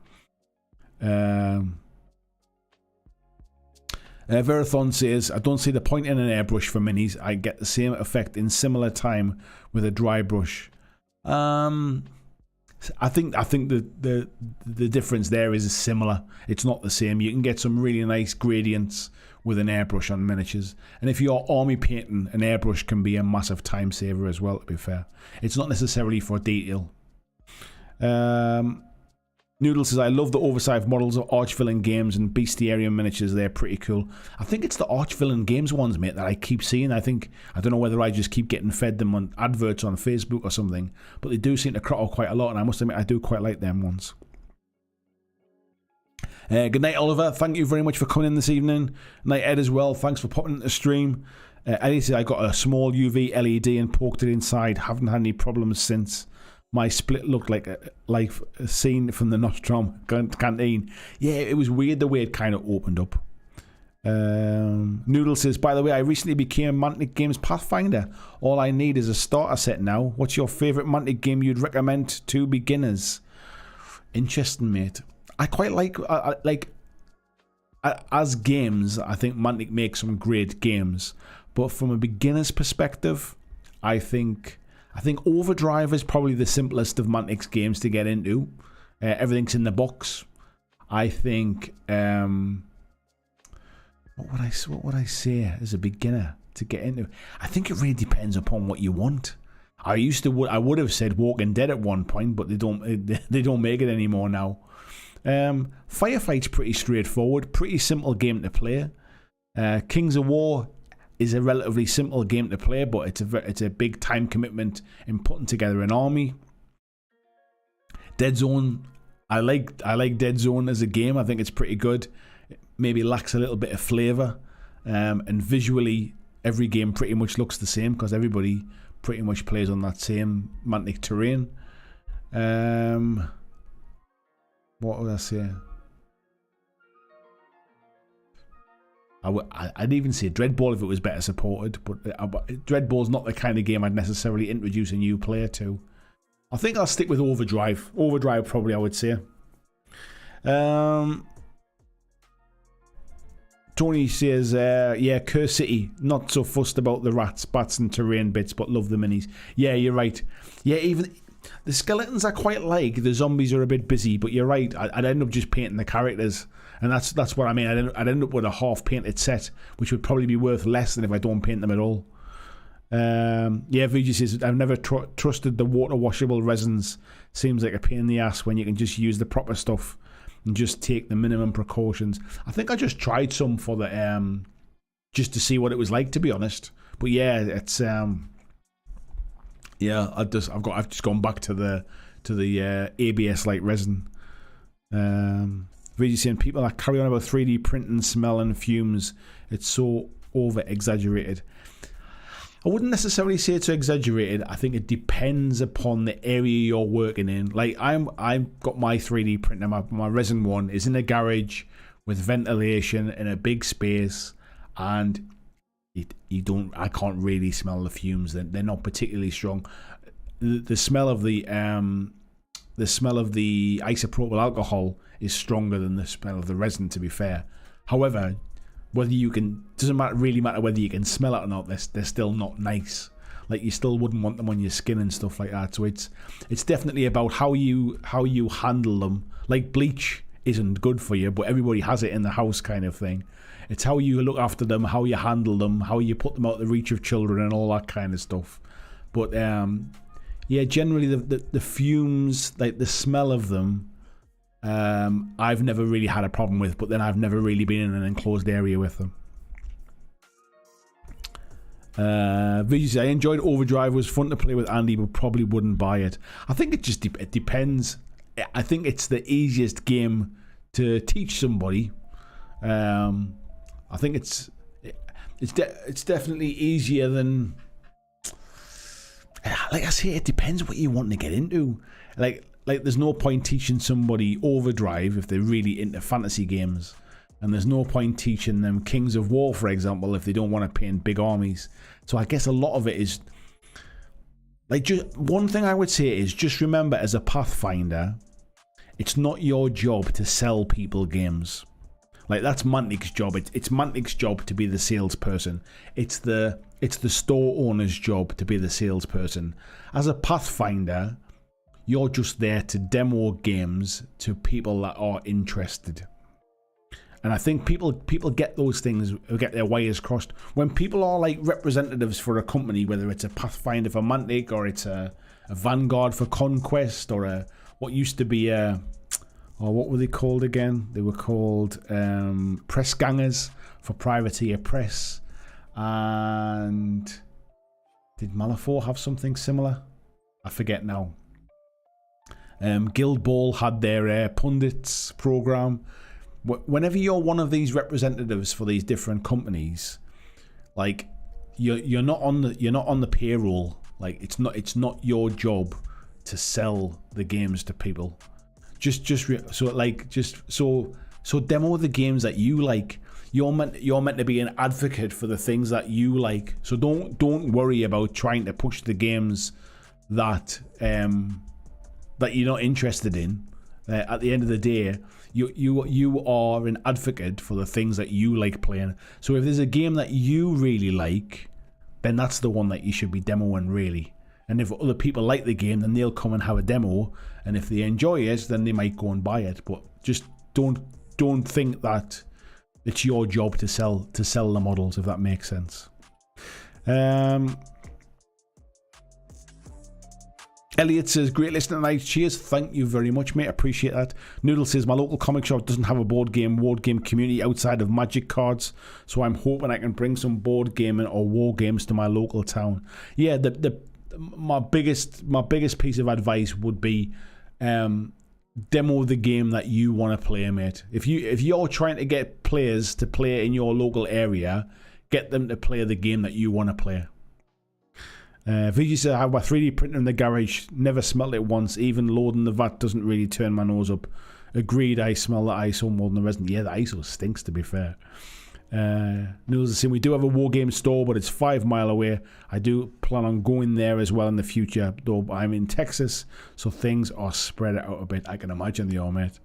Verathon says, I don't see the point in an airbrush for minis. I get the same effect in similar time with a dry brush. I think the difference there is similar. It's not the same. You can get some really nice gradients with an airbrush on miniatures. And if you're army painting, an airbrush can be a massive time saver as well, to be fair. It's not necessarily for detail. Noodle says, I love the oversized models of Archvillain Games and Bestiarium miniatures. They're pretty cool. I think it's the Archvillain Games ones, mate, that I keep seeing. I don't know whether I just keep getting fed them on adverts on Facebook or something, but they do seem to crop out quite a lot, and I must admit I do quite like them ones. Good night, Oliver. Thank you very much for coming in this evening. Night, Ed, as well. Thanks for popping into the stream. Eddie says, I got a small UV LED and poked it inside. Haven't had any problems since. My split looked like a scene from the Nostrum canteen. Yeah, it was weird the way it kind of opened up. Noodle says, by the way, I recently became Mantic Games Pathfinder. All I need is a starter set now. What's your favourite Mantic game you'd recommend to beginners? Interesting, mate. I quite like as games, I think Mantic makes some great games. But from a beginner's perspective, I think Overdrive is probably the simplest of Mantic's games to get into. Everything's in the box. I think what would I say as a beginner to get into? I think it really depends upon what you want. I would have said Walking Dead at one point, but they don't make it anymore now. Firefight's pretty straightforward, pretty simple game to play. Kings of War is a relatively simple game to play, but it's a big time commitment in putting together an army. Dead Zone, I like Dead Zone as a game. I think it's pretty good. It maybe lacks a little bit of flavour. and visually every game pretty much looks the same because everybody pretty much plays on that same Mantic terrain. What would I say? I'd even say Dreadball if it was better supported, but Dreadball's not the kind of game I'd necessarily introduce a new player to. I think I'll stick with Overdrive. Overdrive probably, I would say. Tony says, yeah, Curse City, not so fussed about the rats, bats and terrain bits, but love the minis. Yeah, you're right. Yeah, even the skeletons I quite like. The zombies are a bit busy, but you're right. I'd end up just painting the characters. And that's what I mean. I'd end up with a half-painted set, which would probably be worth less than if I don't paint them at all. Yeah, VG says, I've never trusted the water-washable resins. Seems like a pain in the ass when you can just use the proper stuff and just take the minimum precautions. I think I just tried some for the just to see what it was like, to be honest. But yeah, it's yeah, I've just gone back to the ABS like resin. Really saying people that carry on about 3D printing, smell and fumes, it's so over exaggerated. I wouldn't necessarily say it's exaggerated. I think it depends upon the area you're working in. Like I've got my 3D printer, my resin one is in a garage with ventilation in a big space, and I can't really smell the fumes. They're not particularly strong. The smell of the isopropyl alcohol is stronger than the smell of the resin, to be fair. However, doesn't really matter whether you can smell it or not, they're still not nice. Like, you still wouldn't want them on your skin and stuff like that. So it's definitely about how you handle them. Like, bleach isn't good for you, but everybody has it in the house kind of thing. It's how you look after them, how you handle them, how you put them out of the reach of children and all that kind of stuff. But yeah, generally the fumes, like the smell of them, I've never really had a problem with, but then I've never really been in an enclosed area with them. VGC, I enjoyed Overdrive, was fun to play with Andy, but probably wouldn't buy it. I think it depends. I think it's the easiest game to teach somebody. I think it's definitely easier than, like I say, it depends what you want to get into. Like there's no point teaching somebody Overdrive if they're really into fantasy games, and there's no point teaching them Kings of War, for example, if they don't want to paint big armies. So I guess a lot of it is like, just one thing I would say is just remember, as a Pathfinder, it's not your job to sell people games. Like, that's Mantic's job. It's Mantic's job to be the salesperson. It's the store owner's job to be the salesperson. As a Pathfinder, you're just there to demo games to people that are interested. And I think people get those things, get their wires crossed. When people are like representatives for a company, whether it's a Pathfinder for Mantic, or it's a Vanguard for Conquest, or what used to be what were they called again? They were called Press Gangers for Privateer Press. And did Malifaux have something similar? I forget now. Guild Ball had their pundits program. Whenever you're one of these representatives for these different companies, like you're not on the payroll. Like, it's not your job to sell the games to people. So demo the games that you like. You're meant to be an advocate for the things that you like. So don't worry about trying to push the games that you're not interested in. At the end of the day, you are an advocate for the things that you like playing. So if there's a game that you really like, then that's the one that you should be demoing, really. And if other people like the game, then they'll come and have a demo. And if they enjoy it, then they might go and buy it. But just don't think that it's your job to sell the models, if that makes sense. Elliot says, great listening tonight. Cheers. Thank you very much, mate. Appreciate that. Noodle says, my local comic shop doesn't have a board game community outside of Magic cards, so I'm hoping I can bring some board gaming or war games to my local town. Yeah, my biggest piece of advice would be demo the game that you want to play, mate. If you're trying to get players to play in your local area, get them to play the game that you want to play. Vijay said, I have my 3D printer in the garage, never smelt it once, even loading the vat doesn't really turn my nose up. Agreed, I smell the ISO more than the resin. Yeah, the ISO stinks, to be fair. Noodles is saying, we do have a Wargame store, but it's 5 miles away. I do plan on going there as well in the future, though I'm in Texas, so things are spread out a bit. I can imagine they are, mate.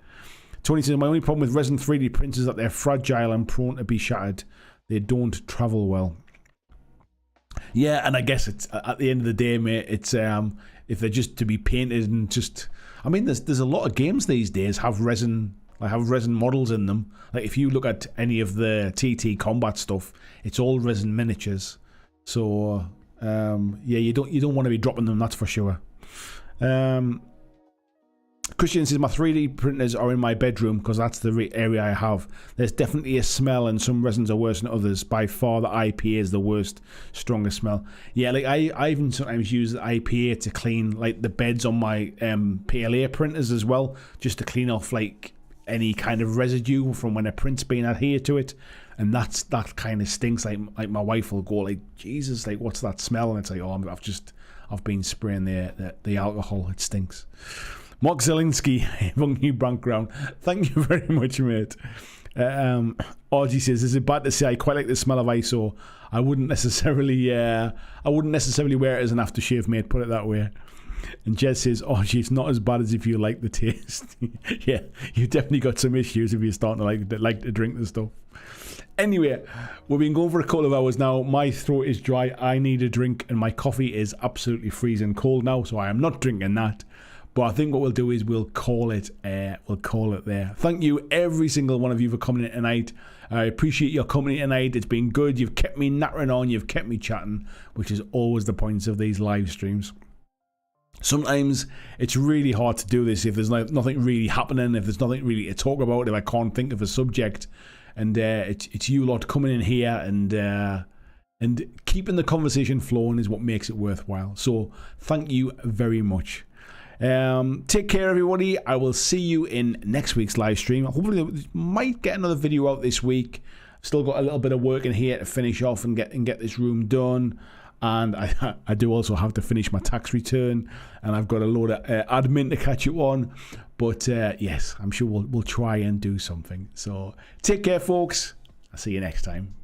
Tony says, my only problem with resin 3D printers is that they're fragile and prone to be shattered. They don't travel well. Yeah, and I guess it's at the end of the day, mate, it's if they're just to be painted and just, I mean, there's a lot of games these days have resin models in them. Like if you look at any of the TT combat stuff, it's all resin miniatures. So yeah, you don't want to be dropping them, that's for sure. Christian says, my 3D printers are in my bedroom because that's the area I have. There's definitely a smell and some resins are worse than others. By far the IPA is the worst, strongest smell. Yeah, like I even sometimes use the IPA to clean like the beds on my PLA printers as well, just to clean off like any kind of residue from when a print's been adhered to it. And that kind of stinks. Like my wife will go like, Jesus, like what's that smell? And it's like, oh, I've been spraying the alcohol. It stinks. Mark Zielinski from New Background. Thank you very much, mate. RG says, is it bad to say I quite like the smell of ISO? I wouldn't necessarily wear it as an aftershave, mate, put it that way. And Jez says, RG, it's not as bad as if you like the taste. Yeah, you've definitely got some issues if you're starting to like to drink the stuff. Anyway, we've been going for a couple of hours now. My throat is dry. I need a drink, and my coffee is absolutely freezing cold now, so I am not drinking that. But I think what we'll do is we'll call it there. Thank you, every single one of you, for coming in tonight. I appreciate your company tonight. It's been good. You've kept me nattering on. You've kept me chatting, which is always the point of these live streams. Sometimes it's really hard to do this if there's nothing really happening, if there's nothing really to talk about, if I can't think of a subject. And it's you lot coming in here and keeping the conversation flowing is what makes it worthwhile. So thank you very much. Take care, everybody. I will see you in next week's live stream. Hopefully I might get another video out this week. I've still got a little bit of work in here to finish off and get this room done. And I do also have to finish my tax return, and I've got a load of admin to catch up on. But yes, I'm sure we'll try and do something. So take care, folks. I'll see you next time.